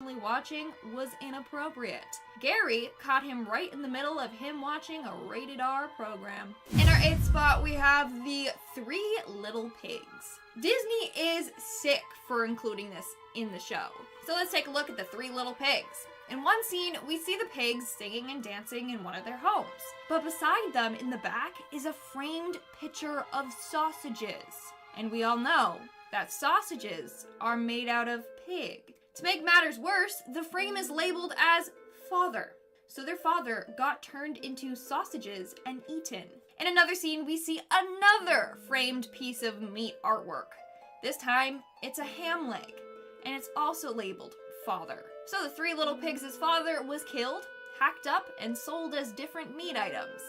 family watching was inappropriate. Gary caught him right in the middle of him watching a rated R program. In our 8th spot, we have the 3 Little Pigs. Disney is sick for including this in the show. So let's take a look at the 3 Little Pigs. In one scene, we see the pigs singing and dancing in one of their homes. But beside them in the back is a framed picture of sausages. And we all know that sausages are made out of pig. To make matters worse, the frame is labeled as father. So their father got turned into sausages and eaten. In another scene, we see another framed piece of meat artwork. This time, it's a ham leg, and it's also labeled father. So the 3 Little Pigs' father was killed, hacked up, and sold as different meat items.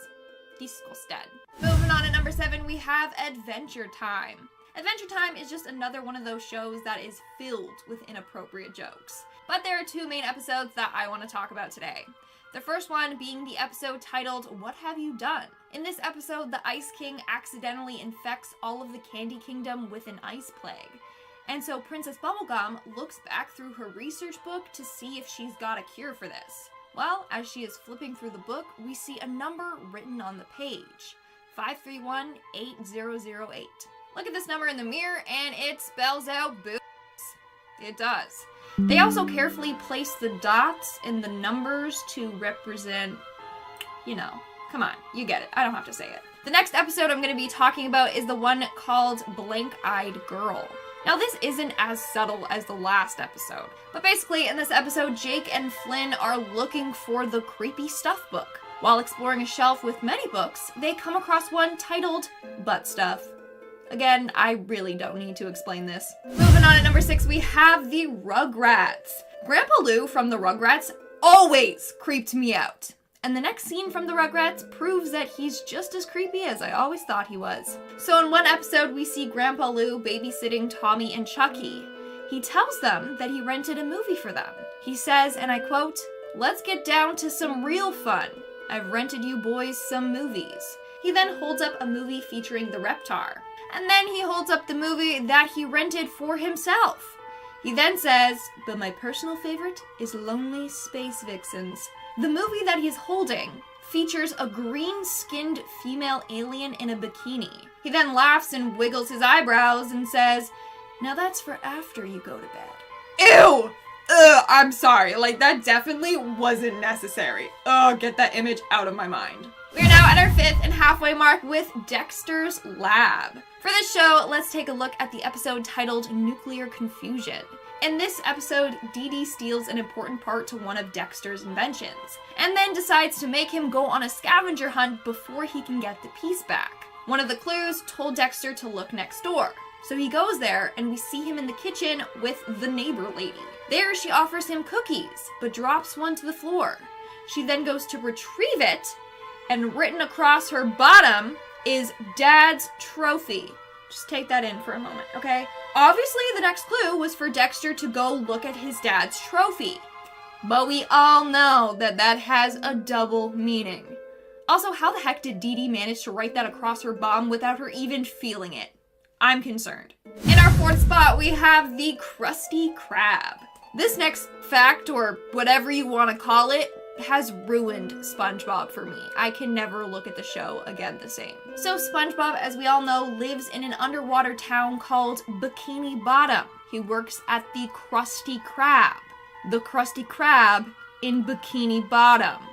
Disgusted. Moving on to number 7, we have Adventure Time. Adventure Time is just another one of those shows that is filled with inappropriate jokes. But there are 2 main episodes that I want to talk about today. The first one being the episode titled, What Have You Done? In this episode, the Ice King accidentally infects all of the Candy Kingdom with an ice plague. And so Princess Bubblegum looks back through her research book to see if she's got a cure for this. Well, as she is flipping through the book, we see a number written on the page, 531-8008. Look at this number in the mirror and it spells out boobs. It does. They also carefully place the dots in the numbers to represent, you know, come on, you get it. I don't have to say it. The next episode I'm going to be talking about is the one called Blank-Eyed Girl. Now this isn't as subtle as the last episode, but basically in this episode, Jake and Flynn are looking for the creepy stuff book. While exploring a shelf with many books, they come across one titled Butt Stuff. Again, I really don't need to explain this. Moving on to number 6, we have the Rugrats. Grandpa Lou from the Rugrats always creeped me out. And the next scene from the Rugrats proves that he's just as creepy as I always thought he was. So in one episode, we see Grandpa Lou babysitting Tommy and Chucky. He tells them that he rented a movie for them. He says, and I quote, "Let's get down to some real fun. I've rented you boys some movies." He then holds up a movie featuring the Reptar. And then he holds up the movie that he rented for himself. He then says, "But my personal favorite is Lonely Space Vixens." The movie that he's holding features a green-skinned female alien in a bikini. He then laughs and wiggles his eyebrows and says, "Now that's for after you go to bed." Ew! Ugh, I'm sorry, like that definitely wasn't necessary. Ugh, get that image out of my mind. We are now at our 5th and halfway mark with Dexter's Lab. For this show, let's take a look at the episode titled Nuclear Confusion. In this episode, Dee Dee steals an important part to one of Dexter's inventions, and then decides to make him go on a scavenger hunt before he can get the piece back. One of the clues told Dexter to look next door. So he goes there, and we see him in the kitchen with the neighbor lady. There, she offers him cookies, but drops one to the floor. She then goes to retrieve it, and written across her bottom is Dad's trophy. Just take that in for a moment, okay? Obviously, the next clue was for Dexter to go look at his dad's trophy. But we all know that that has a double meaning. Also, how the heck did Dee Dee manage to write that across her bum without her even feeling it? I'm concerned. In our 4th spot, we have the Krusty Krab. This next fact, or whatever you want to call it, has ruined SpongeBob for me. I can never look at the show again the same. So SpongeBob, as we all know, lives in an underwater town called Bikini Bottom. He works at the Krusty Krab. The Krusty Krab in Bikini Bottom.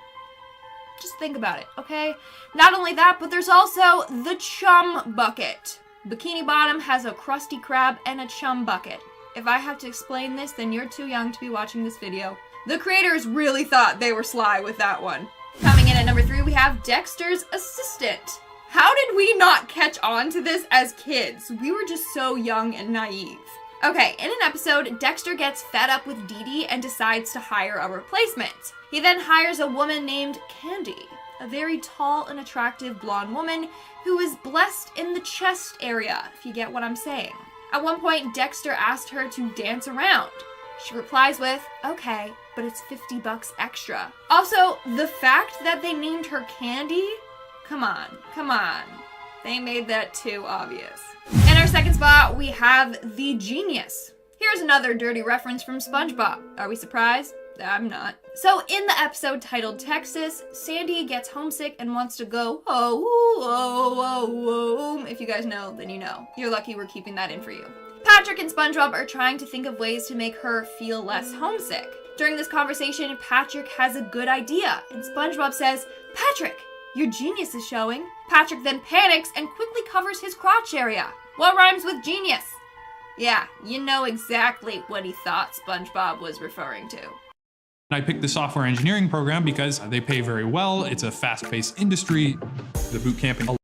Just think about it, okay? Not only that, but there's also the Chum Bucket. Bikini Bottom has a Krusty Krab and a Chum Bucket. If I have to explain this, then you're too young to be watching this video. The creators really thought they were sly with that one. Coming in at number 3, we have Dexter's Assistant. How did we not catch on to this as kids? We were just so young and naive. Okay, in an episode, Dexter gets fed up with Dee Dee and decides to hire a replacement. He then hires a woman named Candy, a very tall and attractive blonde woman who is blessed in the chest area, if you get what I'm saying. At one point, Dexter asked her to dance around. She replies with, "Okay, but it's $50 extra." Also, the fact that they named her Candy? Come on. They made that too obvious. In our 2nd spot, we have the Genius. Here's another dirty reference from SpongeBob. Are we surprised? I'm not. So in the episode titled Texas, Sandy gets homesick and wants to go home. If you guys know, then you know. You're lucky we're keeping that in for you. Patrick and SpongeBob are trying to think of ways to make her feel less homesick. During this conversation, Patrick has a good idea, and SpongeBob says, "Patrick, your genius is showing." Patrick then panics and quickly covers his crotch area. What rhymes with genius? Yeah, you know exactly what he thought SpongeBob was referring to. I picked the software engineering program because they pay very well. It's a fast-paced industry. The boot camping.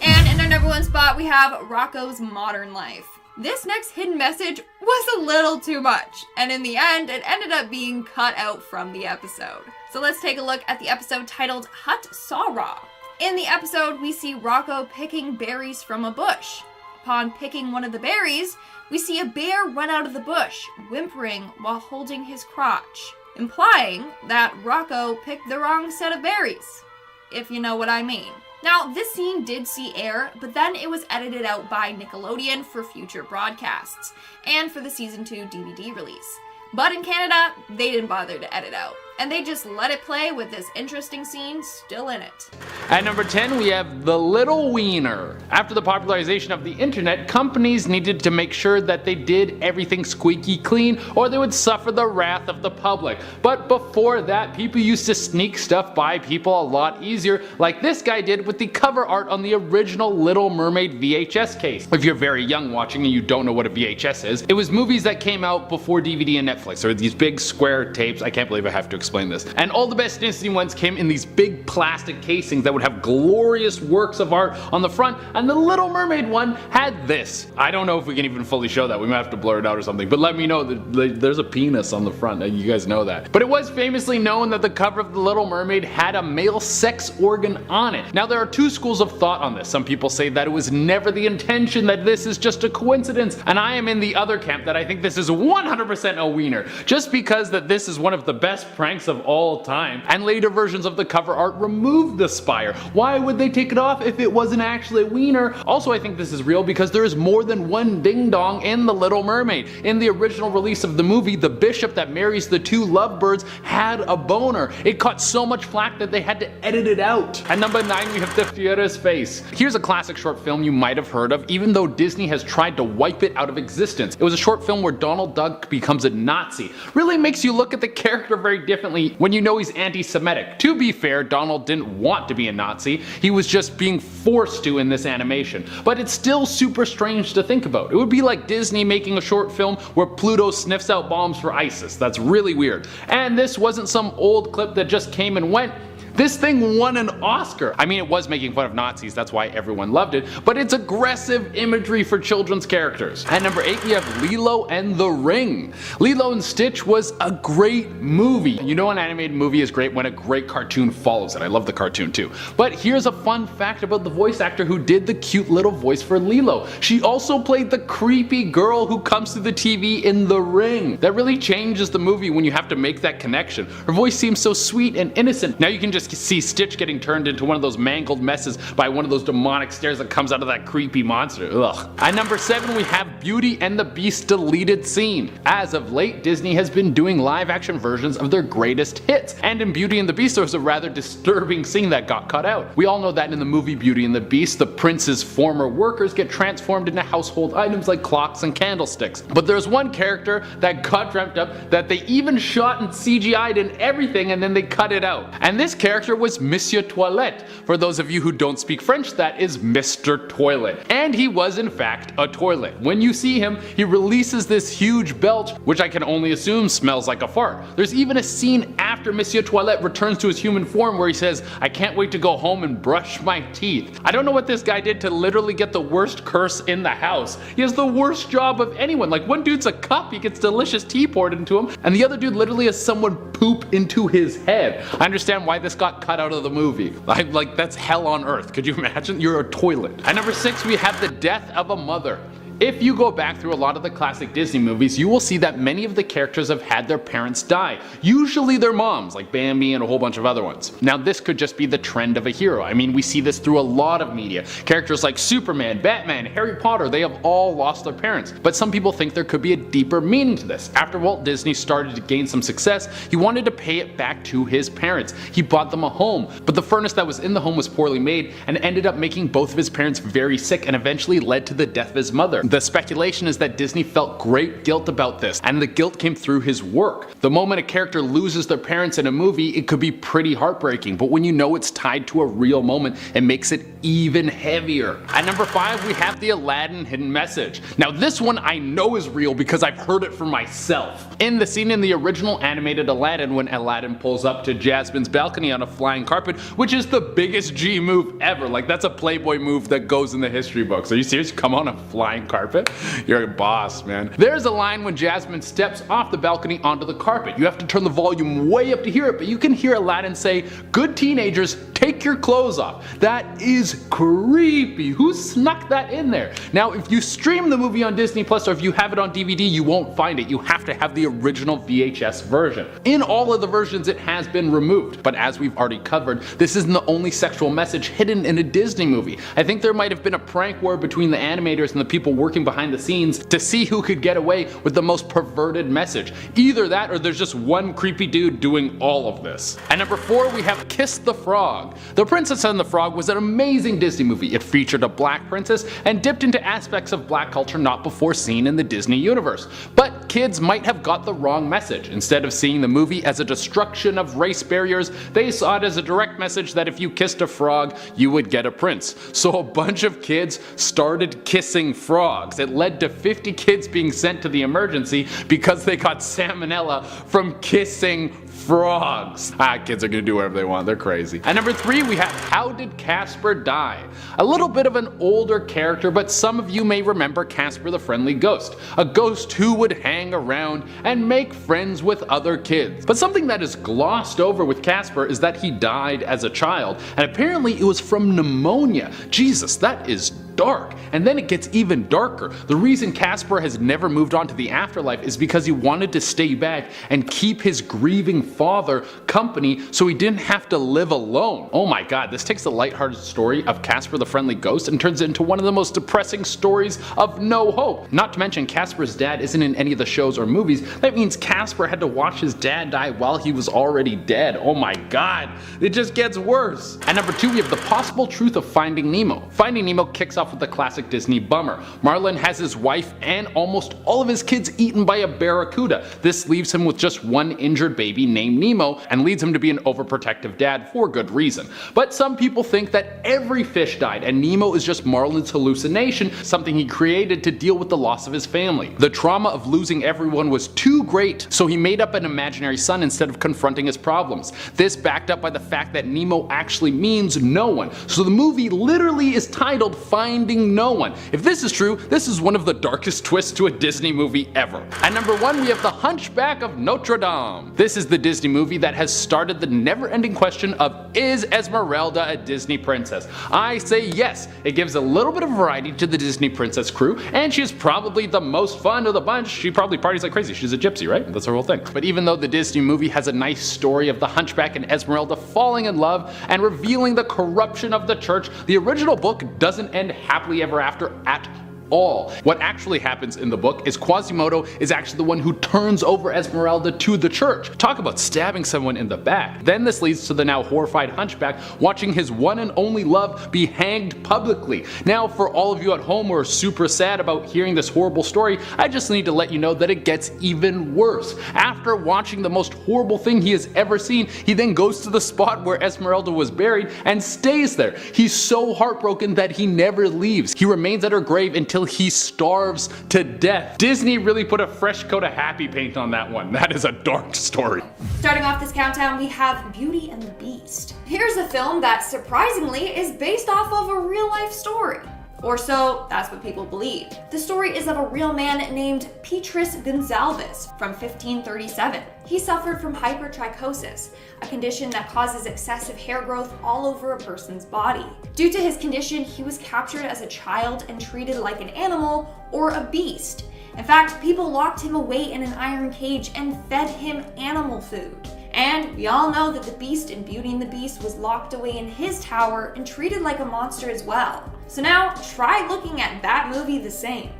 And in our number one spot, we have Rocco's Modern Life. This next hidden message was a little too much, and in the end, it ended up being cut out from the episode. So let's take a look at the episode titled Hut Saw-Raw. In the episode, we see Rocco picking berries from a bush. Upon picking one of the berries, we see a bear run out of the bush, whimpering while holding his crotch, implying that Rocco picked the wrong set of berries, if you know what I mean. Now, this scene did see air, but then it was edited out by Nickelodeon for future broadcasts, and for the Season 2 DVD release. But in Canada, they didn't bother to edit out, and they just let it play with this interesting scene still in it. At number 10, we have the Little Wiener. After the popularization of the internet, companies needed to make sure that they did everything squeaky clean or they would suffer the wrath of the public. But before that, people used to sneak stuff by people a lot easier, like this guy did with the cover art on the original Little Mermaid VHS case. If you're very young watching and you don't know what a VHS is, it was movies that came out before DVD and Netflix. There were these big square tapes. I can't believe I have to explain this. And all the best Disney ones came in these big plastic casings that would have glorious works of art on the front, and the Little Mermaid one had this. I don't know if we can even fully show that. We might have to blur it out or something, but let me know that there's a penis on the front. You guys know that. But it was famously known that the cover of the Little Mermaid had a male sex organ on it. Now there are two schools of thought on this. Some people say that it was never the intention, that this is just a coincidence, and I am in the other camp that I think this is 100% a wiener. Just because that this is one of the best pranks of all time, and later versions of the cover art removed the spire. Why would they take it off if it wasn't actually a wiener? Also, I think this is real because there is more than one ding dong in the Little Mermaid. In the original release of the movie, the bishop that marries the two lovebirds had a boner. It caught so much flack that they had to edit it out. At number 9, we have the Furious Face. Here's a classic short film you might have heard of, even though Disney has tried to wipe it out of existence. It was a short film where Donald Duck becomes a Nazi. Really makes you look at the character very differently when you know he's anti-Semitic. To be fair, Donald didn't want to be a Nazi. He was just being forced to in this animation. But it's still super strange to think about. It would be like Disney making a short film where Pluto sniffs out bombs for ISIS. That's really weird. And this wasn't some old clip that just came and went. This thing won an Oscar. I mean, it was making fun of Nazis, that's why everyone loved it, but it's aggressive imagery for children's characters. At number 8, we have Lilo and the Ring. Lilo and Stitch was a great movie. You know an animated movie is great when a great cartoon follows it. I love the cartoon too. But here's a fun fact about the voice actor who did the cute little voice for Lilo. She also played the creepy girl who comes to the TV in The Ring. That really changes the movie when you have to make that connection. Her voice seems so sweet and innocent. Now you can just see Stitch getting turned into one of those mangled messes by one of those demonic stares that comes out of that creepy monster. Ugh. At number 7, we have Beauty and the Beast deleted scene. As of late, Disney has been doing live action versions of their greatest hits, and in Beauty and the Beast there was a rather disturbing scene that got cut out. We all know that in the movie Beauty and the Beast, the prince's former workers get transformed into household items like clocks and candlesticks. But there's one character that got dreamt up that they even shot and CGI'd and everything, and then they cut it out. And this character was Monsieur Toilette. For those of you who don't speak French, that is Mr. Toilet. And he was in fact a toilet. When you see him, he releases this huge belch, which I can only assume smells like a fart. There's even a scene after Monsieur Toilette returns to his human form where he says, "I can't wait to go home and brush my teeth." I don't know what this guy did to literally get the worst curse in the house. He has the worst job of anyone. Like, one dude's a cup, he gets delicious tea poured into him, and the other dude literally has someone poop into his head. I understand why this got cut out of the movie. Like, that's hell on earth. Could you imagine? You're a toilet. At number 6, we have The Death of a Mother. If you go back through a lot of the classic Disney movies, you will see that many of the characters have had their parents die. Usually their moms, like Bambi and a whole bunch of other ones. Now this could just be the trend of a hero. I mean, we see this through a lot of media. Characters like Superman, Batman, Harry Potter, they have all lost their parents. But some people think there could be a deeper meaning to this. After Walt Disney started to gain some success, he wanted to pay it back to his parents. He bought them a home, but the furnace that was in the home was poorly made and ended up making both of his parents very sick and eventually led to the death of his mother. The speculation is that Disney felt great guilt about this, and the guilt came through his work. The moment a character loses their parents in a movie, it could be pretty heartbreaking, but when you know it's tied to a real moment, it makes it even heavier. At number 5, we have the Aladdin hidden message. Now this one I know is real because I've heard it for myself. In the scene in the original animated Aladdin, when Aladdin pulls up to Jasmine's balcony on a flying carpet, which is the biggest G move ever, like that's a Playboy move that goes in the history books. Are you serious? Come on a flying carpet? You're a boss, man. There's a line when Jasmine steps off the balcony onto the carpet. You have to turn the volume way up to hear it, but you can hear Aladdin say, "Good teenagers, take your clothes off." That is creepy. Who snuck that in there? Now, if you stream the movie on Disney Plus or if you have it on DVD, you won't find it. You have to have the original VHS version. In all of the versions, it has been removed, but as we've already covered, this isn't the only sexual message hidden in a Disney movie. I think there might have been a prank war between the animators and the people working behind the scenes to see who could get away with the most perverted message. Either that or there's just one creepy dude doing all of this. At number 4, we have Kiss the Frog. The Princess and the Frog was an amazing Disney movie. It featured a black princess and dipped into aspects of black culture not before seen in the Disney universe. But kids might have got the wrong message. Instead of seeing the movie as a destruction of race barriers, they saw it as a direct message that if you kissed a frog, you would get a prince. So a bunch of kids started kissing frogs. It led to 50 kids being sent to the emergency because they got salmonella from kissing frogs. Kids are gonna do whatever they want, they're crazy. At number 3, we have How Did Casper Die? A little bit of an older character, but some of you may remember Casper the Friendly Ghost. A ghost who would hang around and make friends with other kids. But something that is glossed over with Casper is that he died as a child, and apparently it was from pneumonia. Jesus, that is dark. And then it gets even darker. The reason Casper has never moved on to the afterlife is because he wanted to stay back and keep his grieving father company so he didn't have to live alone. Oh my god, this takes the lighthearted story of Casper the Friendly Ghost and turns it into one of the most depressing stories of no hope. Not to mention Casper's dad isn't in any of the shows or movies. That means Casper had to watch his dad die while he was already dead. Oh my god, it just gets worse. At number 2, we have The Possible Truth of Finding Nemo. Finding Nemo kicks off with the classic Disney bummer. Marlin has his wife and almost all of his kids eaten by a barracuda. This leaves him with just one injured baby named Nemo and leads him to be an overprotective dad for good reason. But some people think that every fish died and Nemo is just Marlin's hallucination, something he created to deal with the loss of his family. The trauma of losing everyone was too great, so he made up an imaginary son instead of confronting his problems. This backed up by the fact that Nemo actually means no one. So the movie literally is titled Finding No One. If this is true, this is one of the darkest twists to a Disney movie ever. At number 1, we have The Hunchback of Notre Dame. This is the Disney movie that has started the never-ending question of, is Esmeralda a Disney princess? I say yes. It gives a little bit of variety to the Disney princess crew, and she is probably the most fun of the bunch. She probably parties like crazy. She's a gypsy, right? That's her whole thing. But even though the Disney movie has a nice story of the Hunchback and Esmeralda falling in love and revealing the corruption of the church, the original book doesn't end happily ever after at all. What actually happens in the book is Quasimodo is actually the one who turns over Esmeralda to the church. Talk about stabbing someone in the back. Then this leads to the now horrified Hunchback watching his one and only love be hanged publicly. Now, for all of you at home who are super sad about hearing this horrible story, I just need to let you know that it gets even worse. After watching the most horrible thing he has ever seen, he then goes to the spot where Esmeralda was buried and stays there. He's so heartbroken that he never leaves. He remains at her grave until he starves to death. Disney really put a fresh coat of happy paint on that one. That is a dark story. Starting off this countdown, we have Beauty and the Beast. Here's a film that surprisingly is based off of a real life story. Or so, that's what people believe. The story is of a real man named Petrus Gonzalez from 1537. He suffered from hypertrichosis, a condition that causes excessive hair growth all over a person's body. Due to his condition, he was captured as a child and treated like an animal or a beast. In fact, people locked him away in an iron cage and fed him animal food. And we all know that the Beast in Beauty and the Beast was locked away in his tower and treated like a monster as well. So now, try looking at that movie the same.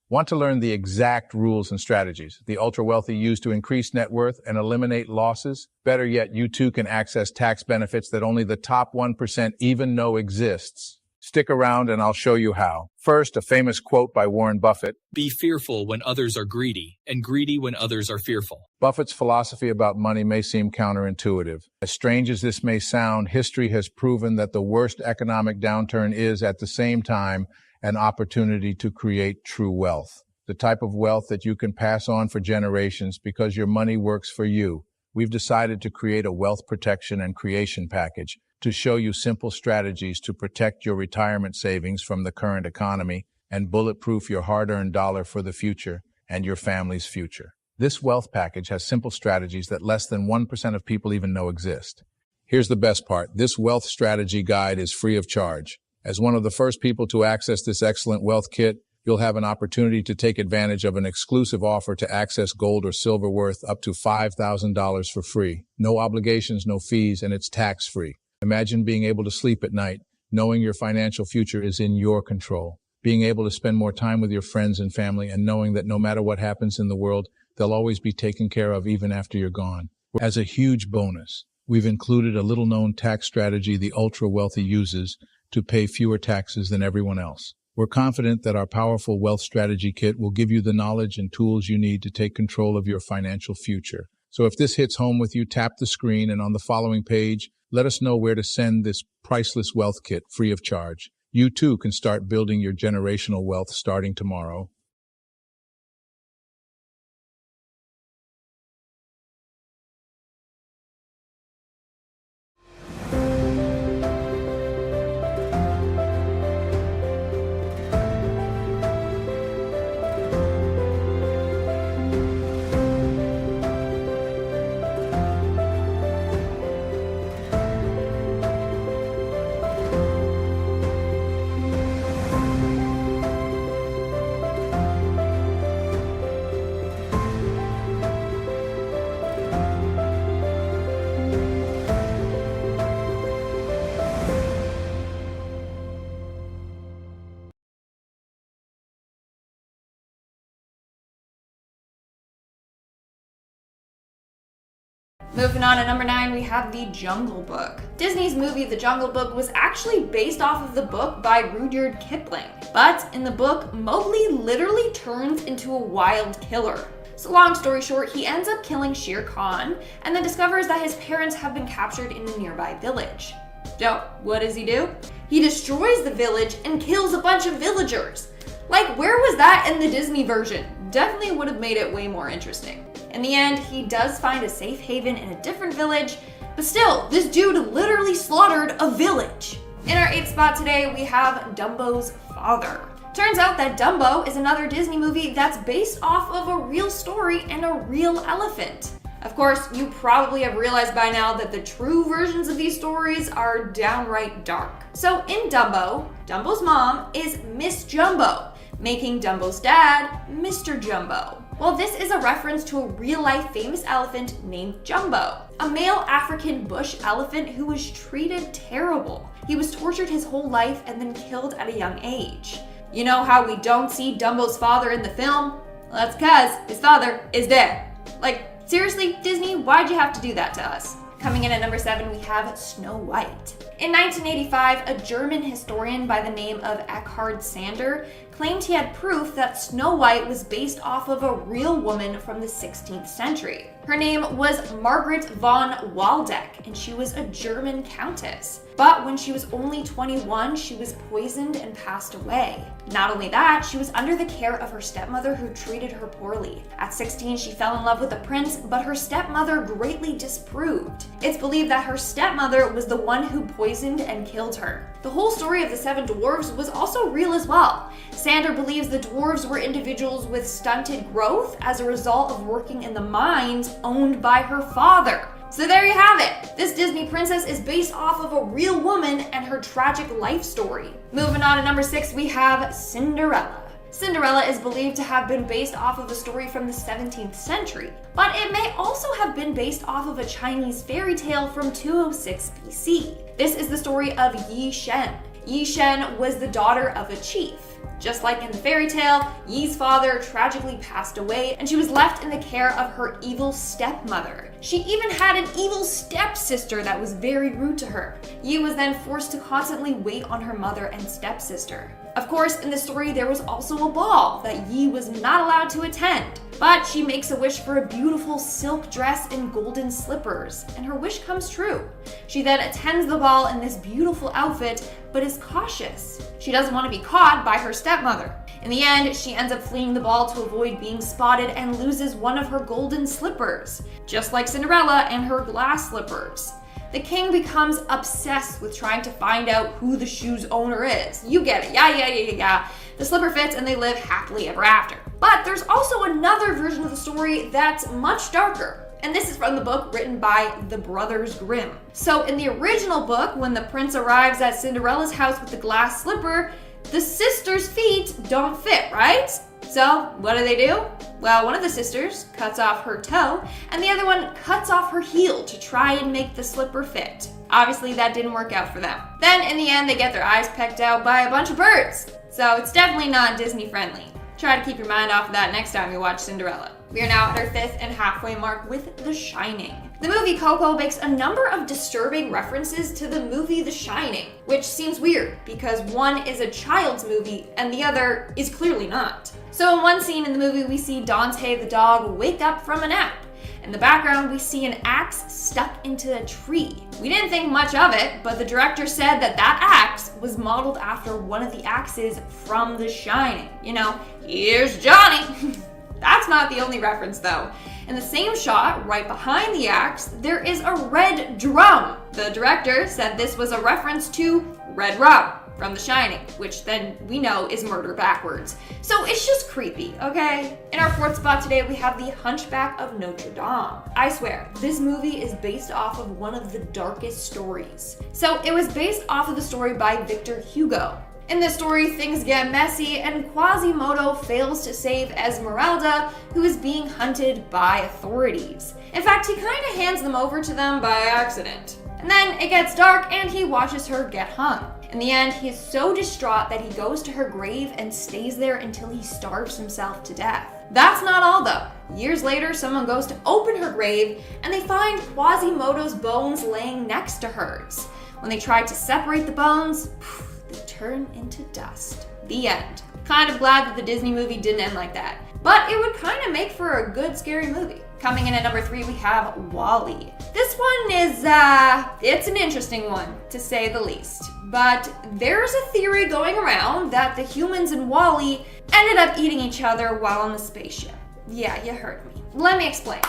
Want to learn the exact rules and strategies the ultra-wealthy use to increase net worth and eliminate losses? Better yet, you too can access tax benefits that only the top 1% even know exists. Stick around and I'll show you how. First, a famous quote by Warren Buffett. Be fearful when others are greedy, and greedy when others are fearful. Buffett's philosophy about money may seem counterintuitive. As strange as this may sound, history has proven that the worst economic downturn is, at the same time, an opportunity to create true wealth. The type of wealth that you can pass on for generations because your money works for you. We've decided to create a wealth protection and creation package to show you simple strategies to protect your retirement savings from the current economy and bulletproof your hard-earned dollar for the future and your family's future. This wealth package has simple strategies that less than 1% of people even know exist. Here's the best part. This wealth strategy guide is free of charge. As one of the first people to access this excellent wealth kit, you'll have an opportunity to take advantage of an exclusive offer to access gold or silver worth up to $5,000 for free. No obligations, no fees, and it's tax-free. Imagine being able to sleep at night, knowing your financial future is in your control. Being able to spend more time with your friends and family and knowing that no matter what happens in the world, they'll always be taken care of even after you're gone. As a huge bonus, we've included a little-known tax strategy the ultra-wealthy uses to pay fewer taxes than everyone else. We're confident that our powerful wealth strategy kit will give you the knowledge and tools you need to take control of your financial future. So if this hits home with you, tap the screen and on the following page, let us know where to send this priceless wealth kit free of charge. You too can start building your generational wealth starting tomorrow. Moving on to number 9, we have The Jungle Book. Disney's movie The Jungle Book was actually based off of the book by Rudyard Kipling. But in the book, Mowgli literally turns into a wild killer. So long story short, he ends up killing Shere Khan and then discovers that his parents have been captured in a nearby village. So what does he do? He destroys the village and kills a bunch of villagers. Like, where was that in the Disney version? Definitely would have made it way more interesting. In the end, he does find a safe haven in a different village, but still, this dude literally slaughtered a village. In our 8th spot today, we have Dumbo's father. Turns out that Dumbo is another Disney movie that's based off of a real story and a real elephant. Of course, you probably have realized by now that the true versions of these stories are downright dark. So in Dumbo, Dumbo's mom is Miss Jumbo, making Dumbo's dad Mr. Jumbo. Well, this is a reference to a real-life famous elephant named Jumbo, a male African bush elephant who was treated terrible. He was tortured his whole life and then killed at a young age. You know how we don't see Dumbo's father in the film? Well, that's because his father is dead. Like, seriously, Disney, why'd you have to do that to us? Coming in at number 7, we have Snow White. In 1985, a German historian by the name of Eckhard Sander claimed he had proof that Snow White was based off of a real woman from the 16th century. Her name was Margaret von Waldeck, and she was a German countess. But when she was only 21, she was poisoned and passed away. Not only that, she was under the care of her stepmother who treated her poorly. At 16, she fell in love with the prince, but her stepmother greatly disapproved. It's believed that her stepmother was the one who poisoned and killed her. The whole story of the 7 dwarves was also real as well. Sander believes the dwarves were individuals with stunted growth as a result of working in the mines owned by her father. So there you have it. This Disney princess is based off of a real woman and her tragic life story. Moving on to number 6, we have Cinderella. Cinderella is believed to have been based off of a story from the 17th century, but it may also have been based off of a Chinese fairy tale from 206 BC. This is the story of Yi Shen. Yi Shen was the daughter of a chief. Just like in the fairy tale, Yi's father tragically passed away and she was left in the care of her evil stepmother. She even had an evil stepsister that was very rude to her. Yi was then forced to constantly wait on her mother and stepsister. Of course, in the story, there was also a ball that Yi was not allowed to attend, but she makes a wish for a beautiful silk dress and golden slippers, and her wish comes true. She then attends the ball in this beautiful outfit, but is cautious. She doesn't want to be caught by her stepmother. In the end, she ends up fleeing the ball to avoid being spotted and loses one of her golden slippers, just like Cinderella and her glass slippers. The king becomes obsessed with trying to find out who the shoe's owner is. You get it, yeah. The slipper fits and they live happily ever after. But there's also another version of the story that's much darker. And this is from the book written by the Brothers Grimm. So in the original book, when the prince arrives at Cinderella's house with the glass slipper, the sisters' feet don't fit, right? So what do? Well, one of the sisters cuts off her toe, and the other one cuts off her heel to try and make the slipper fit. Obviously, that didn't work out for them. Then, in the end, they get their eyes pecked out by a bunch of birds. So it's definitely not Disney-friendly. Try to keep your mind off of that next time you watch Cinderella. We are now at our 5th and halfway mark with The Shining. The movie Coco makes a number of disturbing references to the movie The Shining, which seems weird because one is a child's movie and the other is clearly not. So in one scene in the movie, we see Dante the dog wake up from a nap. In the background, we see an axe stuck into a tree. We didn't think much of it, but the director said that axe was modeled after one of the axes from The Shining. You know, here's Johnny. That's not the only reference though. In the same shot, right behind the axe, there is a red drum. The director said this was a reference to Red Rum from The Shining, which then we know is murder backwards. So it's just creepy, okay? In our 4th spot today, we have The Hunchback of Notre Dame. I swear, this movie is based off of one of the darkest stories. So it was based off of the story by Victor Hugo. In this story, things get messy and Quasimodo fails to save Esmeralda, who is being hunted by authorities. In fact, he kind of hands them over to them by accident. And then it gets dark and he watches her get hung. In the end, he is so distraught that he goes to her grave and stays there until he starves himself to death. That's not all though. Years later, someone goes to open her grave and they find Quasimodo's bones laying next to hers. When they try to separate the bones, they turn into dust. The end. Kind of glad that the Disney movie didn't end like that. But it would kind of make for a good scary movie. Coming in at number 3, we have WALL-E. This one is, it's an interesting one, to say the least. But there's a theory going around that the humans in WALL-E ended up eating each other while on the spaceship. Yeah, you heard me. Let me explain.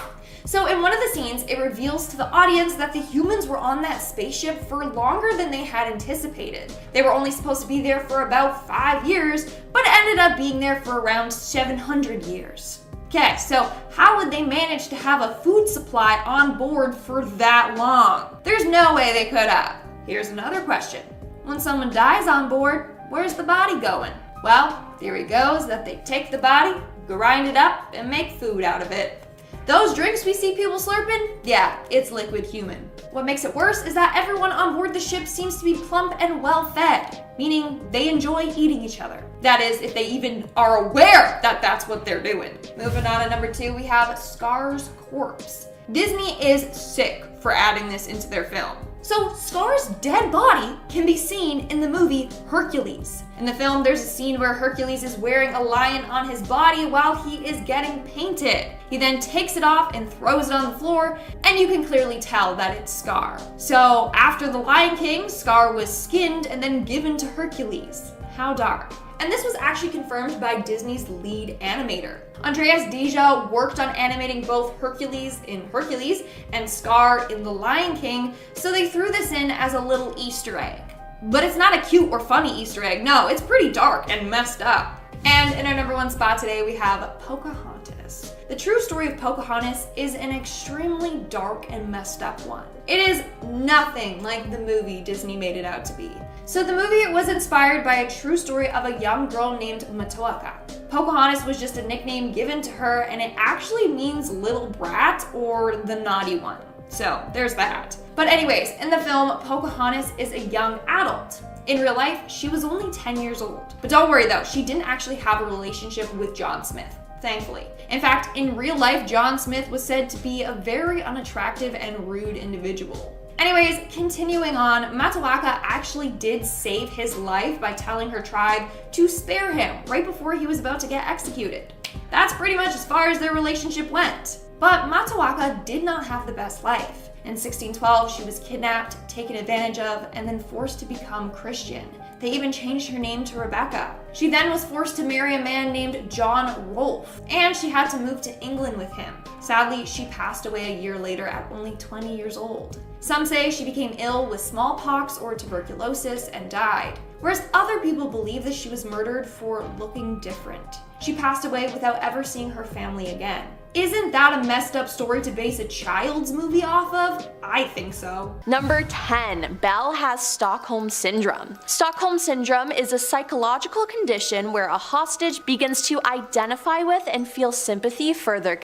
So in one of the scenes, it reveals to the audience that the humans were on that spaceship for longer than they had anticipated. They were only supposed to be there for about 5 years, but ended up being there for around 700 years. Okay, so how would they manage to have a food supply on board for that long? There's no way they could have. Here's another question. When someone dies on board, where's the body going? Well, theory goes that they take the body, grind it up, and make food out of it. Those drinks we see people slurping, yeah, it's liquid human. What makes it worse is that everyone on board the ship seems to be plump and well fed, meaning they enjoy eating each other. That is, if they even are aware that that's what they're doing. Moving on to number 2, we have Scar's corpse. Disney is sick for adding this into their film. So Scar's dead body can be seen in the movie Hercules. In the film, there's a scene where Hercules is wearing a lion on his body while he is getting painted. He then takes it off and throws it on the floor, and you can clearly tell that it's Scar. So after the Lion King, Scar was skinned and then given to Hercules. How dark. And this was actually confirmed by Disney's lead animator. Andreas Deja worked on animating both Hercules in Hercules and Scar in The Lion King, so they threw this in as a little Easter egg. But it's not a cute or funny Easter egg, no, it's pretty dark and messed up. And in our number 1 spot today, we have Pocahontas. The true story of Pocahontas is an extremely dark and messed up one. It is nothing like the movie Disney made it out to be. So the movie was inspired by a true story of a young girl named Matoaka. Pocahontas was just a nickname given to her, and it actually means little brat or the naughty one. So there's that. But anyways, in the film, Pocahontas is a young adult. In real life, she was only 10 years old. But don't worry though, she didn't actually have a relationship with John Smith, thankfully. In fact, in real life, John Smith was said to be a very unattractive and rude individual. Anyways, continuing on, Matoaka actually did save his life by telling her tribe to spare him right before he was about to get executed. That's pretty much as far as their relationship went. But Matoaka did not have the best life. In 1612, she was kidnapped, taken advantage of, and then forced to become Christian. They even changed her name to Rebecca. She then was forced to marry a man named John Rolfe, and she had to move to England with him. Sadly, she passed away a year later at only 20 years old. Some say she became ill with smallpox or tuberculosis and died, whereas other people believe that she was murdered for looking different. She passed away without ever seeing her family again. Isn't that a messed up story to base a child's movie off of? I think so. Number 10, Belle has Stockholm Syndrome. Stockholm Syndrome is a psychological condition where a hostage begins to identify with and feel sympathy for their.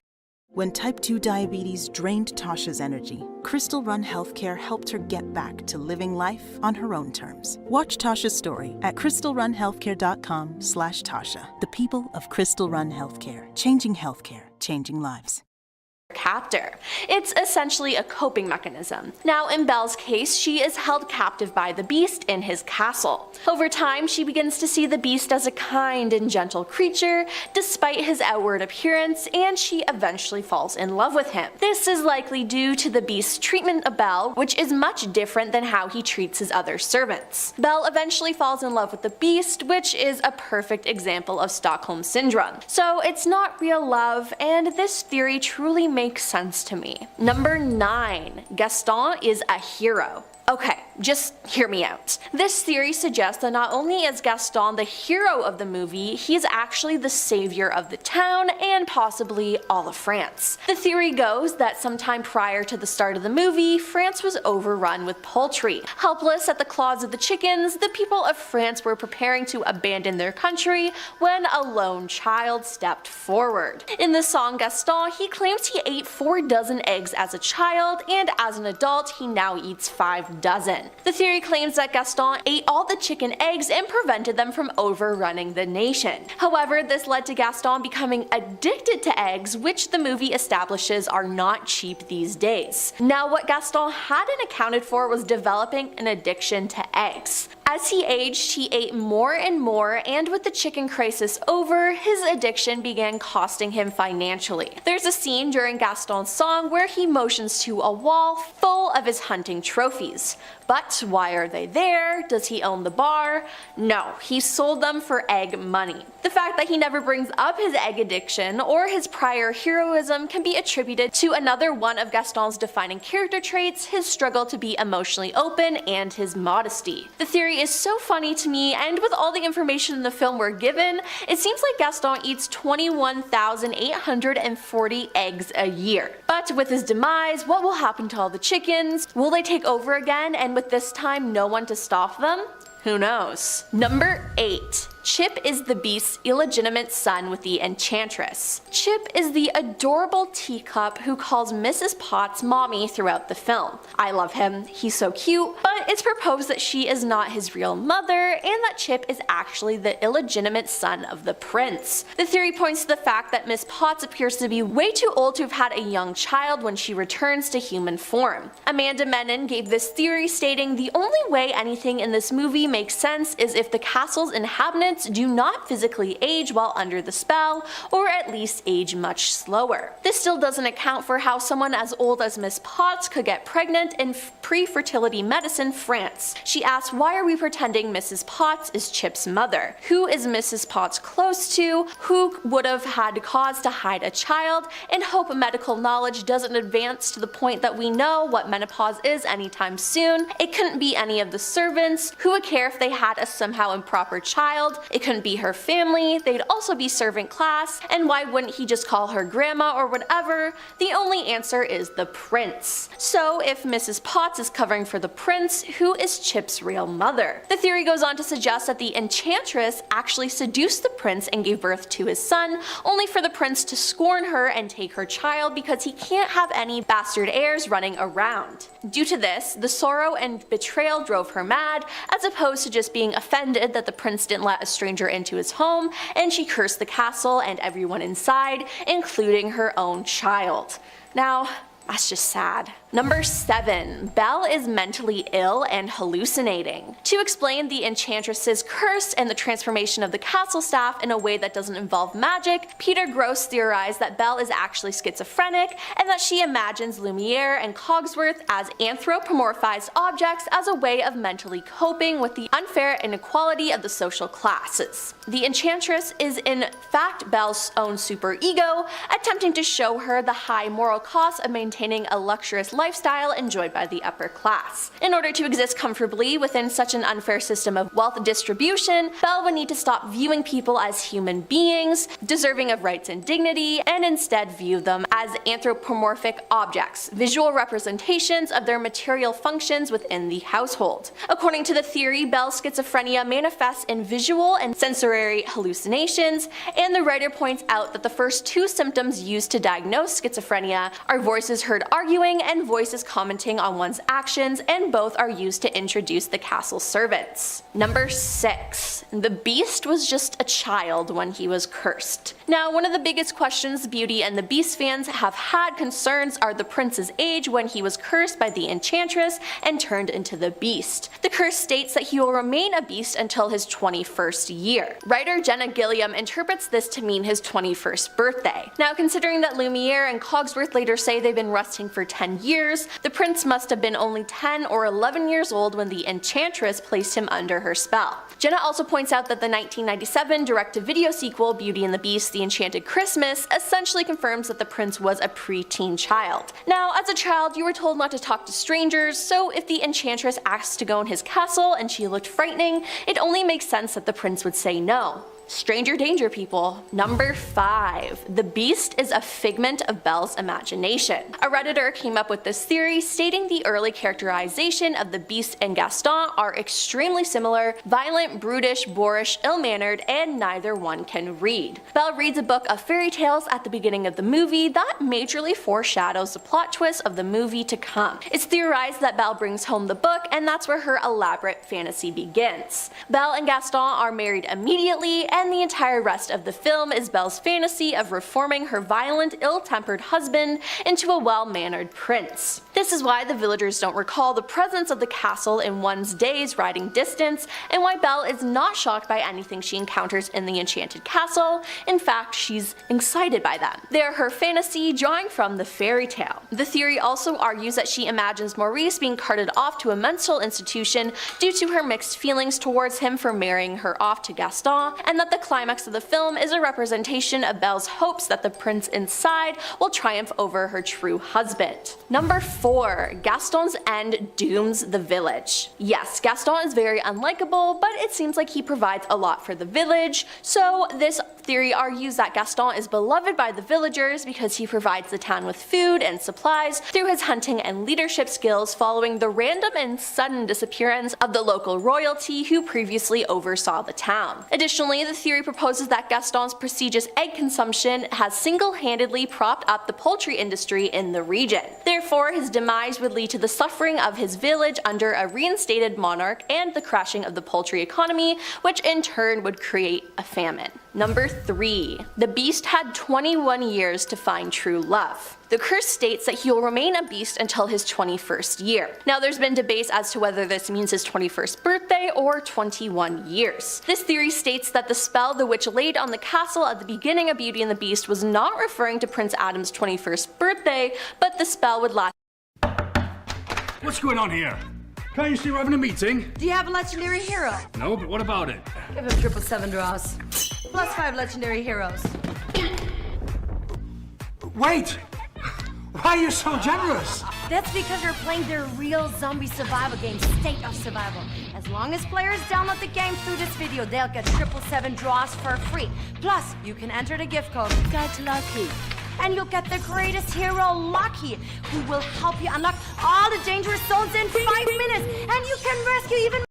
When type 2 diabetes drained Tasha's energy, Crystal Run Healthcare helped her get back to living life on her own terms. Watch Tasha's story at crystalrunhealthcare.com/Tasha. The people of Crystal Run Healthcare, changing healthcare, changing lives. Captor. It's essentially a coping mechanism. Now, in Belle's case, she is held captive by the Beast in his castle. Over time, she begins to see the Beast as a kind and gentle creature, despite his outward appearance, and she eventually falls in love with him. This is likely due to the Beast's treatment of Belle, which is much different than how he treats his other servants. Belle eventually falls in love with the Beast, which is a perfect example of Stockholm Syndrome. So it's not real love, and this theory truly makes sense to me. Number 9. Gaston is a hero. Okay, just hear me out. This theory suggests that not only is Gaston the hero of the movie, he's actually the savior of the town and possibly all of France. The theory goes that sometime prior to the start of the movie, France was overrun with poultry. Helpless at the claws of the chickens, the people of France were preparing to abandon their country when a lone child stepped forward. In the song Gaston, he claims he ate 4 dozen eggs as a child, and as an adult, he now eats 5 dozen. The theory claims that Gaston ate all the chicken eggs and prevented them from overrunning the nation. However, this led to Gaston becoming addicted to eggs, which the movie establishes are not cheap these days. Now, what Gaston hadn't accounted for was developing an addiction to eggs. As he aged, he ate more and more, and with the chicken crisis over, his addiction began costing him financially. There's a scene during Gaston's song where he motions to a wall full of his hunting trophies. But why are they there? Does he own the bar? No, he sold them for egg money. The fact that he never brings up his egg addiction or his prior heroism can be attributed to another one of Gaston's defining character traits, his struggle to be emotionally open and his modesty. The theory is so funny to me, and with all the information in the film we're given, it seems like Gaston eats 21,840 eggs a year. But with his demise, what will happen to all the chickens? Will they take over again, and with this time no one to stop them? Who knows? Number 8. Chip is the Beast's illegitimate son with the Enchantress. Chip is the adorable teacup who calls Mrs. Potts mommy throughout the film. I love him, he's so cute, but it's proposed that she is not his real mother and that Chip is actually the illegitimate son of the prince. The theory points to the fact that Miss Potts appears to be way too old to have had a young child when she returns to human form. Amanda Menon gave this theory, stating, "The only way anything in this movie makes sense is if the castle's inhabitants do not physically age while under the spell, or at least age much slower." This still doesn't account for how someone as old as Miss Potts could get pregnant in pre-fertility medicine France. She asks, why are we pretending Mrs. Potts is Chip's mother? Who is Mrs. Potts close to? Who would have had cause to hide a child? And hope medical knowledge doesn't advance to the point that we know what menopause is anytime soon. It couldn't be any of the servants. Who would care if they had a somehow improper child? It couldn't be her family. They'd also be servant class. And why wouldn't he just call her grandma or whatever? The only answer is the prince. So if Mrs. Potts is covering for the prince, who is Chip's real mother? The theory goes on to suggest that the enchantress actually seduced the prince and gave birth to his son, only for the prince to scorn her and take her child because he can't have any bastard heirs running around. Due to this, the sorrow and betrayal drove her mad, as opposed to just being offended that the prince didn't let a stranger into his home, and she cursed the castle and everyone inside, including her own child. Now, that's just sad. Number 7. Belle is mentally ill and hallucinating. To explain the enchantress's curse and the transformation of the castle staff in a way that doesn't involve magic, Peter Gross theorized that Belle is actually schizophrenic and that she imagines Lumiere and Cogsworth as anthropomorphized objects as a way of mentally coping with the unfair inequality of the social classes. The enchantress is in fact Belle's own superego, attempting to show her the high moral cost of maintaining a luxurious lifestyle enjoyed by the upper class. In order to exist comfortably within such an unfair system of wealth distribution, Belle would need to stop viewing people as human beings, deserving of rights and dignity, and instead view them as anthropomorphic objects, visual representations of their material functions within the household. According to the theory, Belle's schizophrenia manifests in visual and sensory hallucinations, and the writer points out that the first 2 symptoms used to diagnose schizophrenia are voices heard arguing and voices commenting on one's actions, and both are used to introduce the castle servants. Number 6. The Beast was just a child when he was cursed. Now, one of the biggest questions Beauty and the Beast fans have had concerns are the prince's age when he was cursed by the enchantress and turned into the Beast. The curse states that he will remain a beast until his 21st year. Writer Jenna Gilliam interprets this to mean his 21st birthday. Now, considering that Lumiere and Cogsworth later say they've been resting for 10 years, the prince must have been only 10 or 11 years old when the enchantress placed him under her spell. Jenna also points out that the 1997 direct-to-video sequel Beauty and the Beast: The Enchanted Christmas essentially confirms that the prince was a preteen child. Now, as a child, you were told not to talk to strangers, so if the enchantress asked to go in his castle and she looked frightening, it only makes sense that the prince would say no. Stranger danger, people. Number 5. The Beast is a figment of Belle's imagination. A Redditor came up with this theory, stating the early characterization of the Beast and Gaston are extremely similar: violent, brutish, boorish, ill-mannered, and neither one can read. Belle reads a book of fairy tales at the beginning of the movie that majorly foreshadows the plot twist of the movie to come. It's theorized that Belle brings home the book, and that's where her elaborate fantasy begins. Belle and Gaston are married immediately, and the entire rest of the film is Belle's fantasy of reforming her violent, ill-tempered husband into a well-mannered prince. This is why the villagers don't recall the presence of the castle in one's day's riding distance, and why Belle is not shocked by anything she encounters in the enchanted castle. In fact, she's excited by them. They are her fantasy, drawing from the fairy tale. The theory also argues that she imagines Maurice being carted off to a mental institution due to her mixed feelings towards him for marrying her off to Gaston, and that the climax of the film is a representation of Belle's hopes that the prince inside will triumph over her true husband. Number 4. Gaston's end dooms the village. Yes, Gaston is very unlikable, but it seems like he provides a lot for the village, so this theory argues that Gaston is beloved by the villagers because he provides the town with food and supplies through his hunting and leadership skills following the random and sudden disappearance of the local royalty who previously oversaw the town. Additionally, the theory proposes that Gaston's prestigious egg consumption has single-handedly propped up the poultry industry in the region. Therefore, his demise would lead to the suffering of his village under a reinstated monarch and the crashing of the poultry economy, which in turn would create a famine. Number 3. The Beast had 21 years to find true love. The curse states that he will remain a beast until his 21st year. Now there's been debates as to whether this means his 21st birthday or 21 years. This theory states that the spell the witch laid on the castle at the beginning of Beauty and the Beast was not referring to Prince Adam's 21st birthday, but the spell would last. What's going on here? Can't you see we're having a meeting? Do you have a legendary hero? No, but what about it? Give him 777 draws. Plus 5 legendary heroes. Wait! Why are you so generous? That's because you're playing their real zombie survival game, State of Survival. As long as players download the game through this video, they'll get 777 draws for free. Plus, you can enter the gift code GETLUCKY. And you'll get the greatest hero, Lucky, who will help you unlock all the dangerous zones in 5 minutes. And you can rescue even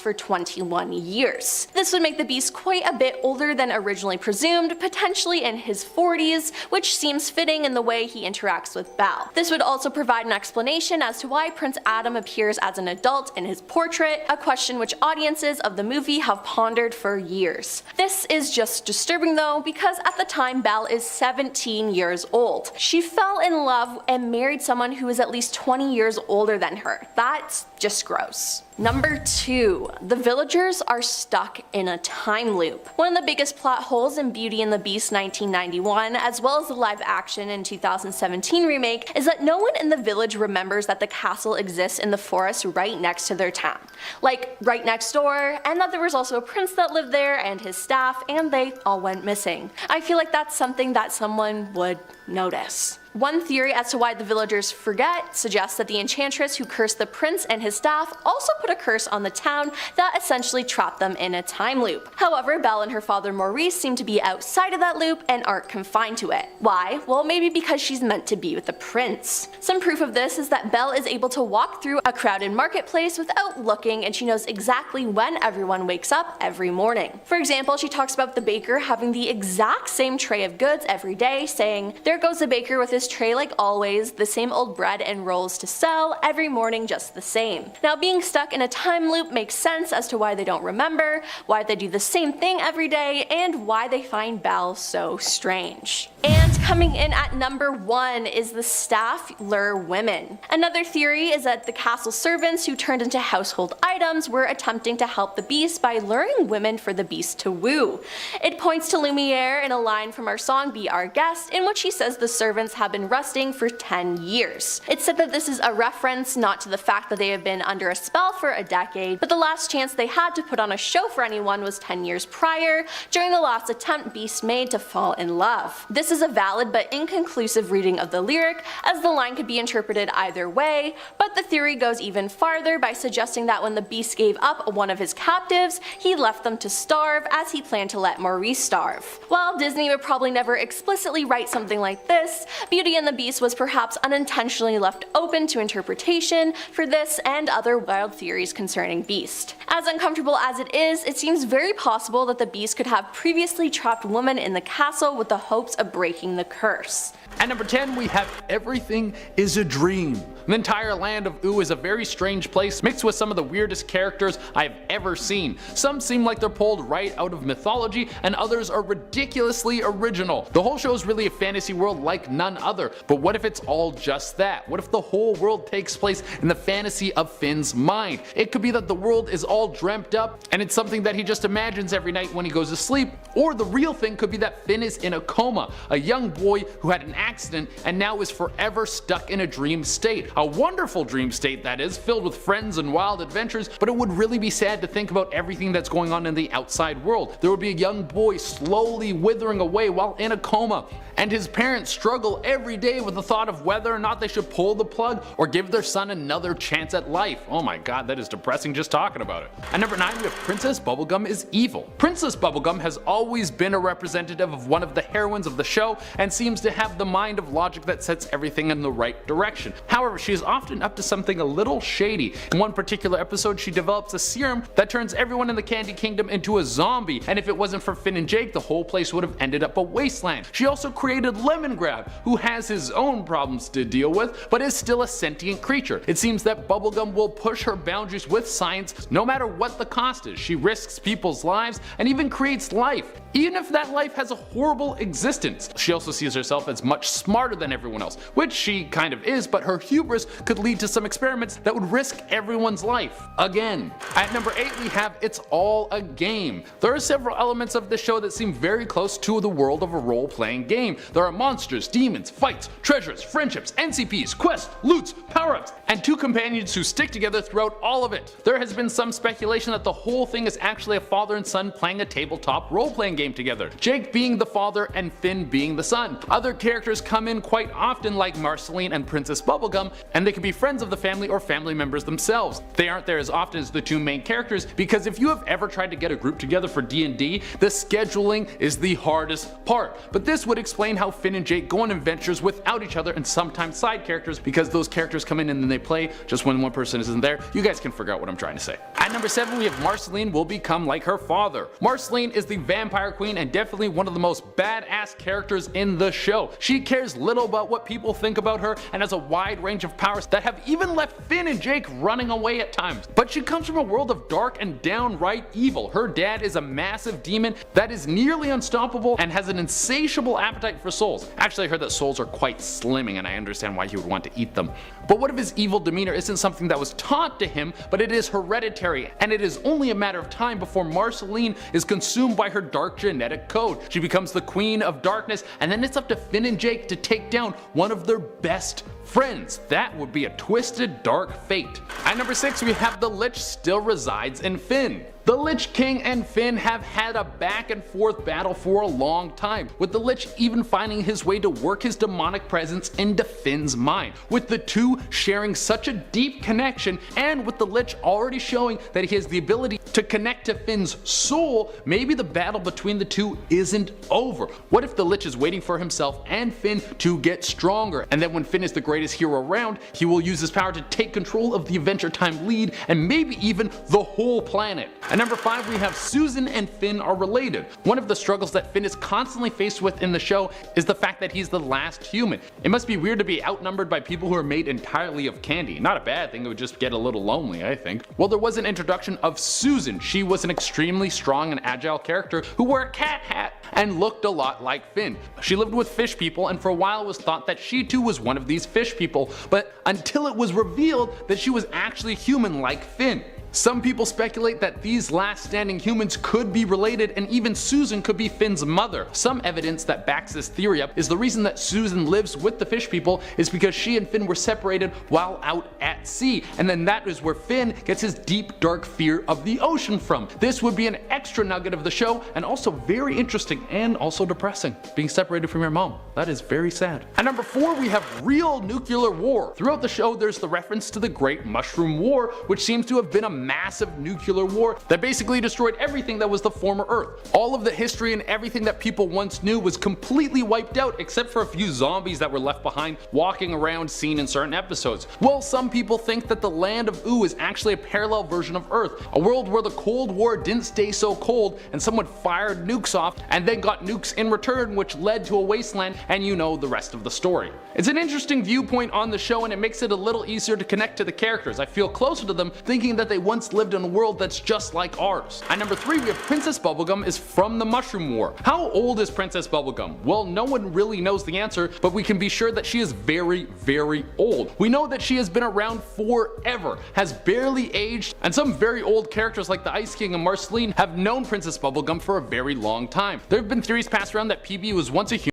for 21 years. This would make the Beast quite a bit older than originally presumed, potentially in his 40s, which seems fitting in the way he interacts with Belle. This would also provide an explanation as to why Prince Adam appears as an adult in his portrait, a question which audiences of the movie have pondered for years. This is just disturbing though, because at the time Belle is 17 years old. She fell in love and married someone who is at least 20 years older than her. That's just gross. Number 2. The villagers are stuck in a time loop. One of the biggest plot holes in Beauty and the Beast 1991, as well as the live action in 2017 remake, is that no one in the village remembers that the castle exists in the forest right next to their town. Like, right next door, and that there was also a prince that lived there and his staff, and they all went missing. I feel like that's something that someone would notice. One theory as to why the villagers forget suggests that the enchantress who cursed the prince and his staff also put a curse on the town that essentially trapped them in a time loop. However, Belle and her father Maurice seem to be outside of that loop and aren't confined to it. Why? Well, maybe because she's meant to be with the prince. Some proof of this is that Belle is able to walk through a crowded marketplace without looking, and she knows exactly when everyone wakes up every morning. For example, she talks about the baker having the exact same tray of goods every day, saying, "There goes the baker with his tray like always, the same old bread and rolls to sell, every morning just the same." Now, being stuck in a time loop makes sense as to why they don't remember, why they do the same thing every day, and why they find Belle so strange. And coming in at number 1 is the staff lure women. Another theory is that the castle servants who turned into household items were attempting to help the Beast by luring women for the Beast to woo. It points to Lumiere in a line from our song Be Our Guest, in which he says the servants have been resting for 10 years. It's said that this is a reference not to the fact that they have been under a spell for a decade, but the last chance they had to put on a show for anyone was 10 years prior, during the last attempt Beast made to fall in love. This is a valid but inconclusive reading of the lyric, as the line could be interpreted either way, but the theory goes even farther by suggesting that when the Beast gave up one of his captives, he left them to starve, as he planned to let Maurice starve. While Disney would probably never explicitly write something like this, Beauty and the Beast was perhaps unintentionally left open to interpretation for this and other wild theories concerning Beast. As uncomfortable as it is, it seems very possible that the Beast could have previously trapped women in the castle with the hopes of breaking the curse. At number 10, we have Everything is a Dream. The entire land of Ooo is a very strange place, mixed with some of the weirdest characters I've ever seen. Some seem like they're pulled right out of mythology, and others are ridiculously original. The whole show is really a fantasy world like none other, but what if it's all just that? What if the whole world takes place in the fantasy of Finn's mind? It could be that the world is all dreamt up, and it's something that he just imagines every night when he goes to sleep, or the real thing could be that Finn is in a coma, a young boy who had an accident and now is forever stuck in a dream state. A wonderful dream state that is, filled with friends and wild adventures, but it would really be sad to think about everything that's going on in the outside world. There would be a young boy slowly withering away while in a coma, and his parents struggle every day with the thought of whether or not they should pull the plug or give their son another chance at life. Oh my god, that is depressing just talking about it. At number 9 we have Princess Bubblegum is evil. Princess Bubblegum has always been a representative of one of the heroines of the show and seems to have the mind of logic that sets everything in the right direction. However, she is often up to something a little shady. In one particular episode she develops a serum that turns everyone in the Candy Kingdom into a zombie, and if it wasn't for Finn and Jake the whole place would have ended up a wasteland. She also created Lemongrab, who has his own problems to deal with, but is still a sentient creature. It seems that Bubblegum will push her boundaries with science no matter what the cost is. She risks people's lives and even creates life, even if that life has a horrible existence. She also sees herself as much smarter than everyone else, which she kind of is, but her hubris could lead to some experiments that would risk everyone's life. Again. At number 8 we have It's All a Game. There are several elements of this show that seem very close to the world of a role-playing game. There are monsters, demons, fights, treasures, friendships, NCPs, quests, loots, power-ups, and 2 companions who stick together throughout all of it. There has been some speculation that the whole thing is actually a father and son playing a tabletop role-playing game together, Jake being the father and Finn being the son. Other characters come in quite often like Marceline and Princess Bubblegum, and they can be friends of the family or family members themselves. They aren't there as often as the 2 main characters because if you have ever tried to get a group together for D&D, the scheduling is the hardest part. But this would explain how Finn and Jake go on adventures without each other and sometimes side characters, because those characters come in and then they play just when one person isn't there. You guys can figure out what I'm trying to say. At number 7 we have Marceline will become like her father. Marceline is the vampire queen and definitely one of the most badass characters in the show. She cares little about what people think about her and has a wide range of powers that have even left Finn and Jake running away at times. But she comes from a world of dark and downright evil. Her dad is a massive demon that is nearly unstoppable and has an insatiable appetite for souls. Actually, I heard that souls are quite slimming and I understand why he would want to eat them. But what if his evil demeanor isn't something that was taught to him, but it is hereditary, and it is only a matter of time before Marceline is consumed by her dark genetic code. She becomes the queen of darkness, and then it's up to Finn and Jake to take down one of their best friends. That would be a twisted, dark fate. At number 6 we have the Lich still resides in Finn. The Lich King and Finn have had a back and forth battle for a long time, with the Lich even finding his way to work his demonic presence into Finn's mind, with the 2 sharing such a deep connection, and with the Lich already showing that he has the ability to connect to Finn's soul. Maybe the battle between the 2 isn't over. What if the Lich is waiting for himself and Finn to get stronger, and then when Finn is the greatest hero around, he will use his power to take control of the Adventure Time lead and maybe even the whole planet. At number 5 we have Susan and Finn are related. One of the struggles that Finn is constantly faced with in the show is the fact that he's the last human. It must be weird to be outnumbered by people who are made entirely of candy. Not a bad thing, it would just get a little lonely, I think. Well, there was an introduction of Susan. She was an extremely strong and agile character who wore a cat hat and looked a lot like Finn. She lived with fish people, and for a while it was thought that she too was one of these fish people, but until it was revealed that she was actually human like Finn. Some people speculate that these last standing humans could be related, and even Susan could be Finn's mother. Some evidence that backs this theory up is the reason that Susan lives with the fish people is because she and Finn were separated while out at sea, and then that is where Finn gets his deep dark fear of the ocean from. This would be an extra nugget of the show, and also very interesting and also depressing. Being separated from your mom. That is very sad. At number 4 we have real nuclear war. Throughout the show there's the reference to the Great Mushroom War, which seems to have been a massive nuclear war that basically destroyed everything that was the former Earth. All of the history and everything that people once knew was completely wiped out, except for a few zombies that were left behind walking around seen in certain episodes. Well, some people think that the land of Ooo is actually a parallel version of Earth, a world where the Cold War didn't stay so cold and someone fired nukes off and then got nukes in return, which led to a wasteland, and you know the rest of the story. It's an interesting viewpoint on the show, and it makes it a little easier to connect to the characters. I feel closer to them thinking that they once lived in a world that's just like ours. At number 3 we have Princess Bubblegum is from the Mushroom War. How old is Princess Bubblegum? Well, no one really knows the answer, but we can be sure that she is very, very old. We know that she has been around forever, has barely aged, and some very old characters like the Ice King and Marceline have known Princess Bubblegum for a very long time. There have been theories passed around that PB was once a human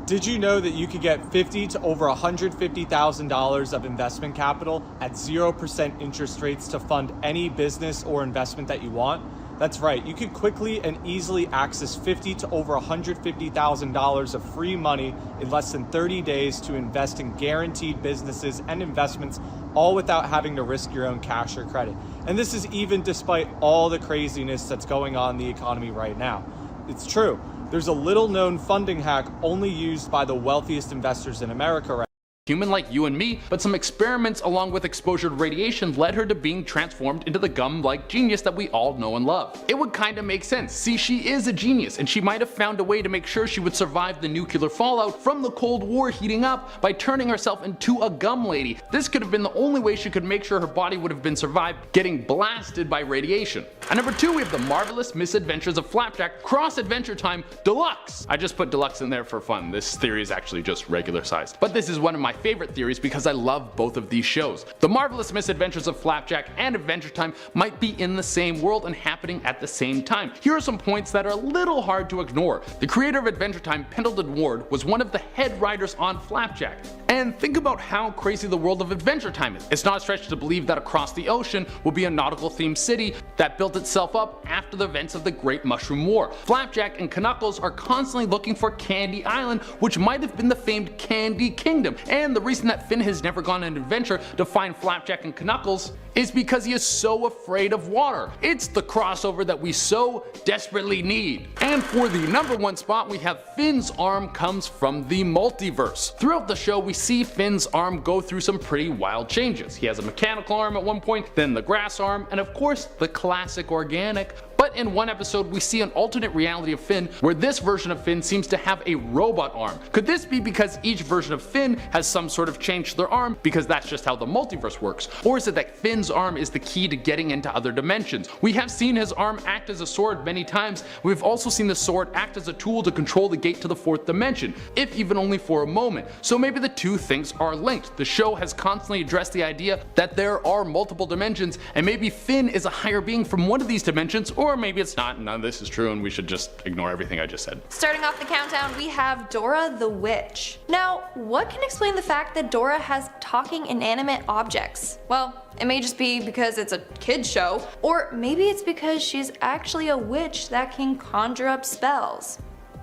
Did you know that you could get $50,000 to over $150,000 of investment capital at 0% interest rates to fund any business or investment that you want? That's right, you can quickly and easily access $50,000 to over $150,000 of free money in less than 30 days to invest in guaranteed businesses and investments, all without having to risk your own cash or credit. And this is even despite all the craziness that's going on in the economy right now. It's true, there's a little known funding hack only used by the wealthiest investors in America right now. Human like you and me, but some experiments along with exposure to radiation led her to being transformed into the gum-like genius that we all know and love. It would kinda make sense. See, she is a genius, and she might have found a way to make sure she would survive the nuclear fallout from the Cold War heating up by turning herself into a gum lady. This could have been the only way she could make sure her body would have been survived getting blasted by radiation. At number 2, we have The Marvelous Misadventures of Flapjack Cross Adventure Time Deluxe. I just put deluxe in there for fun. This theory is actually just regular sized. But this is one of my favorite theories because I love both of these shows. The Marvelous Misadventures of Flapjack and Adventure Time might be in the same world and happening at the same time. Here are some points that are a little hard to ignore. The creator of Adventure Time, Pendleton Ward, was one of the head writers on Flapjack. And think about how crazy the world of Adventure Time is. It's not a stretch to believe that across the ocean will be a nautical themed city that built itself up after the events of the Great Mushroom War. Flapjack and Knuckles are constantly looking for Candy Island, which might have been the famed Candy Kingdom. And the reason that Finn has never gone on an adventure to find Flapjack and Knuckles is because he is so afraid of water. It's the crossover that we so desperately need. And for the number 1 spot, we have Finn's arm comes from the multiverse. Throughout the show, we see Finn's arm go through some pretty wild changes. He has a mechanical arm at one point, then the grass arm, and of course the classic organic. But in one episode, we see an alternate reality of Finn where this version of Finn seems to have a robot arm. Could this be because each version of Finn has some sort of change to their arm because that's just how the multiverse works? Or is it that Finn's arm is the key to getting into other dimensions? We have seen his arm act as a sword many times. We've also seen the sword act as a tool to control the gate to the 4th dimension, if even only for a moment. So maybe the two things are linked. The show has constantly addressed the idea that there are multiple dimensions, and maybe Finn is a higher being from one of these dimensions, or maybe it's not, none of this is true and we should just ignore everything I just said. Starting off the countdown, we have Dora the Witch. Now, what can explain the fact that Dora has talking inanimate objects? Well, it may just be because it's a kid's show, or maybe it's because she's actually a witch that can conjure up spells.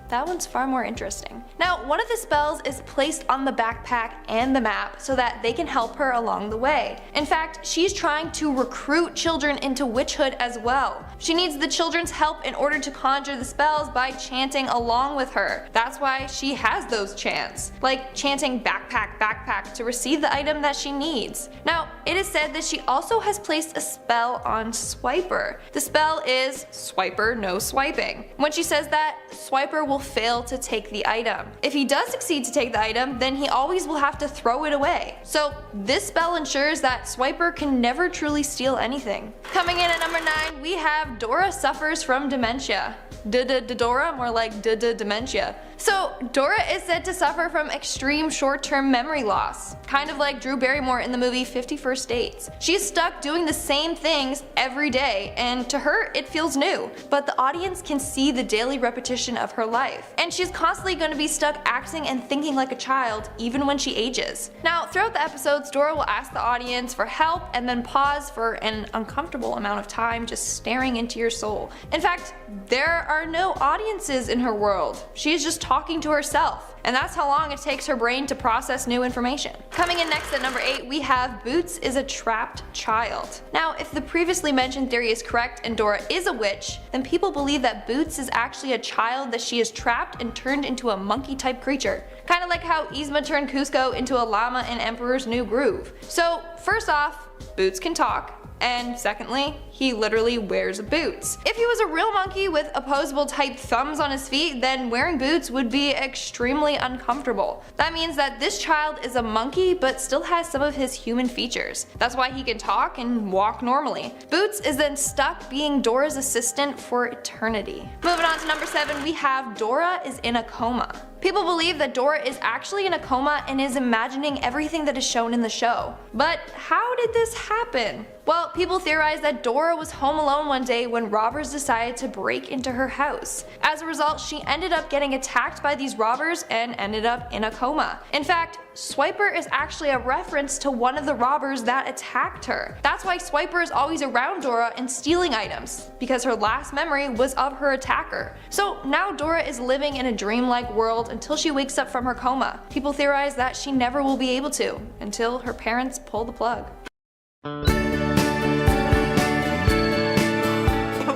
That one's far more interesting. Now, one of the spells is placed on the backpack and the map so that they can help her along the way. In fact, she's trying to recruit children into witchhood as well. She needs the children's help in order to conjure the spells by chanting along with her. That's why she has those chants, like chanting backpack, backpack to receive the item that she needs. Now, it is said that she also has placed a spell on Swiper. The spell is Swiper, no swiping. When she says that, Swiper will fail to take the item. If he does succeed to take the item, then he always will have to throw it away. So this spell ensures that Swiper can never truly steal anything. Coming in at number 9, we have Dora suffers from dementia. Dora, more like dementia. So Dora is said to suffer from extreme short-term memory loss, kind of like Drew Barrymore in the movie 50 First Dates. She's stuck doing the same things every day, and to her it feels new, but the audience can see the daily repetition of her life. And she's constantly going to be stuck acting and thinking like a child even when she ages. Now, throughout the episodes, Dora will ask the audience for help and then pause for an uncomfortable amount of time just staring into your soul. In fact, there are no audiences in her world. She is just talking to herself, and that's how long it takes her brain to process new information. Coming in next at number 8, we have Boots is a trapped child. Now, if the previously mentioned theory is correct and Dora is a witch, then people believe that Boots is actually a child that she is trapped and turned into a monkey type creature. Kind of like how Yzma turned Cusco into a llama in Emperor's New Groove. So first off, Boots can talk. And secondly, he literally wears boots. If he was a real monkey with opposable type thumbs on his feet, then wearing boots would be extremely uncomfortable. That means that this child is a monkey but still has some of his human features. That's why he can talk and walk normally. Boots is then stuck being Dora's assistant for eternity. Moving on to number 7, we have Dora is in a coma. People believe that Dora is actually in a coma and is imagining everything that is shown in the show. But how did this happen? Well, people theorize that Dora was home alone one day when robbers decided to break into her house. As a result, she ended up getting attacked by these robbers and ended up in a coma. In fact, Swiper is actually a reference to one of the robbers that attacked her. That's why Swiper is always around Dora and stealing items, because her last memory was of her attacker. So now Dora is living in a dreamlike world until she wakes up from her coma. People theorize that she never will be able to, until her parents pull the plug.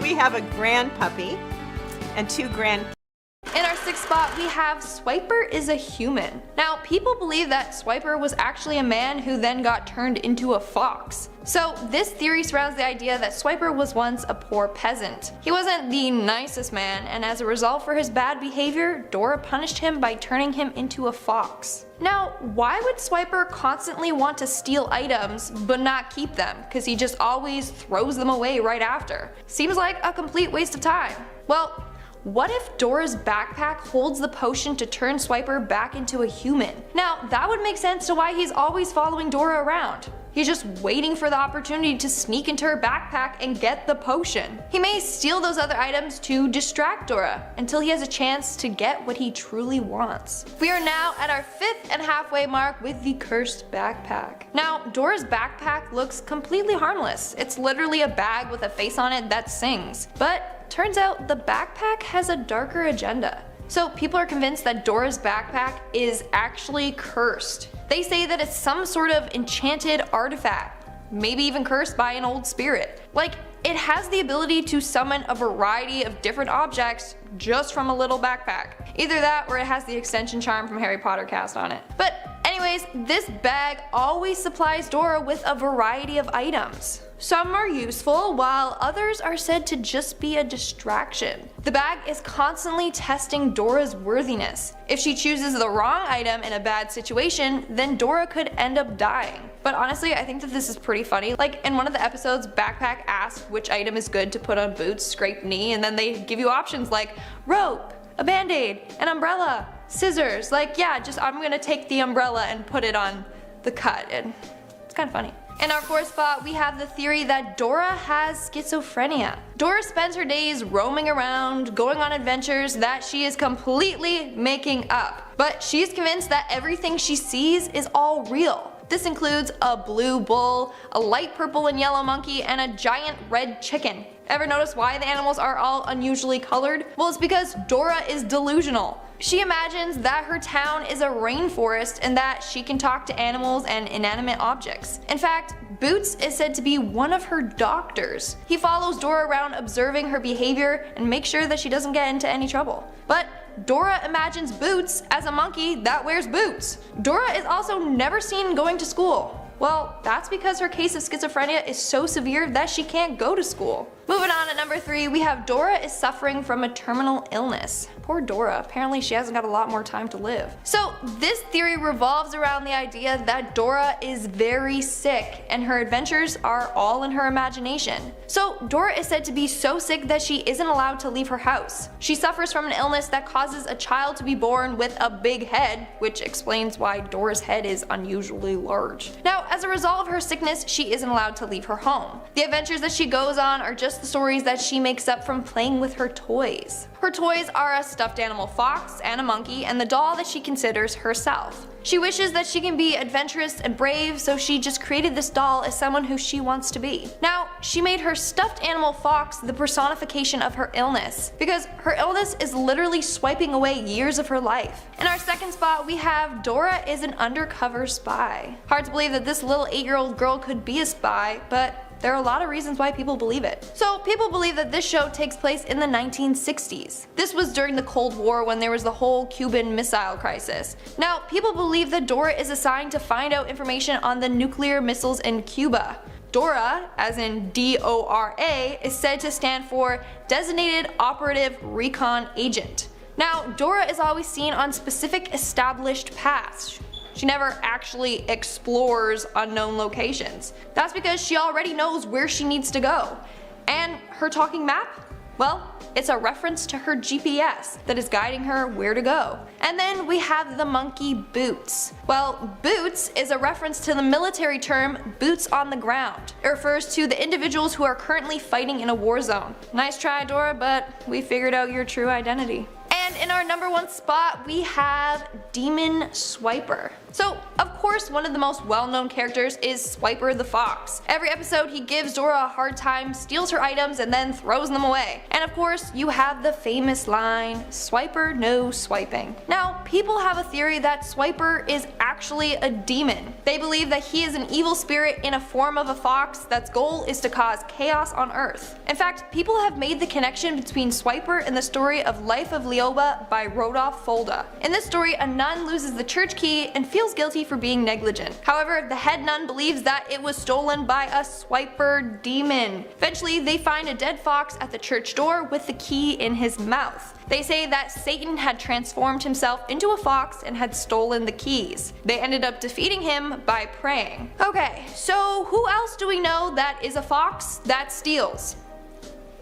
We have a grand puppy and 2 grand. In our 6th spot, we have Swiper is a human. Now, people believe that Swiper was actually a man who then got turned into a fox. So this theory surrounds the idea that Swiper was once a poor peasant. He wasn't the nicest man, and as a result for his bad behavior, Dora punished him by turning him into a fox. Now, why would Swiper constantly want to steal items but not keep them? Because he just always throws them away right after. Seems like a complete waste of time. Well, what if Dora's backpack holds the potion to turn Swiper back into a human? Now, that would make sense to why he's always following Dora around. He's just waiting for the opportunity to sneak into her backpack and get the potion. He may steal those other items to distract Dora until he has a chance to get what he truly wants. We are now at our 5th and halfway mark with the cursed backpack. Now, Dora's backpack looks completely harmless. It's literally a bag with a face on it that sings. But turns out the backpack has a darker agenda. So people are convinced that Dora's backpack is actually cursed. They say that it's some sort of enchanted artifact, maybe even cursed by an old spirit. Like, it has the ability to summon a variety of different objects just from a little backpack. Either that or it has the extension charm from Harry Potter cast on it. But anyways, this bag always supplies Dora with a variety of items. Some are useful, while others are said to just be a distraction. The bag is constantly testing Dora's worthiness. If she chooses the wrong item in a bad situation, then Dora could end up dying. But honestly, I think that this is pretty funny. Like in one of the episodes, Backpack asks which item is good to put on Boots' scraped knee, and then they give you options like rope, a band-aid, an umbrella, scissors. Like, yeah, just I'm gonna take the umbrella and put it on the cut, and it's kind of funny. In our 4th spot, we have the theory that Dora has schizophrenia. Dora spends her days roaming around, going on adventures that she is completely making up. But she's convinced that everything she sees is all real. This includes a blue bull, a light purple and yellow monkey, and a giant red chicken. Ever notice why the animals are all unusually colored? Well, it's because Dora is delusional. She imagines that her town is a rainforest and that she can talk to animals and inanimate objects. In fact, Boots is said to be one of her doctors. He follows Dora around observing her behavior and makes sure that she doesn't get into any trouble. But Dora imagines Boots as a monkey that wears boots. Dora is also never seen going to school. Well, that's because her case of schizophrenia is so severe that she can't go to school. Moving on at number 3, we have Dora is suffering from a terminal illness. Poor Dora, apparently she hasn't got a lot more time to live. So this theory revolves around the idea that Dora is very sick and her adventures are all in her imagination. So Dora is said to be so sick that she isn't allowed to leave her house. She suffers from an illness that causes a child to be born with a big head, which explains why Dora's head is unusually large. Now, as a result of her sickness, she isn't allowed to leave her home. The adventures that she goes on are just the stories that she makes up from playing with her toys. Her toys are a stuffed animal fox and a monkey and the doll that she considers herself. She wishes that she can be adventurous and brave, so she just created this doll as someone who she wants to be. Now, she made her stuffed animal fox the personification of her illness, because her illness is literally swiping away years of her life. In our 2nd spot, we have Dora is an undercover spy. Hard to believe that this little 8-year-old girl could be a spy, but there are a lot of reasons why people believe it. So people believe that this show takes place in the 1960s. This was during the Cold War when there was the whole Cuban Missile Crisis. Now, people believe that Dora is assigned to find out information on the nuclear missiles in Cuba. Dora, as in D-O-R-A, is said to stand for Designated Operative Recon Agent. Now, Dora is always seen on specific established paths. She never actually explores unknown locations. That's because she already knows where she needs to go. And her talking map? Well, it's a reference to her GPS that is guiding her where to go. And then we have the monkey Boots. Well, Boots is a reference to the military term boots on the ground. It refers to the individuals who are currently fighting in a war zone. Nice try, Dora, but we figured out your true identity. And in our number 1 spot, we have Demon Swiper. So, of course, one of the most well-known characters is Swiper the Fox. Every episode, he gives Dora a hard time, steals her items, and then throws them away. And of course, you have the famous line, "Swiper, no swiping." Now, people have a theory that Swiper is actually a demon. They believe that he is an evil spirit in a form of a fox that's goal is to cause chaos on Earth. In fact, people have made the connection between Swiper and the story of Life of Lioba by Rodolphe Folda. In this story, a nun loses the church key and feels guilty for being negligent. However, the head nun believes that it was stolen by a Swiper demon. Eventually, they find a dead fox at the church door with the key in his mouth. They say that Satan had transformed himself into a fox and had stolen the keys. They ended up defeating him by praying. Okay, so who else do we know that is a fox that steals?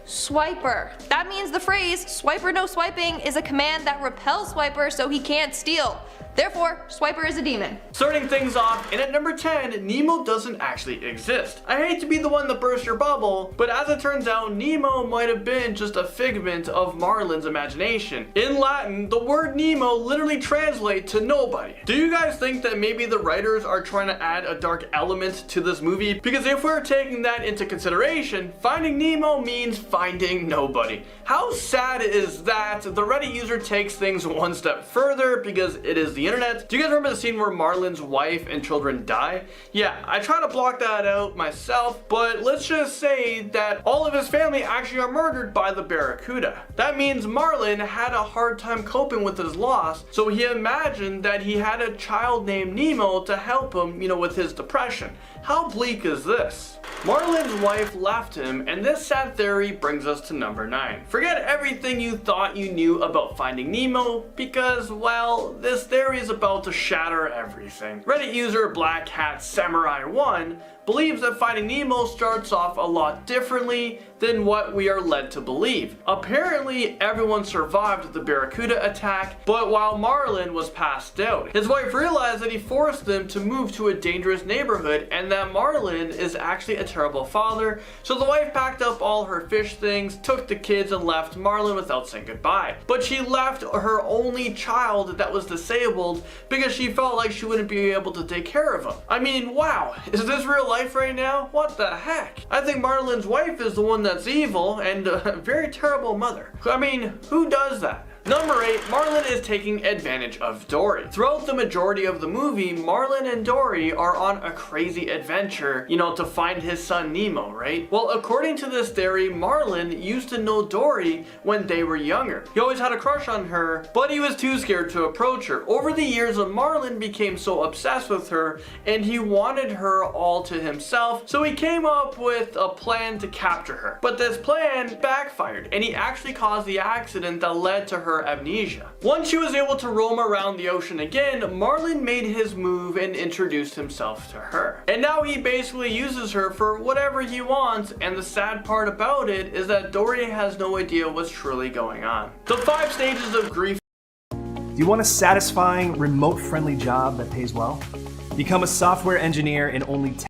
Swiper. That means the phrase "Swiper no swiping" is a command that repels Swiper so he can't steal. Therefore, Swiper is a demon. Starting things off, and at number 10, Nemo doesn't actually exist. I hate to be the one that bursts your bubble, but as it turns out, Nemo might have been just a figment of Marlin's imagination. In Latin, the word Nemo literally translates to nobody. Do you guys think that maybe the writers are trying to add a dark element to this movie? Because if we're taking that into consideration, Finding Nemo means finding nobody. How sad is that? The Reddit user takes things one step further because it is the internet. Do you guys remember the scene where Marlin's wife and children die? Yeah, I try to block that out myself, but let's just say that all of his family actually are murdered by the Barracuda. That means Marlin had a hard time coping with his loss, so he imagined that he had a child named Nemo to help him, with his depression. How bleak is this? Marlin's wife left him, and this sad theory brings us to number 9. Forget everything you thought you knew about Finding Nemo, because, well, this theory is about to shatter everything. Reddit user Black Hat Samurai 1 believes that Finding Nemo starts off a lot differently than what we are led to believe. Apparently, everyone survived the Barracuda attack, but while Marlin was passed out, his wife realized that he forced them to move to a dangerous neighborhood and that Marlin is actually a terrible father, so the wife packed up all her fish things, took the kids, and left Marlin without saying goodbye. But she left her only child that was disabled because she felt like she wouldn't be able to take care of him. I mean, wow, is this real life right now? What the heck? I think Marlin's wife is the one that's evil and a very terrible mother. I mean, who does that? Number 8, Marlin is taking advantage of Dory. Throughout the majority of the movie, Marlin and Dory are on a crazy adventure, to find his son Nemo, right? Well, according to this theory, Marlin used to know Dory when they were younger. He always had a crush on her, but he was too scared to approach her. Over the years, Marlin became so obsessed with her, and he wanted her all to himself, so he came up with a plan to capture her. But this plan backfired, and he actually caused the accident that led to her amnesia. Once she was able to roam around the ocean again, Marlin made his move and introduced himself to her. And now he basically uses her for whatever he wants, and the sad part about it is that Dory has no idea what's truly going on. The 5 stages of grief. Do you want a satisfying, remote-friendly job that pays well? Become a software engineer in only 10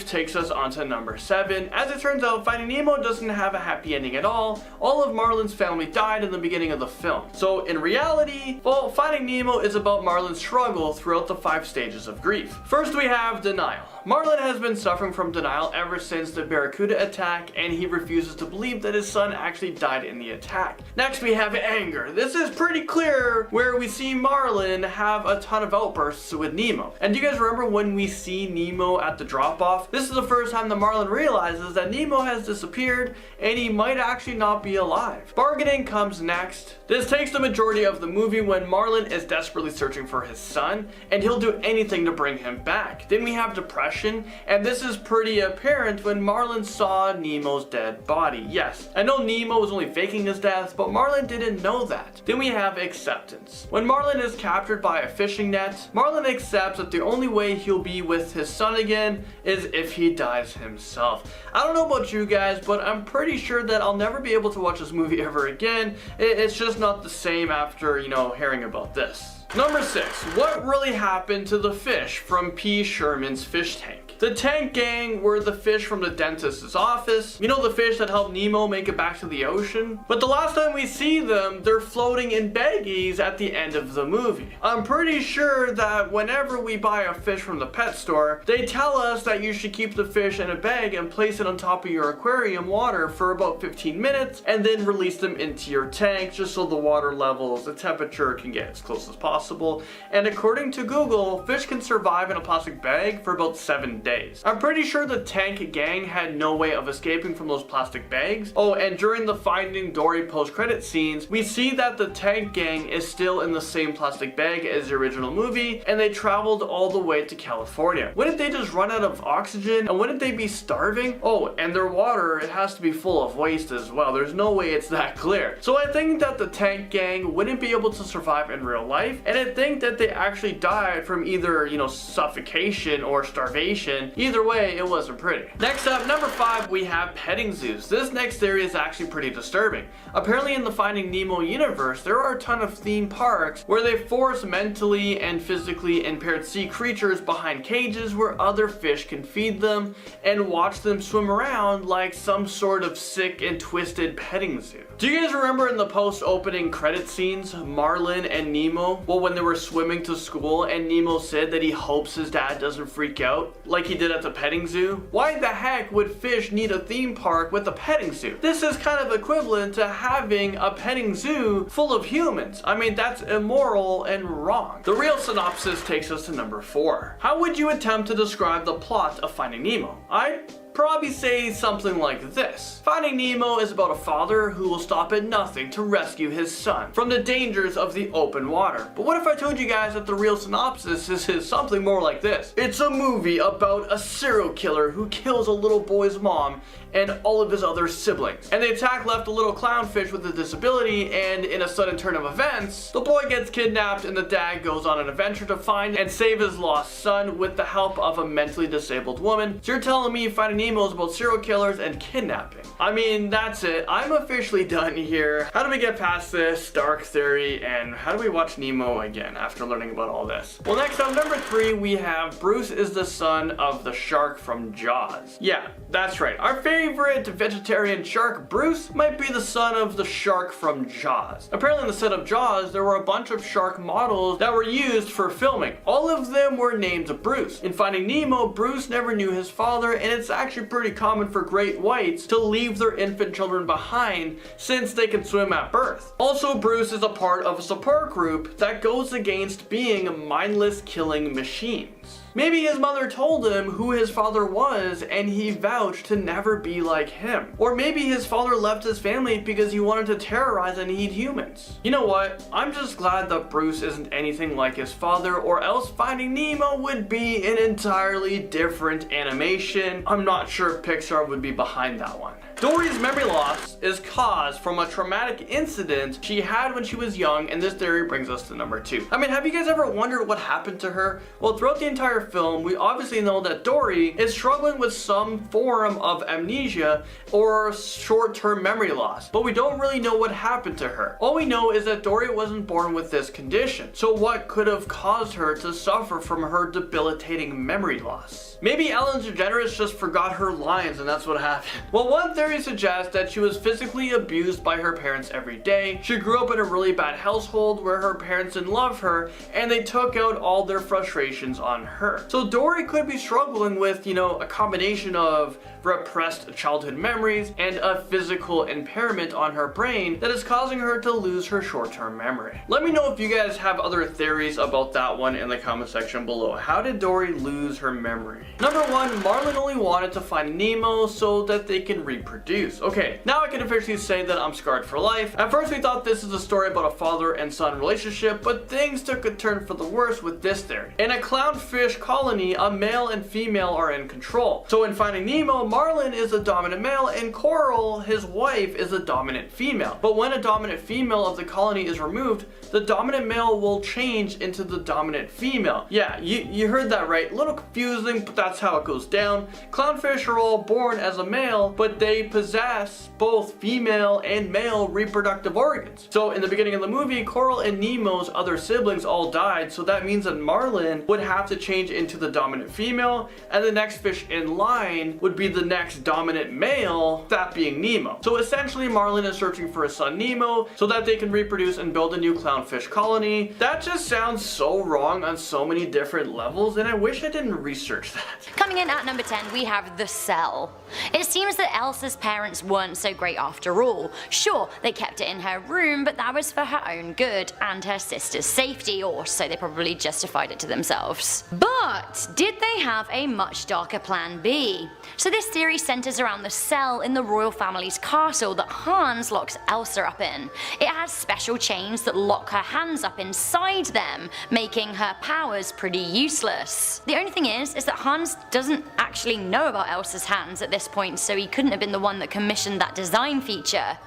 takes us on to number 7. As it turns out, Finding Nemo doesn't have a happy ending at all. All of Marlin's family died in the beginning of the film. So in reality, well, Finding Nemo is about Marlin's struggle throughout the 5 stages of grief. First we have denial. Marlin has been suffering from denial ever since the Barracuda attack, and he refuses to believe that his son actually died in the attack. Next we have anger. This is pretty clear, where we see Marlin have a ton of outbursts with Nemo. And do you guys remember when we see Nemo at the drop-off? This is the first time that Marlin realizes that Nemo has disappeared and he might actually not be alive. Bargaining comes next. This takes the majority of the movie when Marlin is desperately searching for his son, and he'll do anything to bring him back. Then we have depression. depression, and this is pretty apparent when Marlin saw Nemo's dead body. Yes, I know Nemo was only faking his death, but Marlin didn't know that. Then we have acceptance. When Marlin is captured by a fishing net, Marlin accepts that the only way he'll be with his son again is if he dies himself. I don't know about you guys, but I'm pretty sure that I'll never be able to watch this movie ever again. It's just not the same after, hearing about this. Number 6. What really happened to the fish from P. Sherman's fish tank? The tank gang were the fish from the dentist's office. You know, the fish that helped Nemo make it back to the ocean? But the last time we see them, they're floating in baggies at the end of the movie. I'm pretty sure that whenever we buy a fish from the pet store, they tell us that you should keep the fish in a bag and place it on top of your aquarium water for about 15 minutes and then release them into your tank just so the water levels, the temperature can get as close as possible. And according to Google, fish can survive in a plastic bag for about 7 days. I'm pretty sure the tank gang had no way of escaping from those plastic bags. Oh, and during the Finding Dory post-credit scenes, we see that the tank gang is still in the same plastic bag as the original movie, and they traveled all the way to California. Wouldn't they just run out of oxygen? And wouldn't they be starving? Oh, and their water, it has to be full of waste as well. There's no way it's that clear. So I think that the tank gang wouldn't be able to survive in real life, and I think that they actually died from either, suffocation or starvation. Either way, it wasn't pretty. Next up, number 5, we have petting zoos. This next theory is actually pretty disturbing. Apparently in the Finding Nemo universe, there are a ton of theme parks where they force mentally and physically impaired sea creatures behind cages where other fish can feed them and watch them swim around like some sort of sick and twisted petting zoo. Do you guys remember in the post-opening credit scenes, Marlin and Nemo, when they were swimming to school and Nemo said that he hopes his dad doesn't freak out like he did at the petting zoo? Why the heck would fish need a theme park with a petting zoo? This is kind of equivalent to having a petting zoo full of humans. I mean, that's immoral and wrong. The real synopsis takes us to number 4. How would you attempt to describe the plot of Finding Nemo? I'd probably say something like this. Finding Nemo is about a father who will stop at nothing to rescue his son from the dangers of the open water. But what if I told you guys that the real synopsis is something more like this? It's a movie about a serial killer who kills a little boy's mom and all of his other siblings. And the attack left a little clownfish with a disability, and in a sudden turn of events, the boy gets kidnapped and the dad goes on an adventure to find and save his lost son with the help of a mentally disabled woman. So you're telling me Finding Nemo is about serial killers and kidnapping? I mean, that's it. I'm officially done here. How do we get past this dark theory, and how do we watch Nemo again after learning about all this? Well, next up, number 3, we have Bruce is the son of the shark from Jaws. Yeah, that's right. Our favorite vegetarian shark, Bruce, might be the son of the shark from Jaws. Apparently in the set of Jaws, there were a bunch of shark models that were used for filming. All of them were named Bruce. In Finding Nemo, Bruce never knew his father, and it's actually pretty common for great whites to leave their infant children behind since they can swim at birth. Also, Bruce is a part of a support group that goes against being mindless killing machines. Maybe his mother told him who his father was and he vouched to never be like him. Or maybe his father left his family because he wanted to terrorize and eat humans. You know what? I'm just glad that Bruce isn't anything like his father, or else Finding Nemo would be an entirely different animation. I'm not sure Pixar would be behind that one. Dory's memory loss is caused from a traumatic incident she had when she was young, and this theory brings us to number 2. I mean, have you guys ever wondered what happened to her? Well, throughout the entire film, we obviously know that Dory is struggling with some form of amnesia or short-term memory loss, but we don't really know what happened to her. All we know is that Dory wasn't born with this condition. So what could have caused her to suffer from her debilitating memory loss? Maybe Ellen DeGeneres just forgot her lines and that's what happened. Well, one theory suggests that she was physically abused by her parents every day. She grew up in a really bad household where her parents didn't love her and they took out all their frustrations on her. So Dory could be struggling with, a combination of repressed childhood memories and a physical impairment on her brain that is causing her to lose her short-term memory. Let me know if you guys have other theories about that one in the comment section below. How did Dory lose her memory? Number 1, Marlin only wanted to find Nemo so that they can reproduce. reproduce. Okay, now I can officially say that I'm scarred for life. At first we thought this is a story about a father and son relationship, but things took a turn for the worse with this theory. In a clownfish colony, a male and female are in control. So in Finding Nemo, Marlin is a dominant male and Coral, his wife, is a dominant female. But when a dominant female of the colony is removed, the dominant male will change into the dominant female. Yeah, you heard that right. A little confusing, but that's how it goes down. Clownfish are all born as a male, but they possess both female and male reproductive organs. So in the beginning of the movie, Coral and Nemo's other siblings all died, so that means that Marlin would have to change into the dominant female, and the next fish in line would be the next dominant male, that being Nemo. So essentially Marlin is searching for his son Nemo so that they can reproduce and build a new clownfish colony. That just sounds so wrong on so many different levels, and I wish I didn't research that. Coming in at number 10, we have The Cell. It seems that Elsa's parents weren't so great after all. Sure, they kept it in her room, but that was for her own good and her sister's safety, or so they probably justified it to themselves. But did they have a much darker plan B? So this theory centers around the cell in the royal family's castle that Hans locks Elsa up in. It has special chains that lock her hands up inside them, making her powers pretty useless. The only thing is that Hans doesn't actually know about Elsa's hands at this point, so he couldn't have been the one that commissioned that design feature.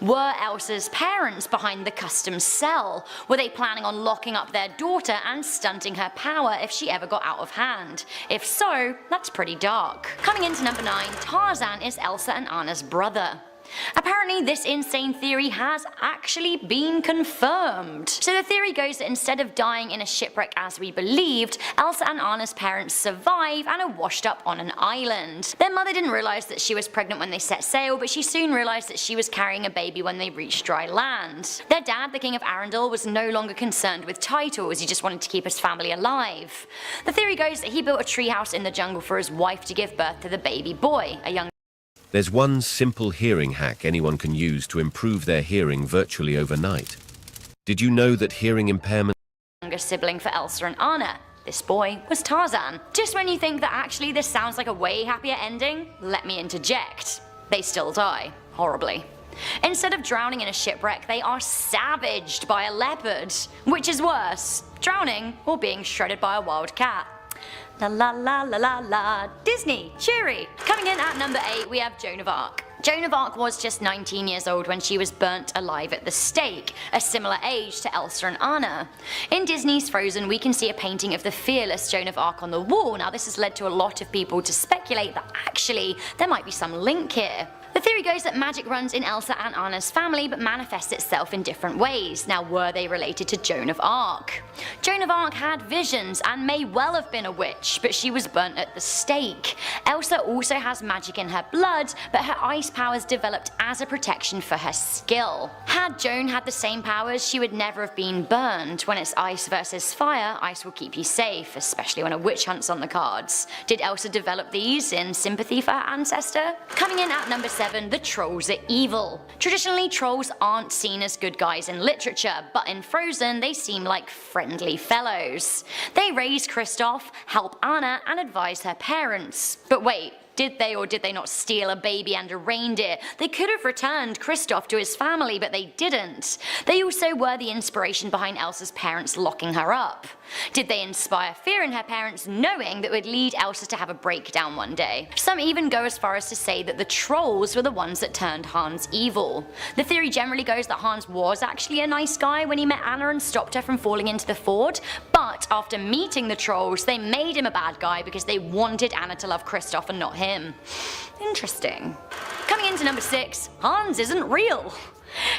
Were Elsa's parents behind the custom cell? Were they planning on locking up their daughter and stunting her power if she ever got out of hand? If so, that's pretty dark. Coming into number 9, Tarzan is Elsa and Anna's brother. Apparently this insane theory has actually been confirmed. So the theory goes that instead of dying in a shipwreck as we believed, Elsa and Anna's parents survive and are washed up on an island. Their mother didn't realise that she was pregnant when they set sail, but she soon realised that she was carrying a baby when they reached dry land. Their dad, the King of Arendelle, was no longer concerned with titles, he just wanted to keep his family alive. The theory goes that he built a treehouse in the jungle for his wife to give birth to the baby boy, a young There's one simple hearing hack anyone can use to improve their hearing virtually overnight. Did you know that hearing impairment younger sibling for Elsa and Anna? This boy was Tarzan. Just when you think that actually this sounds like a way happier ending, let me interject. They still die, horribly. Instead of drowning in a shipwreck, they are savaged by a leopard. Which is worse, drowning or being shredded by a wild cat? La la la la la la. Disney, cheery. Coming in at number 8, we have Joan of Arc. Joan of Arc was just 19 years old when she was burnt alive at the stake, a similar age to Elsa and Anna. In Disney's Frozen, we can see a painting of the fearless Joan of Arc on the wall. Now this has led to a lot of people to speculate that actually there might be some link here. The theory goes that magic runs in Elsa and Anna's family but manifests itself in different ways. Now were they related to Joan of Arc? Joan of Arc had visions and may well have been a witch, but she was burnt at the stake. Elsa also has magic in her blood, but her ice powers developed as a protection for her skill. Had Joan had the same powers, she would never have been burned. When it's ice versus fire, ice will keep you safe, especially when a witch hunt's on the cards. Did Elsa develop these in sympathy for her ancestor? Coming in at number 7, the trolls are evil. Traditionally, trolls aren't seen as good guys in literature, but in Frozen they seem like friendly fellows. They raise Kristoff, help Anna, and advise her parents. But wait, did they or did they not steal a baby and a reindeer? They could have returned Kristoff to his family, but they didn't. They also were the inspiration behind Elsa's parents locking her up. Did they inspire fear in her parents, knowing that would lead Elsa to have a breakdown one day? Some even go as far as to say that the trolls were the ones that turned Hans evil. The theory generally goes that Hans was actually a nice guy when he met Anna and stopped her from falling into the ford, but after meeting the trolls they made him a bad guy because they wanted Anna to love Kristoff and not him. Interesting. Coming into number 6, Hans isn't real.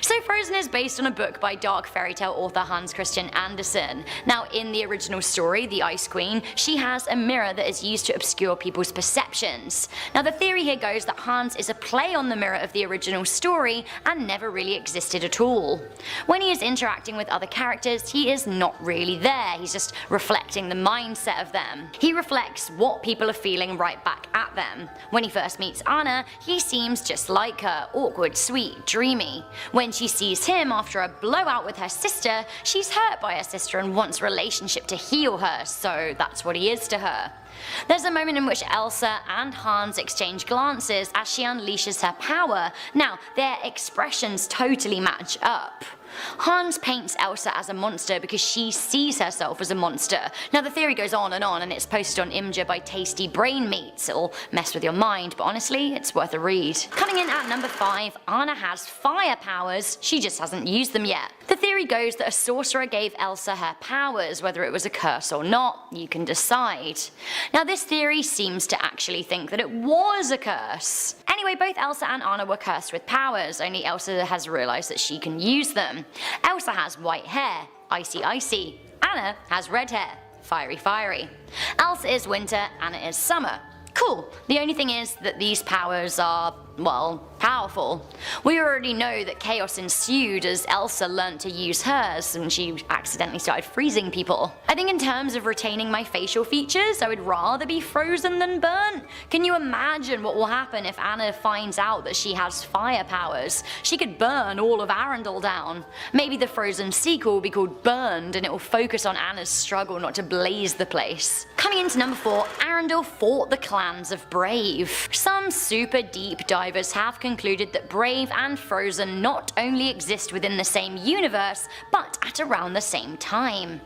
So Frozen is based on a book by dark fairy tale author Hans Christian Andersen. Now in the original story, the Ice Queen, she has a mirror that is used to obscure people's perceptions. Now the theory here goes that Hans is a play on the mirror of the original story and never really existed at all. When he is interacting with other characters, he is not really there, he's just reflecting the mindset of them. He reflects what people are feeling right back at them. When he first meets Anna, he seems just like her, awkward, sweet, dreamy. When she sees him after a blowout with her sister, she's hurt by her sister and wants a relationship to heal her, so that's what he is to her. There's a moment in which Elsa and Hans exchange glances as she unleashes her power. Now, their expressions totally match up. Hans paints Elsa as a monster because she sees herself as a monster. Now the theory goes on and it's posted on Imgur by Tasty Brain Meats. It'll mess with your mind, but honestly, it's worth a read. Coming in at number 5, Anna has fire powers, she just hasn't used them yet. The theory goes that a sorcerer gave Elsa her powers, whether it was a curse or not, you can decide. Now this theory seems to actually think that it was a curse. Anyway, both Elsa and Anna were cursed with powers, only Elsa has realised that she can use them. Elsa has white hair, icy icy. Anna has red hair, fiery fiery. Elsa is winter, Anna is summer. Cool. The only thing is that these powers are, well, powerful. We already know that chaos ensued as Elsa learnt to use hers and she accidentally started freezing people. I think in terms of retaining my facial features, I would rather be frozen than burnt. Can you imagine what will happen if Anna finds out that she has fire powers? She could burn all of Arundel down. Maybe the Frozen sequel will be called Burned and it will focus on Anna's struggle not to blaze the place. Coming into number 4, Arundel fought the clans of Brave. Some super deep divers have concluded that Brave and Frozen not only exist within the same universe, but at around the same time.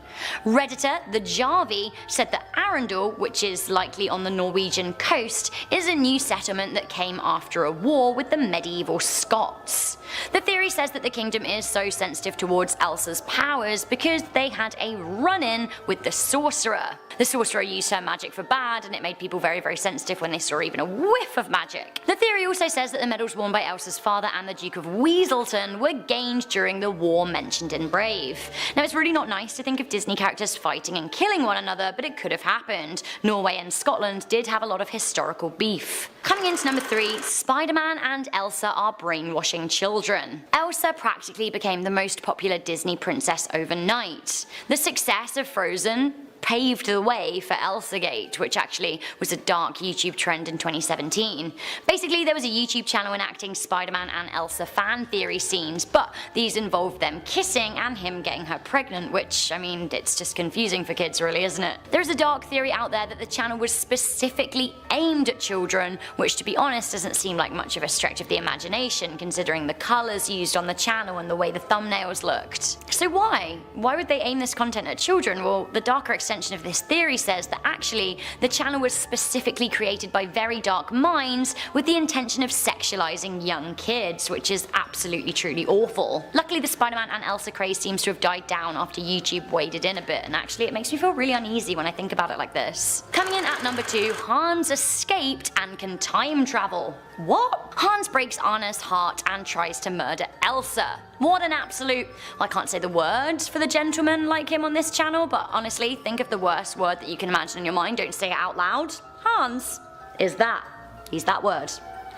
Redditor the Jarvie said that Arundel, which is likely on the Norwegian coast, is a new settlement that came after a war with the medieval Scots. The theory says that the kingdom is so sensitive towards Elsa's powers because they had a run-in with the sorcerer. The sorcerer used her magic for bad and it made people very, very sensitive when they saw even a whiff of magic. The theory also says that the medals worn by Elsa's father and the Duke of Weaselton were gained during the war mentioned in Brave. Now it's really not nice to think of Disney characters fighting and killing one another, but it could have happened. Norway and Scotland did have a lot of historical beef. Coming into number 3, Spider-Man and Elsa are brainwashing children. Elsa practically became the most popular Disney princess overnight. The success of Frozen paved the way for Elsagate, which actually was a dark YouTube trend in 2017. Basically, there was a YouTube channel enacting Spider-Man and Elsa fan theory scenes, but these involved them kissing and him getting her pregnant, which, I mean, it's just confusing for kids really, isn't it? There's a dark theory out there that the channel was specifically aimed at children, which to be honest doesn't seem like much of a stretch of the imagination considering the colours used on the channel and the way the thumbnails looked. So why? Why would they aim this content at children? Well, the darker extension of this theory says that actually the channel was specifically created by very dark minds with the intention of sexualizing young kids, which is absolutely truly awful. Luckily the Spider-Man and Elsa craze seems to have died down after YouTube waded in a bit, and actually it makes me feel really uneasy when I think about it like this. Coming in at number 2, Hans escaped and can time travel. What? Hans breaks Anna's heart and tries to murder Elsa. What an absolute, I can't say the words for the gentleman like him on this channel, but honestly, think of the worst word that you can imagine in your mind, don't say it out loud. Hans is that. He's that word.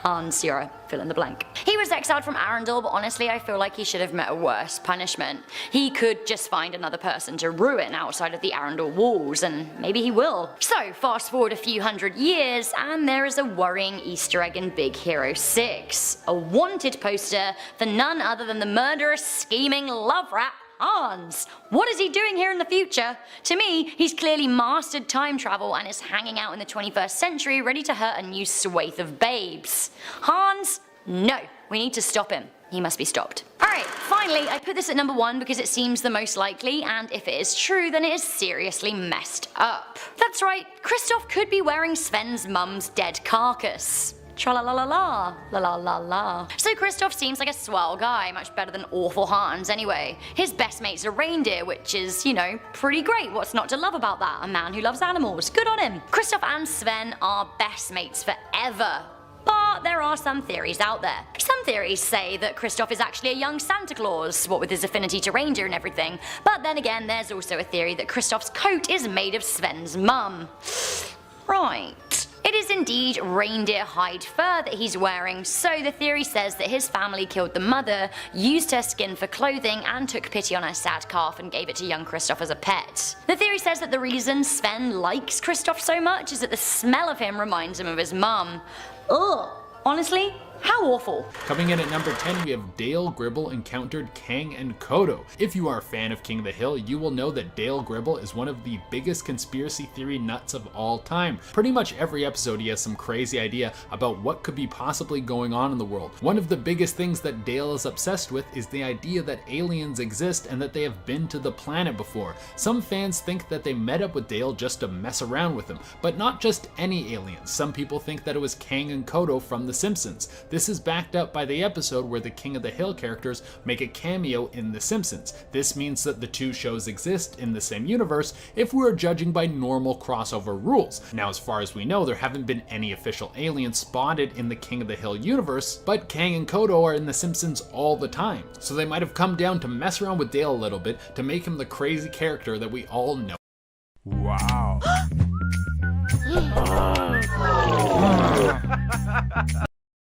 Hans, you're a fill in the blank. He was exiled from Arundel, but honestly I feel like he should have met a worse punishment. He could just find another person to ruin outside of the Arundel walls, and maybe he will. So fast forward a few hundred years and there is a worrying Easter egg in Big Hero 6. A wanted poster for none other than the murderous, scheming love rat Hans. What is he doing here in the future? To me, he's clearly mastered time travel and is hanging out in the 21st century ready to hurt a new swathe of babes. Hans? No. We need to stop him. He must be stopped. Alright, finally, I put this at number 1 because it seems the most likely, and if it is true, then it is seriously messed up. That's right, Kristoff could be wearing Sven's mum's dead carcass. Tra-la-la-la-la, la-la-la-la. So Kristoff seems like a swell guy, much better than awful Hans anyway. His best mate's a reindeer, which is, you know, pretty great. What's not to love about that? A man who loves animals. Good on him. Kristoff and Sven are best mates forever. But there are some theories out there. Some theories say that Kristoff is actually a young Santa Claus, what with his affinity to reindeer and everything. But then again, there's also a theory that Kristoff's coat is made of Sven's mum. Right. It is indeed reindeer hide fur that he's wearing, so the theory says that his family killed the mother, used her skin for clothing, and took pity on her sad calf and gave it to young Kristoff as a pet. The theory says that the reason Sven likes Kristoff so much is that the smell of him reminds him of his mum. Ugh. Honestly, how awful. Coming in at number 10, we have Dale Gribble encountered Kang and Kodo. If you are a fan of King of the Hill, you will know that Dale Gribble is one of the biggest conspiracy theory nuts of all time. Pretty much every episode he has some crazy idea about what could be possibly going on in the world. One of the biggest things that Dale is obsessed with is the idea that aliens exist and that they have been to the planet before. Some fans think that they met up with Dale just to mess around with him, but not just any aliens. Some people think that it was Kang and Kodo from The Simpsons. This is backed up by the episode where the King of the Hill characters make a cameo in The Simpsons. This means that the two shows exist in the same universe if we are judging by normal crossover rules. Now, as far as we know, there haven't been any official aliens spotted in the King of the Hill universe, but Kang and Kodo are in The Simpsons all the time. So they might have come down to mess around with Dale a little bit to make him the crazy character that we all know. Wow.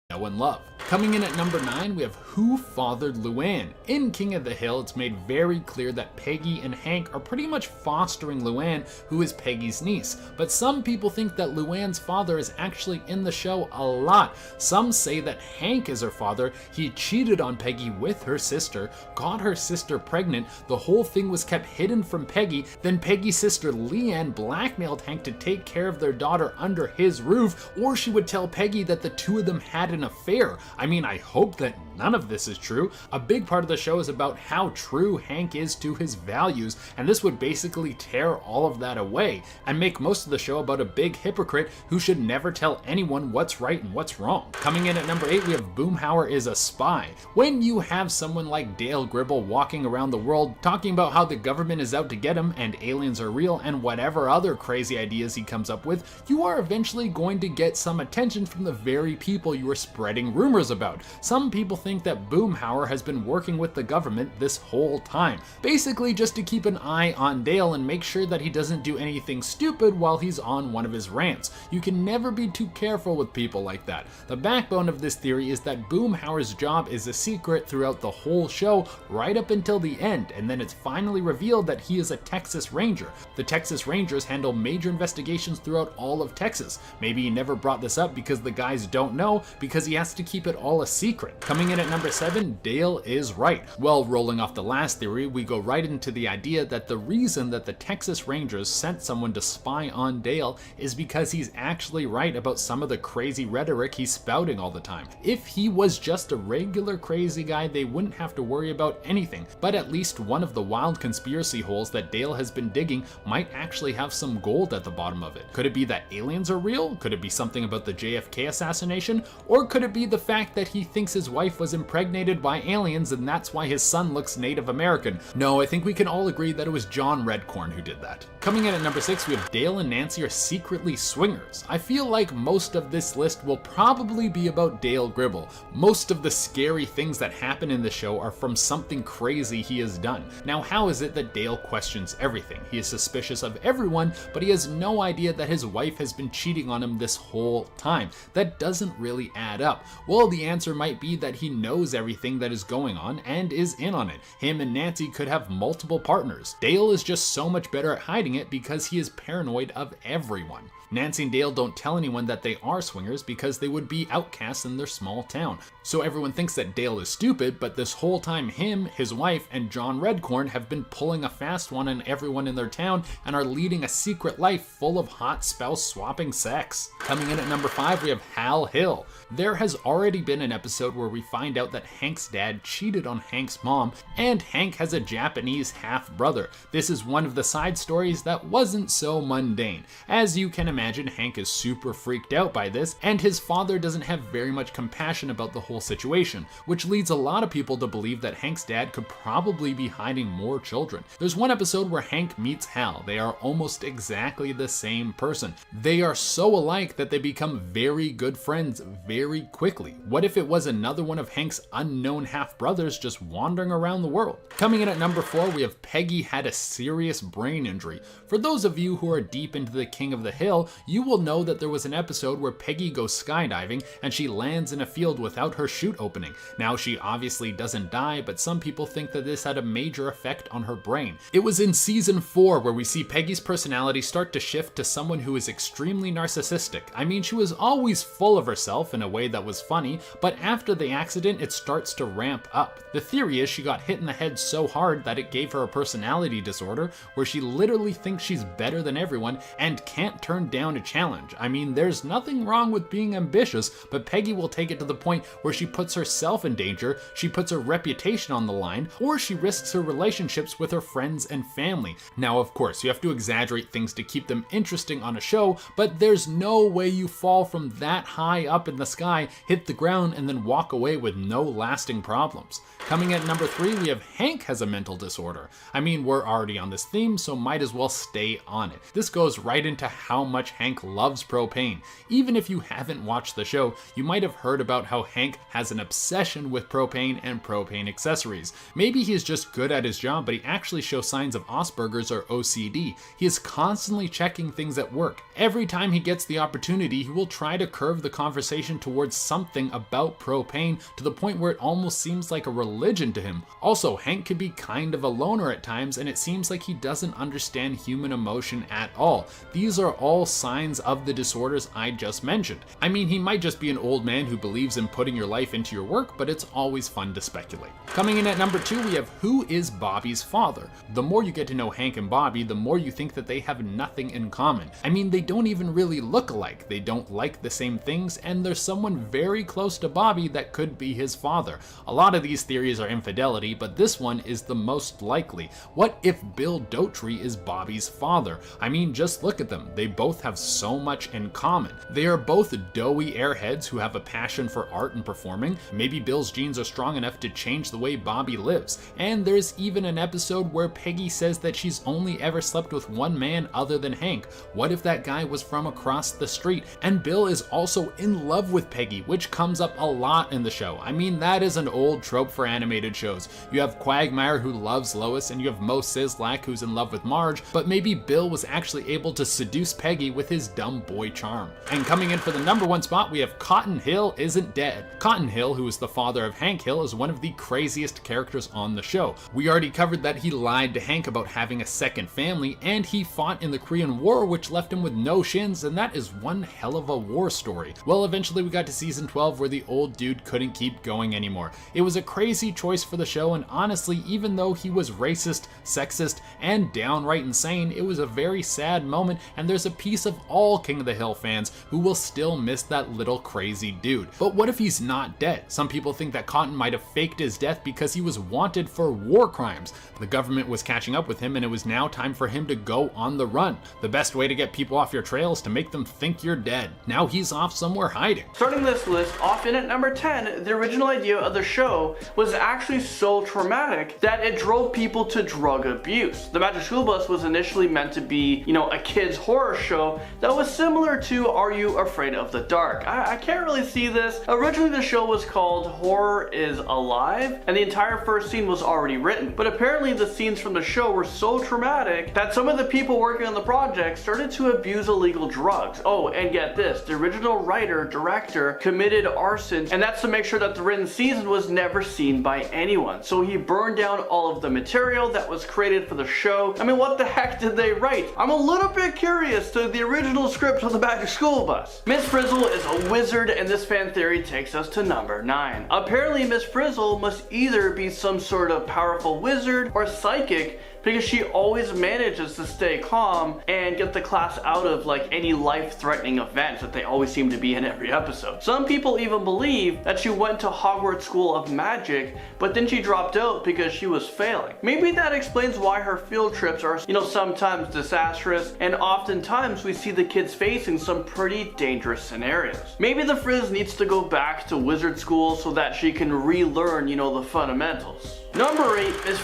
Know and love. Coming in at number 9, we have Who Fathered Luann? In King of the Hill, it's made very clear that Peggy and Hank are pretty much fostering Luann, who is Peggy's niece. But some people think that Luann's father is actually in the show a lot. Some say that Hank is her father. He cheated on Peggy with her sister, got her sister pregnant. The whole thing was kept hidden from Peggy. Then Peggy's sister Leanne blackmailed Hank to take care of their daughter under his roof, or she would tell Peggy that the two of them had an affair. I mean, I hope that none of this is true. A big part of the show is about how true Hank is to his values, and this would basically tear all of that away and make most of the show about a big hypocrite who should never tell anyone what's right and what's wrong. Coming in at number 8, we have Boomhauer is a spy. When you have someone like Dale Gribble walking around the world talking about how the government is out to get him and aliens are real and whatever other crazy ideas he comes up with, you are eventually going to get some attention from the very people you are spreading rumors about. Some people think that Boomhauer has been working with the government this whole time, basically just to keep an eye on Dale and make sure that he doesn't do anything stupid while he's on one of his rants. You can never be too careful with people like that. The backbone of this theory is that Boomhauer's job is a secret throughout the whole show right up until the end, and then it's finally revealed that he is a Texas Ranger. The Texas Rangers handle major investigations throughout all of Texas. Maybe he never brought this up because the guys don't know, because he has to keep it all a secret. Coming in at number 7, Dale is right. Well, rolling off the last theory, we go right into the idea that the reason that the Texas Rangers sent someone to spy on Dale is because he's actually right about some of the crazy rhetoric he's spouting all the time. If he was just a regular crazy guy, they wouldn't have to worry about anything, but at least one of the wild conspiracy holes that Dale has been digging might actually have some gold at the bottom of it. Could it be that aliens are real? Could it be something about the JFK assassination? Or could it be the fact that he thinks his wife was impregnated by aliens and that's why his son looks Native American? No, I think we can all agree that it was John Redcorn who did that. Coming in at number 6, we have Dale and Nancy are secretly swingers. I feel like most of this list will probably be about Dale Gribble. Most of the scary things that happen in the show are from something crazy he has done. Now, how is it that Dale questions everything? He is suspicious of everyone, but he has no idea that his wife has been cheating on him this whole time. That doesn't really add up. Well, the answer might be that he knows everything that is going on and is in on it. Him and Nancy could have multiple partners. Dale is just so much better at hiding it because he is paranoid of everyone. Nancy and Dale don't tell anyone that they are swingers because they would be outcasts in their small town. So everyone thinks that Dale is stupid, but this whole time him, his wife, and John Redcorn have been pulling a fast one on everyone in their town and are leading a secret life full of hot spouse swapping sex. Coming in at number 5, we have Hal Hill. There has already been an episode where we find out that Hank's dad cheated on Hank's mom, and Hank has a Japanese half-brother. This is one of the side stories that wasn't so mundane. As you can imagine, Hank is super freaked out by this, and his father doesn't have very much compassion about the whole situation, which leads a lot of people to believe that Hank's dad could probably be hiding more children. There's one episode where Hank meets Hal. They are almost exactly the same person. They are so alike that they become very good friends very quickly. What if it was another one of Hank's unknown half-brothers just wandering around the world? Coming in at number 4, we have Peggy had a serious brain injury. For those of you who are deep into the King of the Hill, well, you will know that there was an episode where Peggy goes skydiving and she lands in a field without her chute opening. Now, she obviously doesn't die, but some people think that this had a major effect on her brain. It was in season 4 where we see Peggy's personality start to shift to someone who is extremely narcissistic. I mean, she was always full of herself in a way that was funny, but after the accident, it starts to ramp up. The theory is she got hit in the head so hard that it gave her a personality disorder where she literally thinks she's better than everyone and can't turn down a challenge. I mean, there's nothing wrong with being ambitious, but Peggy will take it to the point where she puts herself in danger, she puts her reputation on the line, or she risks her relationships with her friends and family. Now, of course, you have to exaggerate things to keep them interesting on a show, but there's no way you fall from that high up in the sky, hit the ground, and then walk away with no lasting problems. Coming at number 3, we have Hank has a mental disorder. I mean, we're already on this theme, so might as well stay on it. This goes right into how much Hank loves propane. Even if you haven't watched the show, you might have heard about how Hank has an obsession with propane and propane accessories. Maybe he's just good at his job, but he actually shows signs of Asperger's or OCD. He is constantly checking things at work. Every time he gets the opportunity, he will try to curve the conversation towards something about propane to the point where it almost seems like a religion to him. Also, Hank can be kind of a loner at times, and it seems like he doesn't understand human emotion at all. These are all signs of the disorders I just mentioned. I mean, he might just be an old man who believes in putting your life into your work, but it's always fun to speculate. Coming in at number 2, we have who is Bobby's father? The more you get to know Hank and Bobby, the more you think that they have nothing in common. I mean, they don't even really look alike, they don't like the same things, and there's someone very close to Bobby that could be his father. A lot of these theories are infidelity, but this one is the most likely. What if Bill Dotrey is Bobby's father? I mean, just look at them. They both have so much in common. They are both doughy airheads who have a passion for art and performing. Maybe Bill's genes are strong enough to change the way Bobby lives. And there's even an episode where Peggy says that she's only ever slept with one man other than Hank. What if that guy was from across the street? And Bill is also in love with Peggy, which comes up a lot in the show. I mean, that is an old trope for animated shows. You have Quagmire who loves Lois, and you have Mo Sizlak who's in love with Marge, but maybe Bill was actually able to seduce Peggy with his dumb boy charm. And coming in for the number 1 spot, we have Cotton Hill isn't dead. Cotton Hill, who is the father of Hank Hill, is one of the craziest characters on the show. We already covered that he lied to Hank about having a second family, and he fought in the Korean War, which left him with no shins, and that is one hell of a war story. Well, eventually we got to season 12 where the old dude couldn't keep going anymore. It was a crazy choice for the show, and honestly, even though he was racist, sexist, and downright insane, it was a very sad moment, and there's a piece of all King of the Hill fans who will still miss that little crazy dude. But what if he's not dead? Some people think that Cotton might have faked his death because he was wanted for war crimes. The government was catching up with him, and it was now time for him to go on the run. The best way to get people off your trail is to make them think you're dead. Now he's off somewhere hiding. Starting this list off in at number 10, the original idea of the show was actually so traumatic that it drove people to drug abuse. The Magic School Bus was initially meant to be, a kid's horror show that was similar to Are You Afraid of the Dark? I can't really see this. Originally the show was called Horror is Alive, and the entire first scene was already written, but apparently the scenes from the show were so traumatic that some of the people working on the project started to abuse illegal drugs. Oh, and get this, the original writer, director committed arson, and that's to make sure that the written season was never seen by anyone. So he burned down all of the material that was created for the show. I mean, what the heck did they write? I'm a little bit curious to the original script of the Magic School Bus. Miss Frizzle is a wizard, and this fan theory takes us to number 9. Apparently Miss Frizzle must either be some sort of powerful wizard or psychic, because she always manages to stay calm and get the class out of any life-threatening events that they always seem to be in every episode. Some people even believe that she went to Hogwarts School of Magic, but then she dropped out because she was failing. Maybe that explains why her field trips are, sometimes disastrous, and oftentimes we see the kids facing some pretty dangerous scenarios. Maybe the Frizz needs to go back to wizard school so that she can relearn, the fundamentals. Number 8 is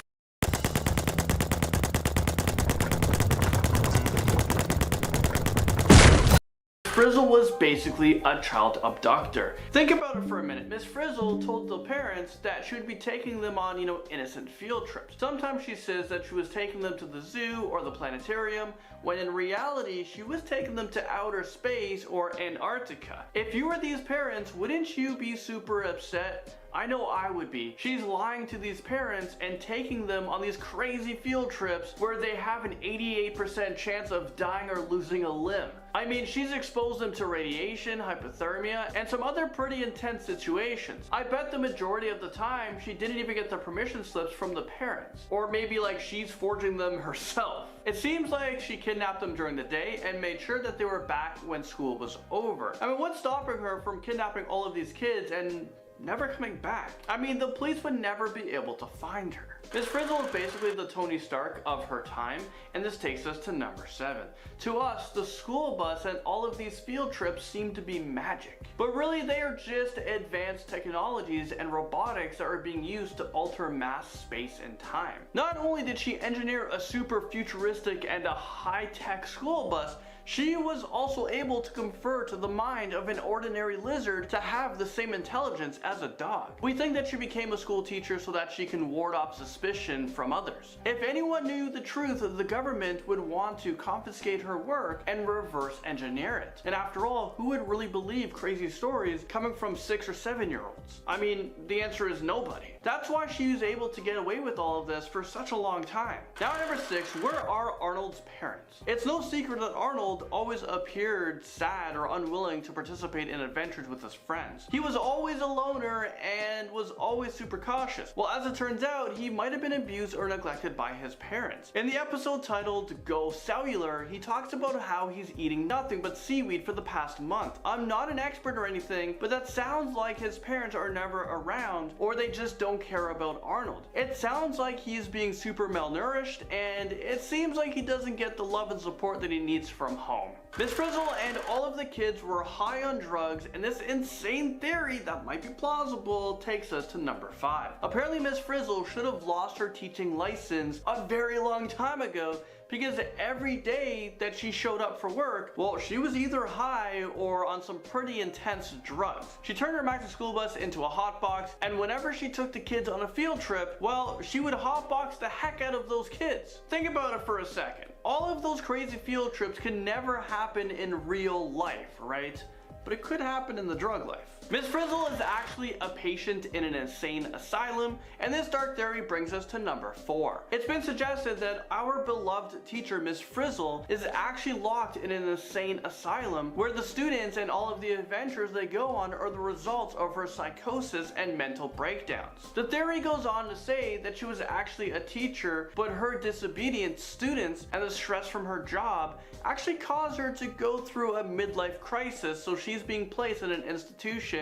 Frizzle was basically a child abductor. Think about it for a minute. Miss Frizzle told the parents that she would be taking them on, innocent field trips. Sometimes she says that she was taking them to the zoo or the planetarium, when in reality she was taking them to outer space or Antarctica. If you were these parents, wouldn't you be super upset? I know I would be. She's lying to these parents and taking them on these crazy field trips where they have an 88% chance of dying or losing a limb. I mean, she's exposed them to radiation, hypothermia, and some other pretty intense situations. I bet the majority of the time she didn't even get the permission slips from the parents. Or maybe like she's forging them herself. It seems like she kidnapped them during the day and made sure that they were back when school was over. I mean, what's stopping her from kidnapping all of these kids and never coming back? I mean, the police would never be able to find her. Miss Frizzle is basically the Tony Stark of her time, and this takes us to number 7. To us, the school bus and all of these field trips seem to be magic. But really, they are just advanced technologies and robotics that are being used to alter mass, space, and time. Not only did she engineer a super futuristic and a high-tech school bus, she was also able to confer to the mind of an ordinary lizard to have the same intelligence as a dog. We think that she became a school teacher so that she can ward off suspicion from others. If anyone knew the truth, the government would want to confiscate her work and reverse engineer it. And after all, who would really believe crazy stories coming from 6 or 7-year-olds? I mean, the answer is nobody. That's why she was able to get away with all of this for such a long time. Now at number 6, where are Arnold's parents? It's no secret that Arnold always appeared sad or unwilling to participate in adventures with his friends. He was always a loner and was always super cautious. Well, as it turns out, he might have been abused or neglected by his parents. In the episode titled Go Cellular, he talks about how he's eating nothing but seaweed for the past month. I'm not an expert or anything, but that sounds like his parents are never around or they just don't care about Arnold. It sounds like he's being super malnourished, and it seems like he doesn't get the love and support that he needs from home. Miss Frizzle and all of the kids were high on drugs, and this insane theory that might be plausible takes us to number 5. Apparently Miss Frizzle should have lost her teaching license a very long time ago, because every day that she showed up for work, well, she was either high or on some pretty intense drugs. She turned her Max school bus into a hotbox, and whenever she took the kids on a field trip, well, she would hotbox the heck out of those kids. Think about it for a second. All of those crazy field trips can never happen in real life, right? But it could happen in the drug life. Miss Frizzle is actually a patient in an insane asylum, and this dark theory brings us to number 4. It's been suggested that our beloved teacher, Miss Frizzle, is actually locked in an insane asylum where the students and all of the adventures they go on are the results of her psychosis and mental breakdowns. The theory goes on to say that she was actually a teacher, but her disobedient students and the stress from her job actually caused her to go through a midlife crisis, so she's being placed in an institution,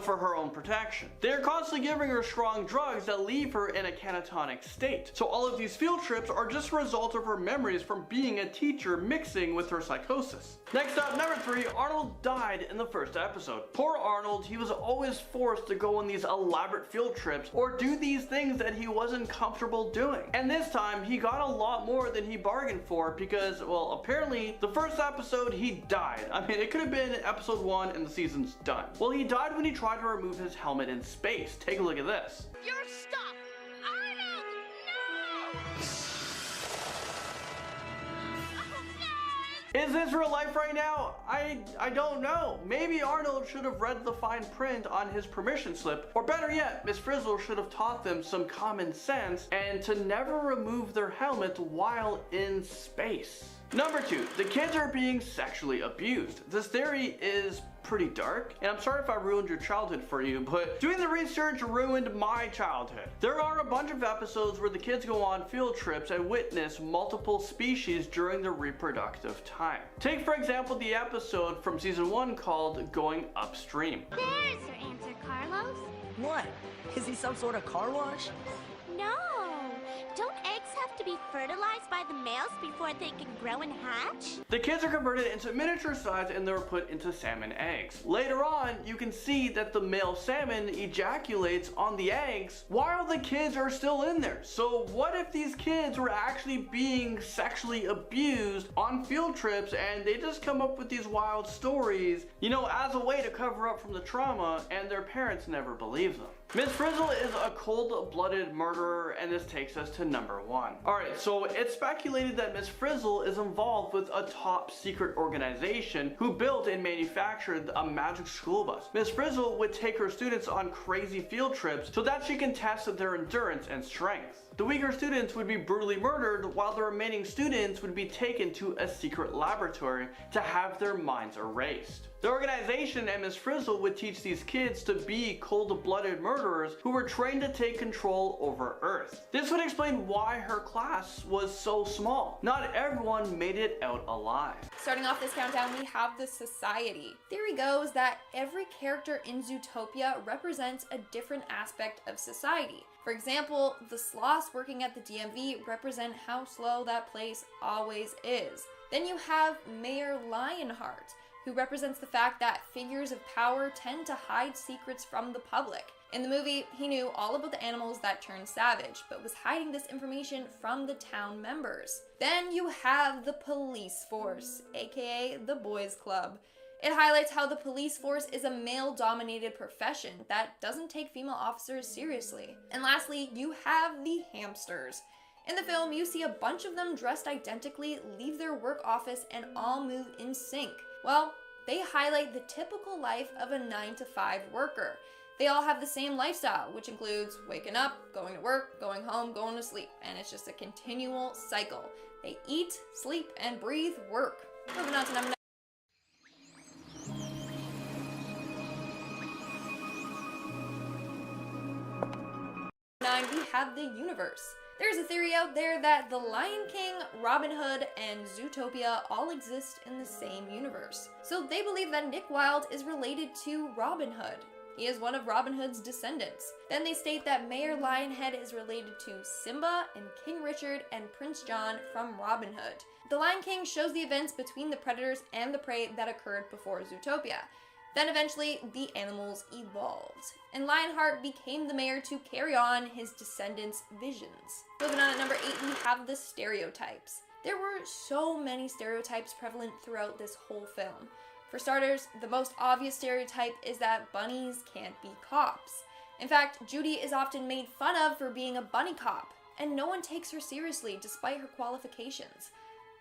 for her own protection. They're constantly giving her strong drugs that leave her in a catatonic state. So all of these field trips are just a result of her memories from being a teacher mixing with her psychosis. Next up, number 3, Arnold died in the first episode. Poor Arnold, he was always forced to go on these elaborate field trips or do these things that he wasn't comfortable doing. And this time, he got a lot more than he bargained for because, well, apparently the first episode he died. I mean, it could have been episode 1 and the season's done. Well, he died when he tried to remove his helmet in space. Take a look at this. You're stuck! Arnold! No! Is this real life right now? I don't know. Maybe Arnold should have read the fine print on his permission slip, or better yet, Miss Frizzle should have taught them some common sense and to never remove their helmet while in space. Number 2, the kids are being sexually abused. This theory is pretty dark, and I'm sorry if I ruined your childhood for you, but doing the research ruined my childhood. There are a bunch of episodes where the kids go on field trips and witness multiple species during their reproductive time. Take for example the episode from season 1 called Going Upstream. There's your answer, Carlos. What? Is he some sort of car wash? No. Don't eggs have to be fertilized by the males before they can grow and hatch? The kids are converted into miniature size and they're put into salmon eggs. Later on, you can see that the male salmon ejaculates on the eggs while the kids are still in there. So what if these kids were actually being sexually abused on field trips and they just come up with these wild stories, as a way to cover up from the trauma, and their parents never believe them? Miss Frizzle is a cold-blooded murderer, and this takes us to number 1. Alright, so it's speculated that Miss Frizzle is involved with a top secret organization who built and manufactured a magic school bus. Miss Frizzle would take her students on crazy field trips so that she can test their endurance and strength. The weaker students would be brutally murdered, while the remaining students would be taken to a secret laboratory to have their minds erased. The organization and Miss Frizzle would teach these kids to be cold-blooded murderers who were trained to take control over Earth. This would explain why her class was so small. Not everyone made it out alive. Starting off this countdown, we have the Society. Theory goes that every character in Zootopia represents a different aspect of society. For example, the sloths working at the DMV represent how slow that place always is. Then you have Mayor Lionheart, who represents the fact that figures of power tend to hide secrets from the public. In the movie, he knew all about the animals that turned savage, but was hiding this information from the town members. Then you have the police force, aka the boys club. It highlights how the police force is a male-dominated profession that doesn't take female officers seriously. And lastly, you have the hamsters. In the film, you see a bunch of them dressed identically leave their work office and all move in sync. Well, they highlight the typical life of a 9-to-5 worker. They all have the same lifestyle, which includes waking up, going to work, going home, going to sleep, and it's just a continual cycle. They eat, sleep, and breathe work. Moving on to number 9, we have the universe. There's a theory out there that The Lion King, Robin Hood, and Zootopia all exist in the same universe. So they believe that Nick Wilde is related to Robin Hood. He is one of Robin Hood's descendants. Then they state that Mayor Lionhead is related to Simba and King Richard and Prince John from Robin Hood. The Lion King shows the events between the predators and the prey that occurred before Zootopia. Then eventually, the animals evolved, and Lionheart became the mayor to carry on his descendants' visions. Moving on at number 8, we have the stereotypes. There were so many stereotypes prevalent throughout this whole film. For starters, the most obvious stereotype is that bunnies can't be cops. In fact, Judy is often made fun of for being a bunny cop, and no one takes her seriously despite her qualifications.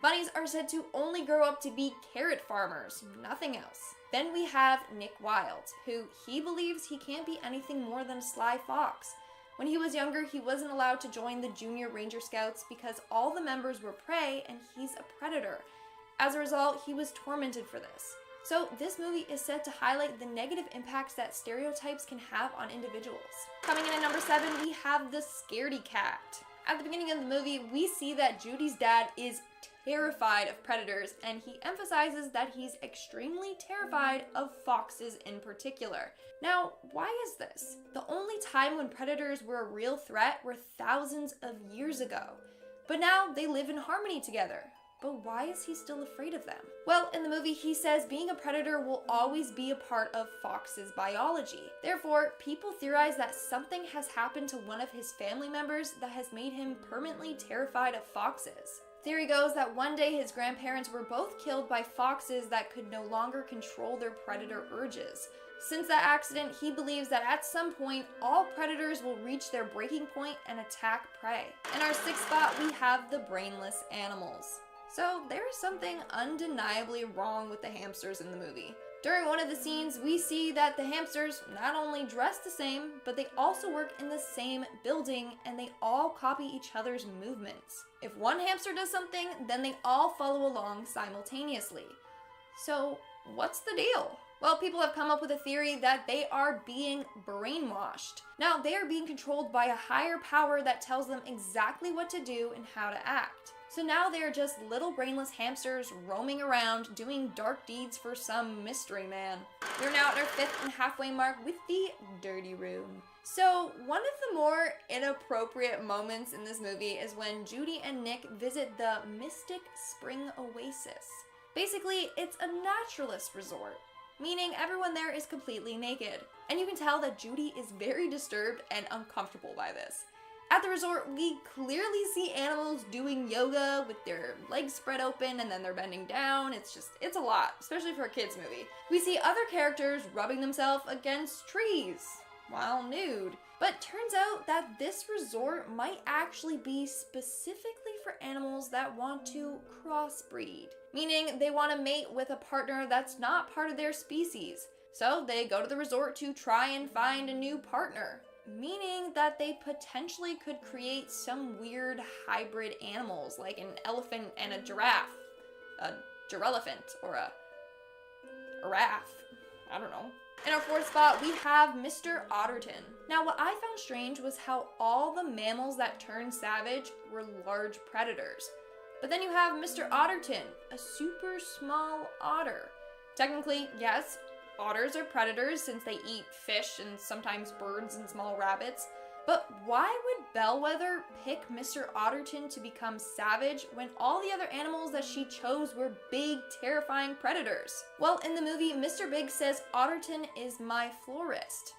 Bunnies are said to only grow up to be carrot farmers, nothing else. Then we have Nick Wilde, who he believes he can't be anything more than a sly fox. When he was younger, he wasn't allowed to join the Junior Ranger Scouts because all the members were prey and he's a predator. As a result, he was tormented for this. So this movie is said to highlight the negative impacts that stereotypes can have on individuals. Coming in at number 7, we have the scaredy cat. At the beginning of the movie, we see that Judy's dad is terrified of predators, and he emphasizes that he's extremely terrified of foxes in particular. Now, why is this? The only time when predators were a real threat were thousands of years ago. But now they live in harmony together. But why is he still afraid of them? Well, in the movie, he says being a predator will always be a part of fox's biology. Therefore, people theorize that something has happened to one of his family members that has made him permanently terrified of foxes. Theory goes that one day his grandparents were both killed by foxes that could no longer control their predator urges. Since that accident, he believes that at some point, all predators will reach their breaking point and attack prey. In our 6th spot, we have the brainless animals. So there is something undeniably wrong with the hamsters in the movie. During one of the scenes, we see that the hamsters not only dress the same, but they also work in the same building and they all copy each other's movements. If one hamster does something, then they all follow along simultaneously. So what's the deal? Well, people have come up with a theory that they are being brainwashed. Now, they are being controlled by a higher power that tells them exactly what to do and how to act. So now they're just little brainless hamsters roaming around doing dark deeds for some mystery man. We're now at our 5th and halfway mark with the dirty room. So one of the more inappropriate moments in this movie is when Judy and Nick visit the Mystic Spring Oasis. Basically, it's a naturalist resort, meaning everyone there is completely naked. And you can tell that Judy is very disturbed and uncomfortable by this. At the resort, we clearly see animals doing yoga with their legs spread open and then they're bending down. It's a lot, especially for a kids movie. We see other characters rubbing themselves against trees. while nude. But turns out that this resort might actually be specifically for animals that want to crossbreed, meaning they want to mate with a partner that's not part of their species. So they go to the resort to try and find a new partner, meaning that they potentially could create some weird hybrid animals like an elephant and a giraffe, a girelephant, or a giraffe. I don't know. In our fourth spot, we have Mr. Otterton. Now, what I found strange was how all the mammals that turned savage were large predators. But then you have Mr. Otterton, a super small otter. Technically, yes, otters are predators since they eat fish and sometimes birds and small rabbits. But why would Bellwether pick Mr. Otterton to become savage when all the other animals that she chose were big, terrifying predators? Well, in the movie, Mr. Big says Otterton is my florist.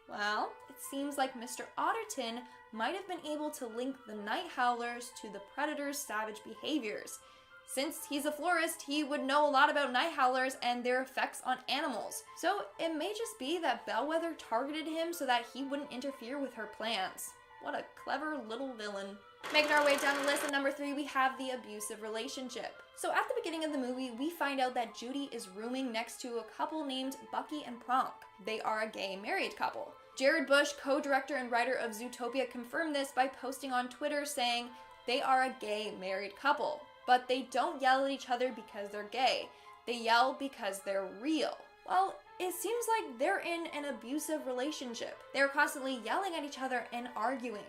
Well, it seems like Mr. Otterton might have been able to link the night howlers to the predator's savage behaviors. Since he's a florist, he would know a lot about night howlers and their effects on animals. So it may just be that Bellwether targeted him so that he wouldn't interfere with her plans. What a clever little villain. Making our way down the list at number 3, we have the abusive relationship. So at the beginning of the movie, we find out that Judy is rooming next to a couple named Bucky and Pronk. They are a gay married couple. Jared Bush, co-director and writer of Zootopia, confirmed this by posting on Twitter saying they are a gay married couple. But they don't yell at each other because they're gay. They yell because they're real. Well, it seems like they're in an abusive relationship. They're constantly yelling at each other and arguing.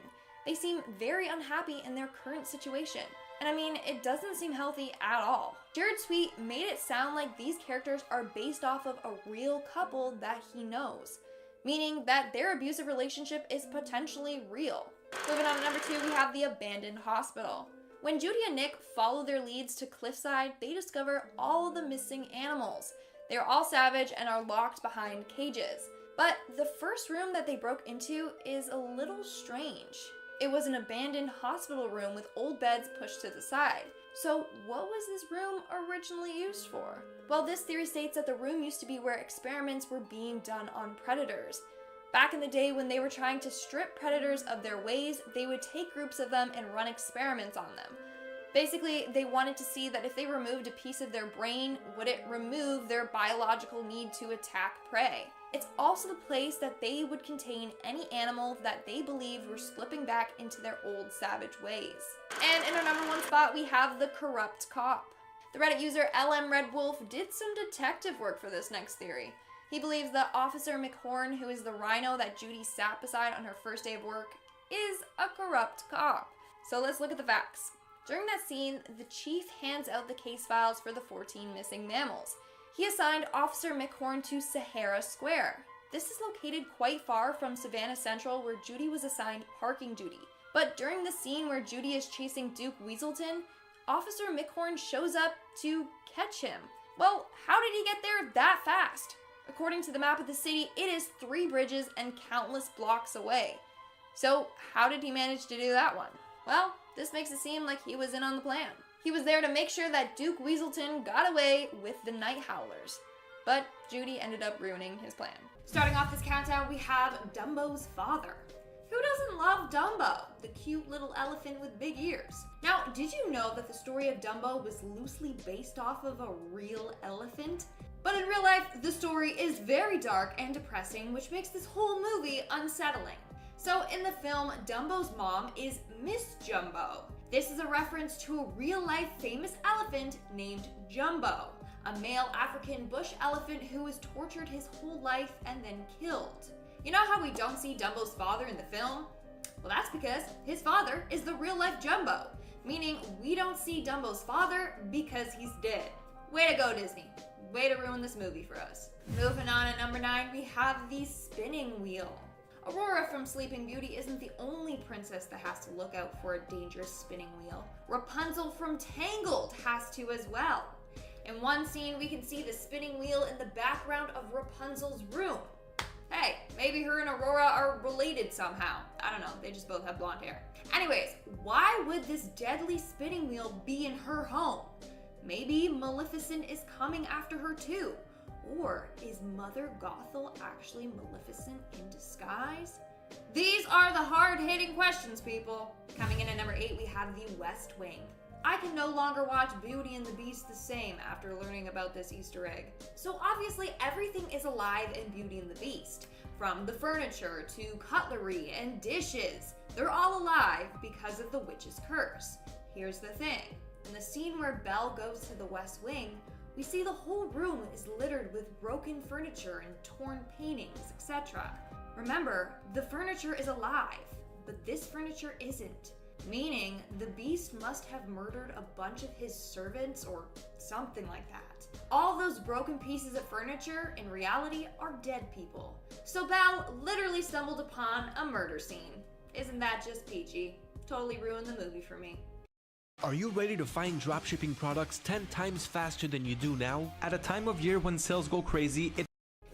They seem very unhappy in their current situation. And I mean, it doesn't seem healthy at all. Jared's tweet made it sound like these characters are based off of a real couple that he knows, meaning that their abusive relationship is potentially real. Moving on to number 2, we have the abandoned hospital. When Judy and Nick follow their leads to Cliffside, they discover all of the missing animals. They are all savage and are locked behind cages. But the first room that they broke into is a little strange. It was an abandoned hospital room with old beds pushed to the side. So what was this room originally used for? Well, this theory states that the room used to be where experiments were being done on predators. Back in the day when they were trying to strip predators of their ways, they would take groups of them and run experiments on them. Basically, they wanted to see that if they removed a piece of their brain, would it remove their biological need to attack prey? It's also the place that they would contain any animal that they believed were slipping back into their old savage ways. And in our number 1 spot, we have the corrupt cop. The Reddit user LM Red Wolf did some detective work for this next theory. He believes that Officer McHorn, who is the rhino that Judy sat beside on her first day of work, is a corrupt cop. So let's look at the facts. During that scene, the chief hands out the case files for the 14 missing mammals. He assigned Officer McHorn to Sahara Square. This is located quite far from Savannah Central, where Judy was assigned parking duty. But during the scene where Judy is chasing Duke Weaselton, Officer McHorn shows up to catch him. Well, how did he get there that fast? According to the map of the city, it is 3 bridges and countless blocks away. So how did he manage to do that one? Well, this makes it seem like he was in on the plan. He was there to make sure that Duke Weaselton got away with the night howlers. But Judy ended up ruining his plan. Starting off this countdown, we have Dumbo's father. Who doesn't love Dumbo, the cute little elephant with big ears? Now, did you know that the story of Dumbo was loosely based off of a real elephant? But in real life, the story is very dark and depressing, which makes this whole movie unsettling. So in the film, Dumbo's mom is Miss Jumbo. This is a reference to a real-life famous elephant named Jumbo, a male African bush elephant who was tortured his whole life and then killed. You know how we don't see Dumbo's father in the film? Well, that's because his father is the real-life Jumbo, meaning we don't see Dumbo's father because he's dead. Way to go, Disney. Way to ruin this movie for us. Moving on at number 9, we have the spinning wheel. Aurora from Sleeping Beauty isn't the only princess that has to look out for a dangerous spinning wheel. Rapunzel from Tangled has to as well. In one scene, we can see the spinning wheel in the background of Rapunzel's room. Hey, maybe her and Aurora are related somehow. I don't know, they just both have blonde hair. Anyways, why would this deadly spinning wheel be in her home? Maybe Maleficent is coming after her too. Or is Mother Gothel actually Maleficent in disguise? These are the hard-hitting questions, people. Coming in at number 8, we have the West Wing. I can no longer watch Beauty and the Beast the same after learning about this Easter egg. So obviously everything is alive in Beauty and the Beast. From the furniture to cutlery and dishes. They're all alive because of the witch's curse. Here's the thing. In the scene where Belle goes to the West Wing, we see the whole room is littered with broken furniture and torn paintings, etc. Remember, the furniture is alive, but this furniture isn't. Meaning, the Beast must have murdered a bunch of his servants or something like that. All those broken pieces of furniture, in reality, are dead people. So Belle literally stumbled upon a murder scene. Isn't that just peachy? Totally ruined the movie for me. Are you ready to find dropshipping products 10 times faster than you do now? At a time of year when sales go crazy,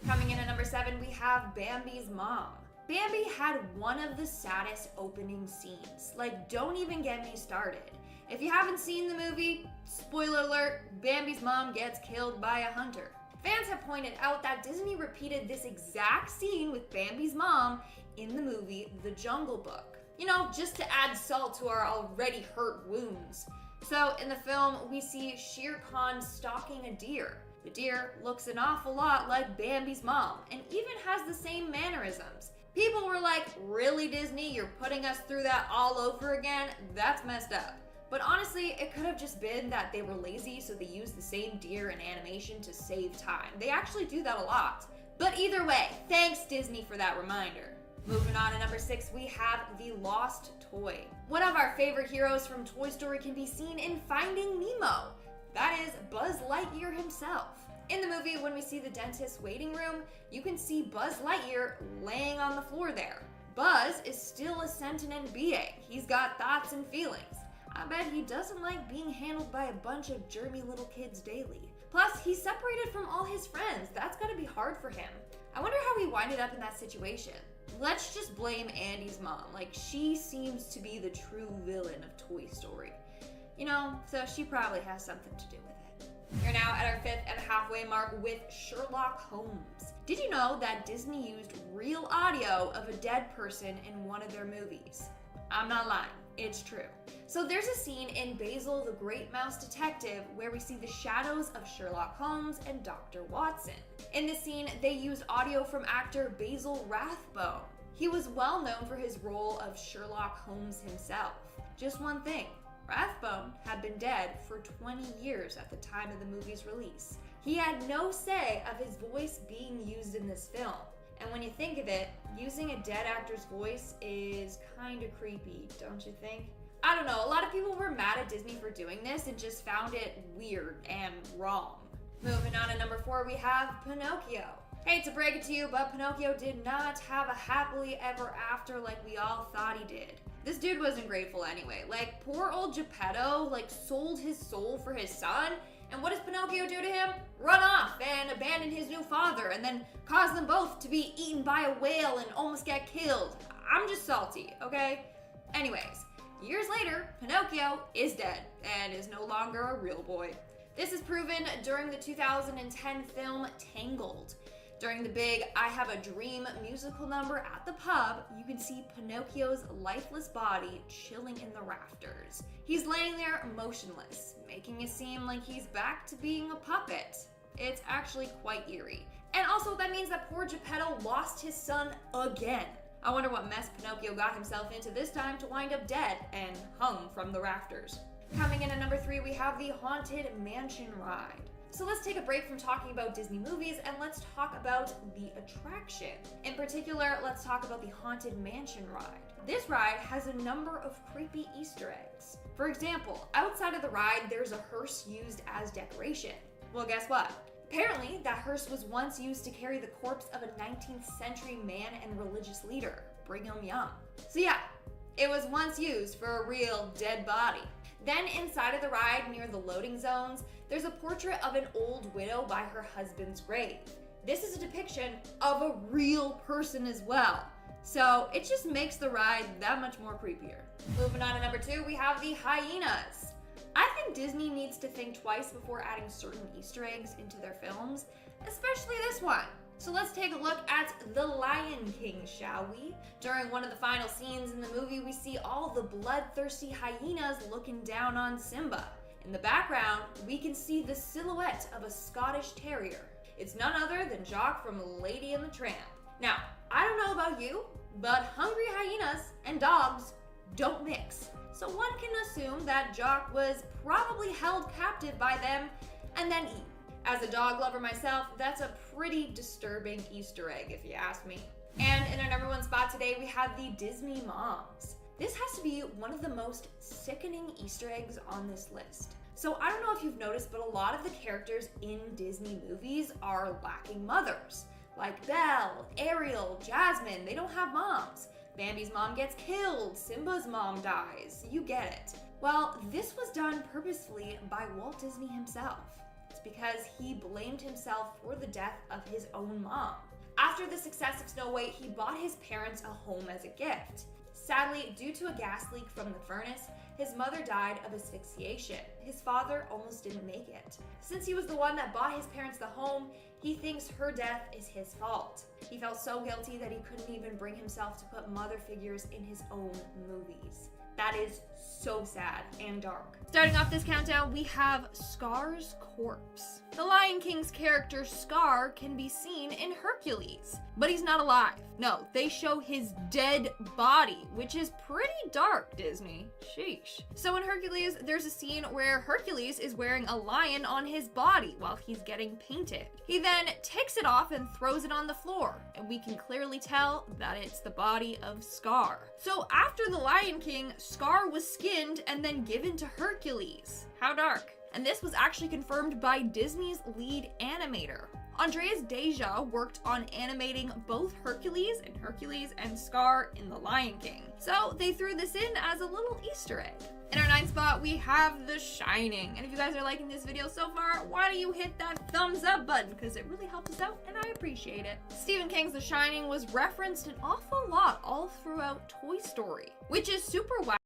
Coming in at number 7, we have Bambi's mom. Bambi had one of the saddest opening scenes. Like, don't even get me started. If you haven't seen the movie, spoiler alert, Bambi's mom gets killed by a hunter. Fans have pointed out that Disney repeated this exact scene with Bambi's mom in the movie The Jungle Book. You know, just to add salt to our already hurt wounds. So in the film, we see Shere Khan stalking a deer. The deer looks an awful lot like Bambi's mom and even has the same mannerisms. People were like, really, Disney? You're putting us through that all over again? That's messed up. But honestly, it could have just been that they were lazy, so they used the same deer in animation to save time. They actually do that a lot. But either way, thanks Disney for that reminder. Moving on to number 6, we have the Lost Toy. One of our favorite heroes from Toy Story can be seen in Finding Nemo. That is Buzz Lightyear himself. In the movie, when we see the dentist's waiting room, you can see Buzz Lightyear laying on the floor there. Buzz is still a sentient being. He's got thoughts and feelings. I bet he doesn't like being handled by a bunch of germy little kids daily. Plus, he's separated from all his friends. That's gotta be hard for him. I wonder how he winded up in that situation. Let's just blame Andy's mom. Like, she seems to be the true villain of Toy Story. You know, so she probably has something to do with it. We're now at our 5th and halfway mark with Sherlock Holmes. Did you know that Disney used real audio of a dead person in one of their movies? I'm not lying, it's true. So there's a scene in Basil the Great Mouse Detective where we see the shadows of Sherlock Holmes and Dr. Watson. In this scene, they used audio from actor Basil Rathbone. He was well known for his role of Sherlock Holmes himself. Just one thing. Rathbone had been dead for 20 years at the time of the movie's release. He had no say of his voice being used in this film. And when you think of it, using a dead actor's voice is kinda creepy, don't you think? I don't know, a lot of people were mad at Disney for doing this and just found it weird and wrong. Moving on to number 4, we have Pinocchio. Hate to break it to you, but Pinocchio did not have a happily ever after like we all thought he did. This dude wasn't grateful anyway. Like, poor old Geppetto, like, sold his soul for his son. And what does Pinocchio do to him? Run off and abandon his new father and then cause them both to be eaten by a whale and almost get killed. I'm just salty, okay? Anyways, years later, Pinocchio is dead and is no longer a real boy. This is proven during the 2010 film Tangled. During the big I Have a Dream musical number at the pub, you can see Pinocchio's lifeless body chilling in the rafters. He's laying there motionless, making it seem like he's back to being a puppet. It's actually quite eerie. And also that means that poor Geppetto lost his son again. I wonder what mess Pinocchio got himself into this time to wind up dead and hung from the rafters. Coming in at number 3, we have the Haunted Mansion ride. So let's take a break from talking about Disney movies and let's talk about the attraction. In particular, let's talk about the Haunted Mansion ride. This ride has a number of creepy Easter eggs. For example, outside of the ride, there's a hearse used as decoration. Well, guess what? Apparently, that hearse was once used to carry the corpse of a 19th century man and religious leader, Brigham Young. So yeah, it was once used for a real dead body. Then inside of the ride, near the loading zones, there's a portrait of an old widow by her husband's grave. This is a depiction of a real person as well. So it just makes the ride that much more creepier. Moving on to number 2, we have the hyenas. I think Disney needs to think twice before adding certain Easter eggs into their films. especially this one. So let's take a look at The Lion King, shall we? During one of the final scenes in the movie, we see all the bloodthirsty hyenas looking down on Simba. In the background, we can see the silhouette of a Scottish terrier. It's none other than Jock from Lady and the Tramp. Now, I don't know about you, but hungry hyenas and dogs don't mix. So one can assume that Jock was probably held captive by them and then eaten. As a dog lover myself, that's a pretty disturbing Easter egg if you ask me. And in our number one spot today, we have the Disney moms. This has to be one of the most sickening Easter eggs on this list. So I don't know if you've noticed, but a lot of the characters in Disney movies are lacking mothers. Like Belle, Ariel, Jasmine, they don't have moms. Bambi's mom gets killed, Simba's mom dies, you get it. Well, this was done purposefully by Walt Disney himself. It's because he blamed himself for the death of his own mom. After the success of Snow White, he bought his parents a home as a gift. Sadly, due to a gas leak from the furnace, his mother died of asphyxiation. His father almost didn't make it. Since he was the one that bought his parents the home, he thinks her death is his fault. He felt so guilty that he couldn't even bring himself to put mother figures in his own movies. That is so sad and dark. Starting off this countdown, we have Scar's corpse. The Lion King's character Scar can be seen in Hercules, but he's not alive. No, they show his dead body, which is pretty dark, Disney. Sheesh. So in Hercules, there's a scene where Hercules is wearing a lion on his body while he's getting painted. He then takes it off and throws it on the floor, and we can clearly tell that it's the body of Scar. So after the Lion King, Scar was skinned and then given to Hercules. How dark. And this was actually confirmed by Disney's lead animator. Andreas Deja worked on animating both Hercules and Scar in The Lion King. So they threw this in as a little Easter egg. In our ninth spot, we have The Shining. And if you guys are liking this video so far, why don't you hit that thumbs up button? Because it really helps us out and I appreciate it. Stephen King's The Shining was referenced an awful lot all throughout Toy Story, which is super wacky.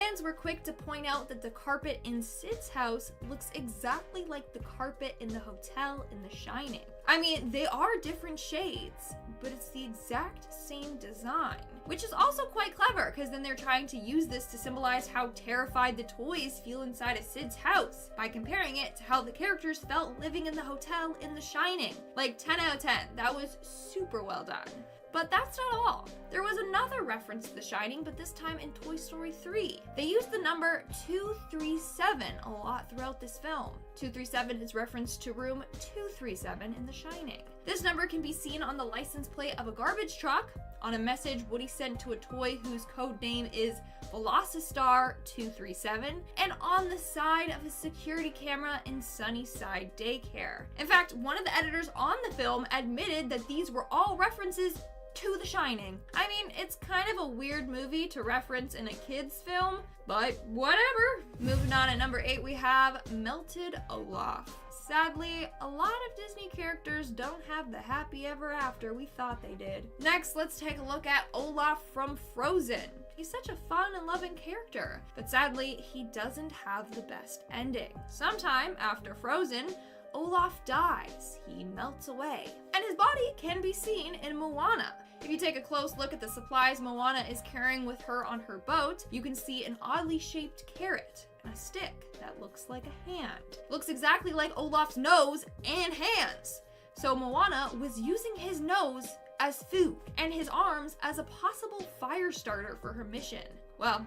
Fans were quick to point out that the carpet in Sid's house looks exactly like the carpet in the hotel in The Shining. I mean, they are different shades, but it's the exact same design, which is also quite clever because then they're trying to use this to symbolize how terrified the toys feel inside of Sid's house by comparing it to how the characters felt living in the hotel in The Shining. Like 10 out of 10, that was super well done. But that's not all. There was another reference to The Shining, but this time in Toy Story 3. They used the number 237 a lot throughout this film. 237 is referenced to room 237 in The Shining. This number can be seen on the license plate of a garbage truck, on a message Woody sent to a toy whose code name is Velocitar 237, and on the side of a security camera in Sunnyside Daycare. In fact, one of the editors on the film admitted that these were all references to The Shining. I mean, it's kind of a weird movie to reference in a kid's film, but whatever. Moving on at number 8, we have Melted Olaf. Sadly, a lot of Disney characters don't have the happy ever after we thought they did. Next, let's take a look at Olaf from Frozen. He's such a fun and loving character, but sadly, he doesn't have the best ending. Sometime after Frozen, Olaf dies. He melts away, and his body can be seen in Moana. If you take a close look at the supplies Moana is carrying with her on her boat, you can see an oddly shaped carrot and a stick that looks like a hand. Looks exactly like Olaf's nose and hands. So Moana was using his nose as food and his arms as a possible fire starter for her mission. Well,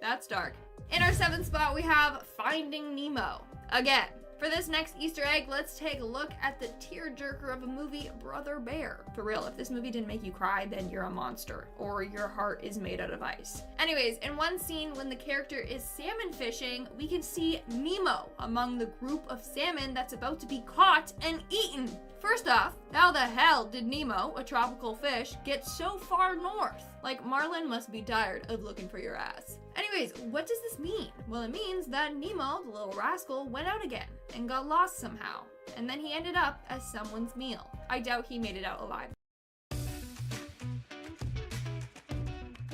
that's dark. In our 7th spot, we have Finding Nemo. Again, for this next Easter egg, let's take a look at the tearjerker of a movie, Brother Bear. For real, if this movie didn't make you cry, then you're a monster, or your heart is made out of ice. Anyways, in one scene when the character is salmon fishing, we can see Nemo among the group of salmon that's about to be caught and eaten. First off, how the hell did Nemo, a tropical fish, get so far north? Like, Marlin must be tired of looking for your ass. Anyways, what does this mean? Well, it means that Nemo, the little rascal, went out again and got lost somehow. And then he ended up as someone's meal. I doubt he made it out alive.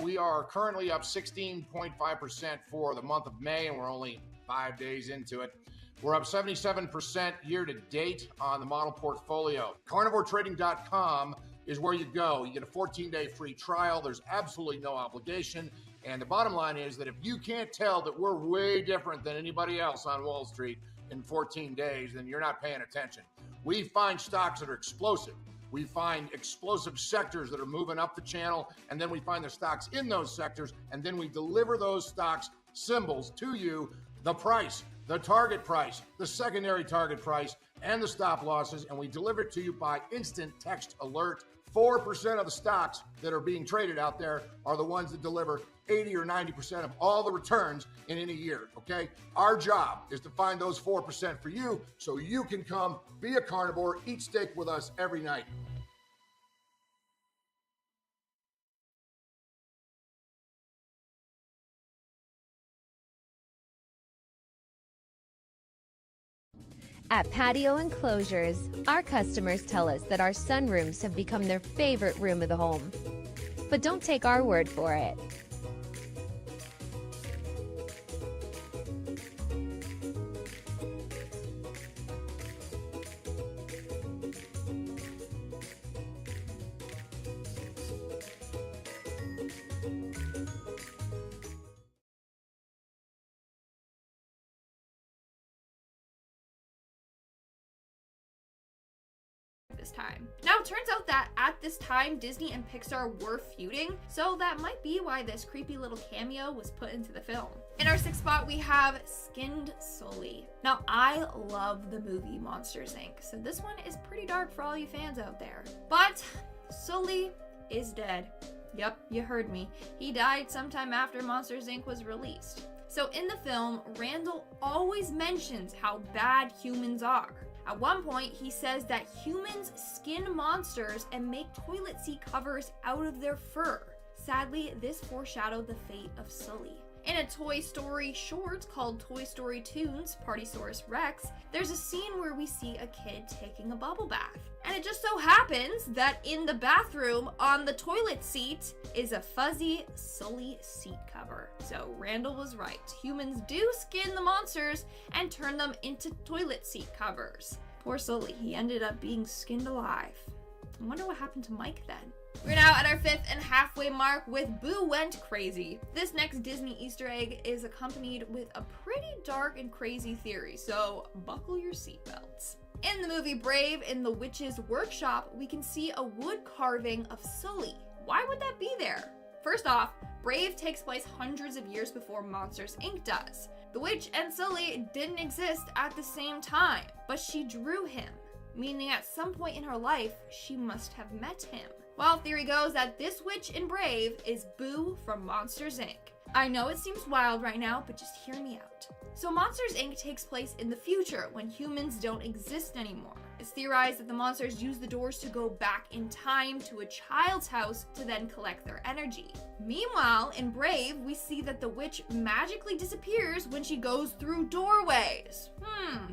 we are currently up 16.5% for the month of May, and we're only 5 days into it. We're up 77% year to date on the model portfolio. CarnivoreTrading.com is where you go. You get a 14-day free trial. There's absolutely no obligation. And the bottom line is that if you can't tell that we're way different than anybody else on Wall Street in 14 days, then you're not paying attention. We find stocks that are explosive. We find explosive sectors that are moving up the channel, and then we find the stocks in those sectors, and then we deliver those stocks symbols to you, the price, the target price, the secondary target price, and the stop losses, and we deliver it to you by instant text alert. 4% of the stocks that are being traded out there are the ones that deliver 80 or 90% of all the returns in any year, okay? Our job is to find those 4% for you so you can come be a carnivore, eat steak with us every night. At Patio Enclosures, our customers tell us that our sunrooms have become their favorite room of the home. But don't take our word for it. This time. Now, it turns out that at this time, Disney and Pixar were feuding, so that might be why this creepy little cameo was put into the film. In our 6th spot, we have Skinned Sully. Now, I love the movie Monsters, Inc., so this one is pretty dark for all you fans out there. But Sully is dead. Yep, you heard me. He died sometime after Monsters, Inc. was released. So in the film, Randall always mentions how bad humans are. At one point, he says that humans skin monsters and make toilet seat covers out of their fur. Sadly, this foreshadowed the fate of Sully. In a Toy Story short called Toy Story Toons, Partysaurus Rex, there's a scene where we see a kid taking a bubble bath. And it just so happens that in the bathroom on the toilet seat is a fuzzy Sully seat cover. So Randall was right. Humans do skin the monsters and turn them into toilet seat covers. Poor Sully, he ended up being skinned alive. I wonder what happened to Mike then. We're now at our 5th and halfway mark with Boo Went Crazy. This next Disney Easter egg is accompanied with a pretty dark and crazy theory, so buckle your seatbelts. In the movie Brave, in the witch's workshop, we can see a wood carving of Sully. Why would that be there? First off, Brave takes place hundreds of years before Monsters, Inc. does. The witch and Sully didn't exist at the same time, but she drew him, meaning at some point in her life, she must have met him. Well, theory goes that this witch in Brave is Boo from Monsters, Inc. I know it seems wild right now, but just hear me out. So Monsters, Inc. takes place in the future when humans don't exist anymore. It's theorized that the monsters use the doors to go back in time to a child's house to then collect their energy. Meanwhile, in Brave, we see that the witch magically disappears when she goes through doorways.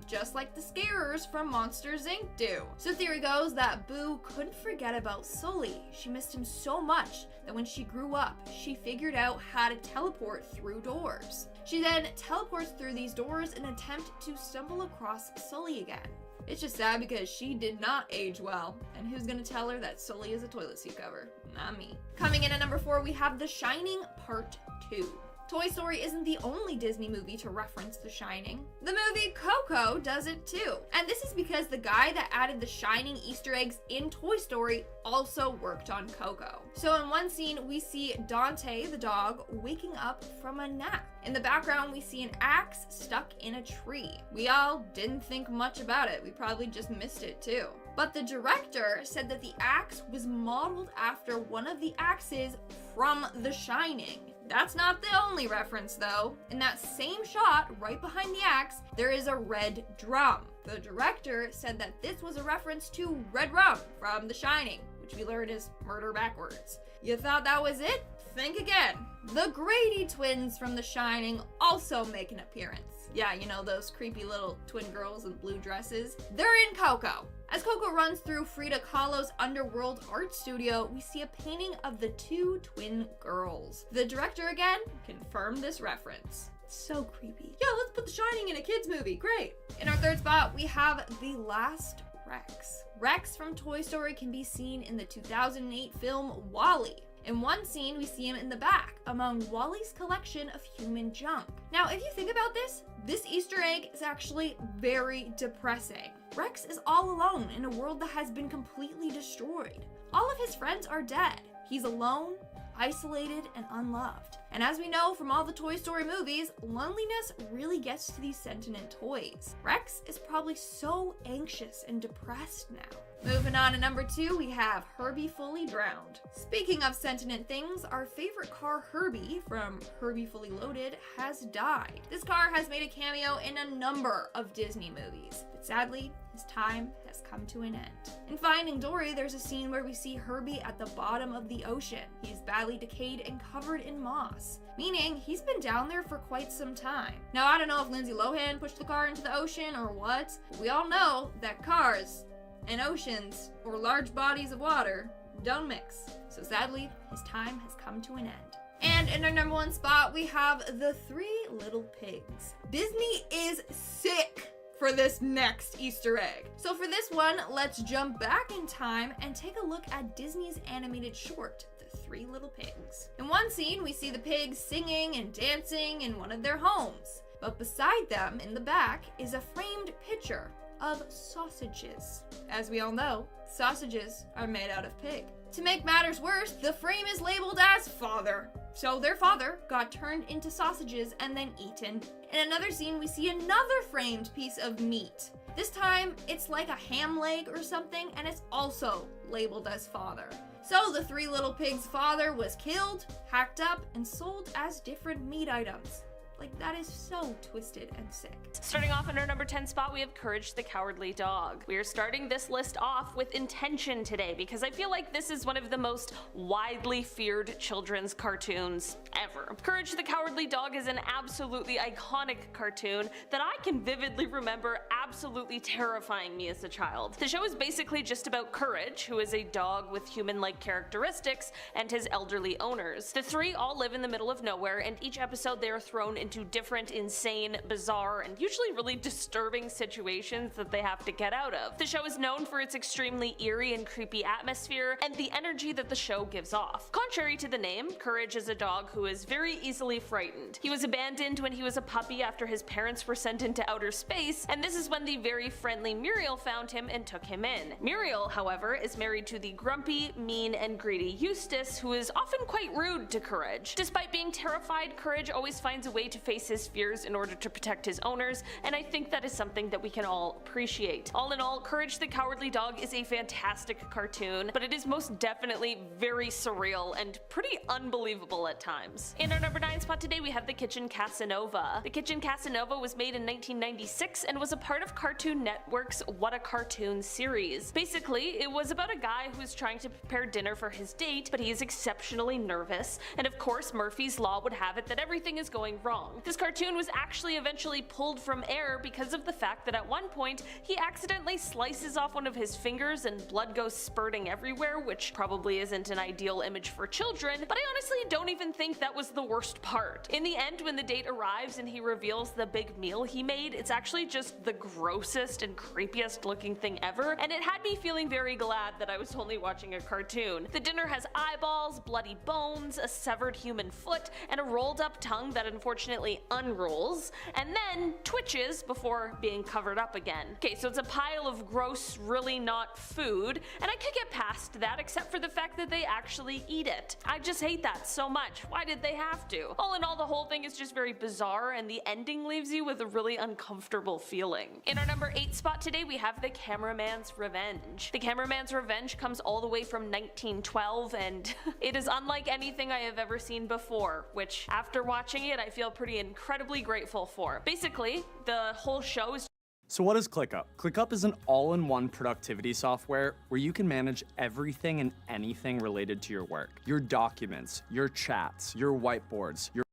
Just like the scarers from Monsters, Inc. do. So theory goes that Boo couldn't forget about Sully. She missed him so much that when she grew up, she figured out how to teleport through doors. She then teleports through these doors in an attempt to stumble across Sully again. It's just sad because she did not age well. And who's gonna tell her that Sully is a toilet seat cover? Not me. Coming in at number 4, we have The Shining Part 2. Toy Story isn't the only Disney movie to reference The Shining. The movie Coco does it too. And this is because the guy that added the Shining Easter eggs in Toy Story also worked on Coco. So in one scene, we see Dante, the dog, waking up from a nap. In the background, we see an axe stuck in a tree. We all didn't think much about it. We probably just missed it too. But the director said that the axe was modeled after one of the axes from The Shining. That's not the only reference though. In that same shot, right behind the axe, there is a red drum. The director said that this was a reference to Red Rum from The Shining, which we learned is murder backwards. You thought that was it? think again. The Grady twins from The Shining also make an appearance. Yeah, you know, those creepy little twin girls in blue dresses. They're in Coco. As Coco runs through Frida Kahlo's underworld art studio, we see a painting of the two twin girls. The director again confirmed this reference. So creepy. Yeah, let's put The Shining in a kids movie. Great. In our third spot, we have the last Rex. Rex from Toy Story can be seen in the 2008 film WALL-E. In one scene, we see him in the back, among Wally's collection of human junk. Now, if you think about this Easter egg is actually very depressing. Rex is all alone in a world that has been completely destroyed. All of his friends are dead. He's alone, isolated, and unloved. And as we know from all the Toy Story movies, loneliness really gets to these sentient toys. Rex is probably so anxious and depressed now. Moving on to number 2, we have Herbie Fully Drowned. Speaking of sentient things, our favorite car Herbie from Herbie Fully Loaded has died. This car has made a cameo in a number of Disney movies, but sadly, his time has come to an end. In Finding Dory, there's a scene where we see Herbie at the bottom of the ocean. He's badly decayed and covered in moss, meaning he's been down there for quite some time. Now, I don't know if Lindsay Lohan pushed the car into the ocean or what, but we all know that cars and oceans, or large bodies of water, don't mix. So sadly, his time has come to an end. And in our number 1 spot, we have The Three Little Pigs. Disney is sick for this next Easter egg. So for this one, let's jump back in time and take a look at Disney's animated short, The Three Little Pigs. In one scene, we see the pigs singing and dancing in one of their homes. But beside them, in the back, is a framed picture of sausages. As we all know, sausages are made out of pig. To make matters worse, the frame is labeled as father. So their father got turned into sausages and then eaten. In another scene, we see another framed piece of meat. This time, it's like a ham leg or something, and it's also labeled as father. So the Three Little Pigs' father was killed, hacked up, and sold as different meat items. Like, that is so twisted and sick. Starting off in our number 10 spot, we have Courage the Cowardly Dog. We are starting this list off with intention today because I feel like this is one of the most widely feared children's cartoons ever. Courage the Cowardly Dog is an absolutely iconic cartoon that I can vividly remember absolutely terrifying me as a child. The show is basically just about Courage, who is a dog with human-like characteristics, and his elderly owners. The three all live in the middle of nowhere, and each episode they are thrown into different insane, bizarre, and usually really disturbing situations that they have to get out of. The show is known for its extremely eerie and creepy atmosphere and the energy that the show gives off. Contrary to the name, Courage is a dog who is very easily frightened. He was abandoned when he was a puppy after his parents were sent into outer space, and this is when the very friendly Muriel found him and took him in. Muriel, however, is married to the grumpy, mean, and greedy Eustace, who is often quite rude to Courage. Despite being terrified, Courage always finds a way to face his fears in order to protect his owners, and I think that is something that we can all appreciate. All in all, Courage the Cowardly Dog is a fantastic cartoon, but it is most definitely very surreal and pretty unbelievable at times. In our number 9 spot today, we have The Kitchen Casanova. The Kitchen Casanova was made in 1996 and was a part of Cartoon Network's What a Cartoon series. Basically, it was about a guy who is trying to prepare dinner for his date, but he is exceptionally nervous, and of course Murphy's Law would have it that everything is going wrong. This cartoon was actually eventually pulled from air because of the fact that at one point he accidentally slices off one of his fingers and blood goes spurting everywhere, which probably isn't an ideal image for children, but I honestly don't even think that was the worst part. In the end, when the date arrives and he reveals the big meal he made, it's actually just the grossest and creepiest looking thing ever, and it had me feeling very glad that I was only watching a cartoon. The dinner has eyeballs, bloody bones, a severed human foot, and a rolled up tongue that unfortunately unrolls, and then twitches before being covered up again. Okay, so it's a pile of gross, really not food, and I could get past that except for the fact that they actually eat it. I just hate that so much. Why did they have to? All in all, the whole thing is just very bizarre, and the ending leaves you with a really uncomfortable feeling. In our number 8 spot today, we have The Cameraman's Revenge. The Cameraman's Revenge comes all the way from 1912, and it is unlike anything I have ever seen before, which after watching it, I feel pretty incredibly grateful for. Basically, the whole show is So what is ClickUp? ClickUp is an all-in-one productivity software where you can manage everything and anything related to your work. Your documents, your chats, your whiteboards, your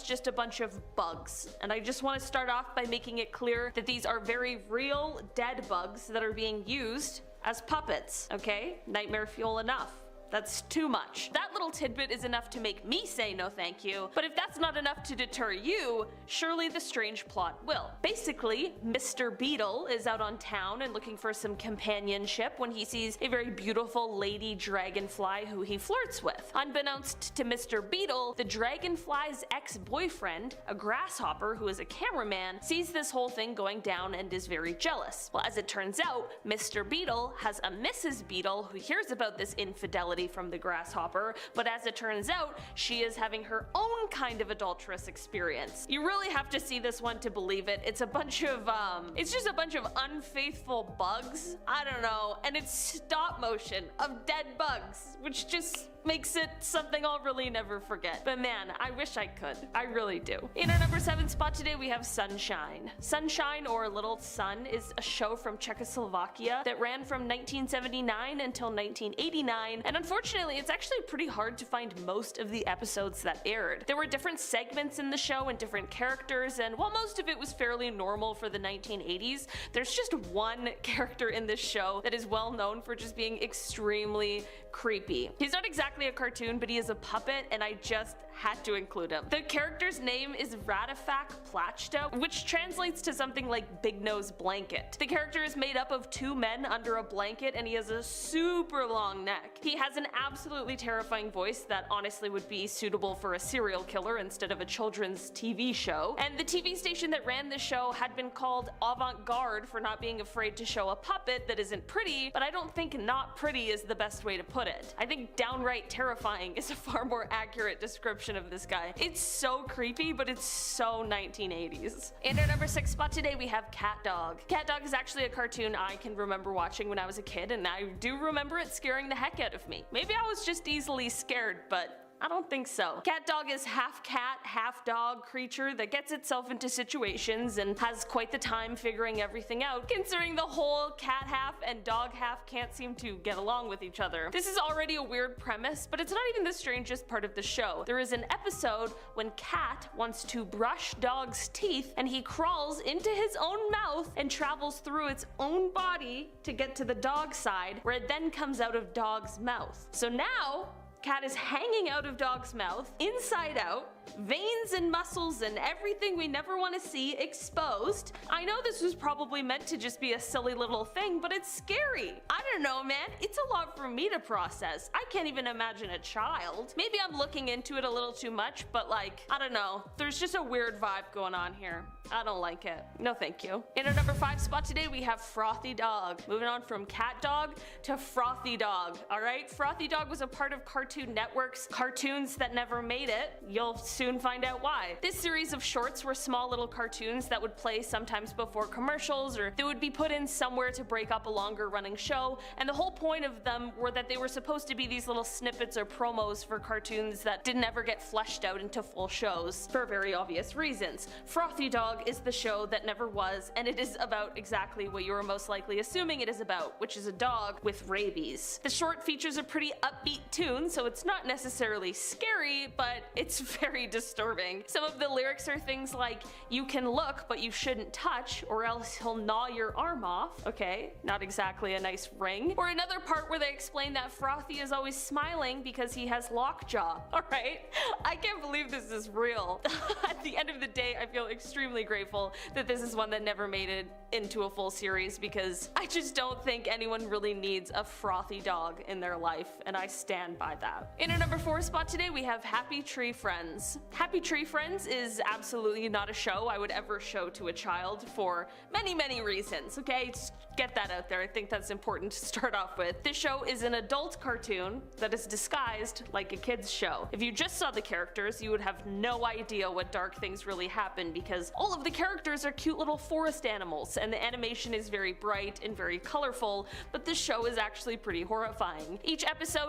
just a bunch of bugs. And I just want to start off by making it clear that these are very real, dead bugs that are being used as puppets, okay? Nightmare fuel enough. That's too much. That little tidbit is enough to make me say no thank you, but if that's not enough to deter you, surely the strange plot will. Basically, Mr. Beetle is out on town and looking for some companionship when he sees a very beautiful lady dragonfly who he flirts with. Unbeknownst to Mr. Beetle, the dragonfly's ex-boyfriend, a grasshopper who is a cameraman, sees this whole thing going down and is very jealous. Well, as it turns out, Mr. Beetle has a Mrs. Beetle who hears about this infidelity from the grasshopper, but as it turns out, she is having her own kind of adulterous experience. You really have to see this one to believe it. It's a bunch of, it's just a bunch of unfaithful bugs. I don't know, and it's stop motion of dead bugs, which just makes it something I'll really never forget. But man, I wish I could. I really do. In our number 7 spot today, we have Sunshine. Sunshine, or Little Sun, is a show from Czechoslovakia that ran from 1979 until 1989, and unfortunately, it's actually pretty hard to find most of the episodes that aired. There were different segments in the show and different characters, and while most of it was fairly normal for the 1980s, there's just one character in this show that is well known for just being extremely creepy. He's not exactly a cartoon, but he is a puppet, and I just had to include him. The character's name is Radifak Plachta, which translates to something like Big Nose Blanket. The character is made up of 2 men under a blanket, and he has a super long neck. He has an absolutely terrifying voice that honestly would be suitable for a serial killer instead of a children's TV show. And the TV station that ran this show had been called Avant-Garde for not being afraid to show a puppet that isn't pretty, but I don't think not pretty is the best way to put it. I think downright terrifying is a far more accurate description of this guy. It's so creepy, but it's so 1980s. In our number 6 spot today, we have Cat Dog. Cat Dog is actually a cartoon I can remember watching when I was a kid, and I do remember it scaring the heck out of me. Maybe I was just easily scared, but I don't think so. Cat Dog is half cat, half dog creature that gets itself into situations and has quite the time figuring everything out, considering the whole cat half and dog half can't seem to get along with each other. This is already a weird premise, but it's not even the strangest part of the show. There is an episode when Cat wants to brush Dog's teeth, and he crawls into his own mouth and travels through its own body to get to the dog side, where it then comes out of Dog's mouth. So now, Cat is hanging out of Dog's mouth, inside out, veins and muscles and everything we never want to see exposed. I know this was probably meant to just be a silly little thing, but it's scary. I don't know, man. It's a lot for me to process. I can't even imagine a child. Maybe I'm looking into it a little too much, but like, I don't know. There's just a weird vibe going on here. I don't like it. No thank you. In our number 5 spot today, we have Frothy Dog. Moving on from Cat Dog to Frothy Dog, alright? Frothy Dog was a part of Cartoon Network's Cartoons That Never Made It. You'll soon find out why. This series of shorts were small little cartoons that would play sometimes before commercials, or they would be put in somewhere to break up a longer running show, and the whole point of them were that they were supposed to be these little snippets or promos for cartoons that didn't ever get fleshed out into full shows, for very obvious reasons. Frothy Dog is the show that never was, and it is about exactly what you were most likely assuming it is about, which is a dog with rabies. The short features a pretty upbeat tune, so it's not necessarily scary, but it's very disturbing. Some of the lyrics are things like, "You can look, but you shouldn't touch, or else he'll gnaw your arm off." Okay, not exactly a nice ring. Or another part where they explain that Frothy is always smiling because he has lockjaw. Alright, I can't believe this is real. At the end of the day, I feel extremely grateful that this is one that never made it into a full series, because I just don't think anyone really needs a frothy dog in their life, and I stand by that. In our number 4 spot today, we have Happy Tree Friends. Happy Tree Friends is absolutely not a show I would ever show to a child for many, many reasons, okay? Just get that out there. I think that's important to start off with. This show is an adult cartoon that is disguised like a kid's show. If you just saw the characters, you would have no idea what dark things really happen, because all of the characters are cute little forest animals, and the animation is very bright and very colorful, but this show is actually pretty horrifying. Each episode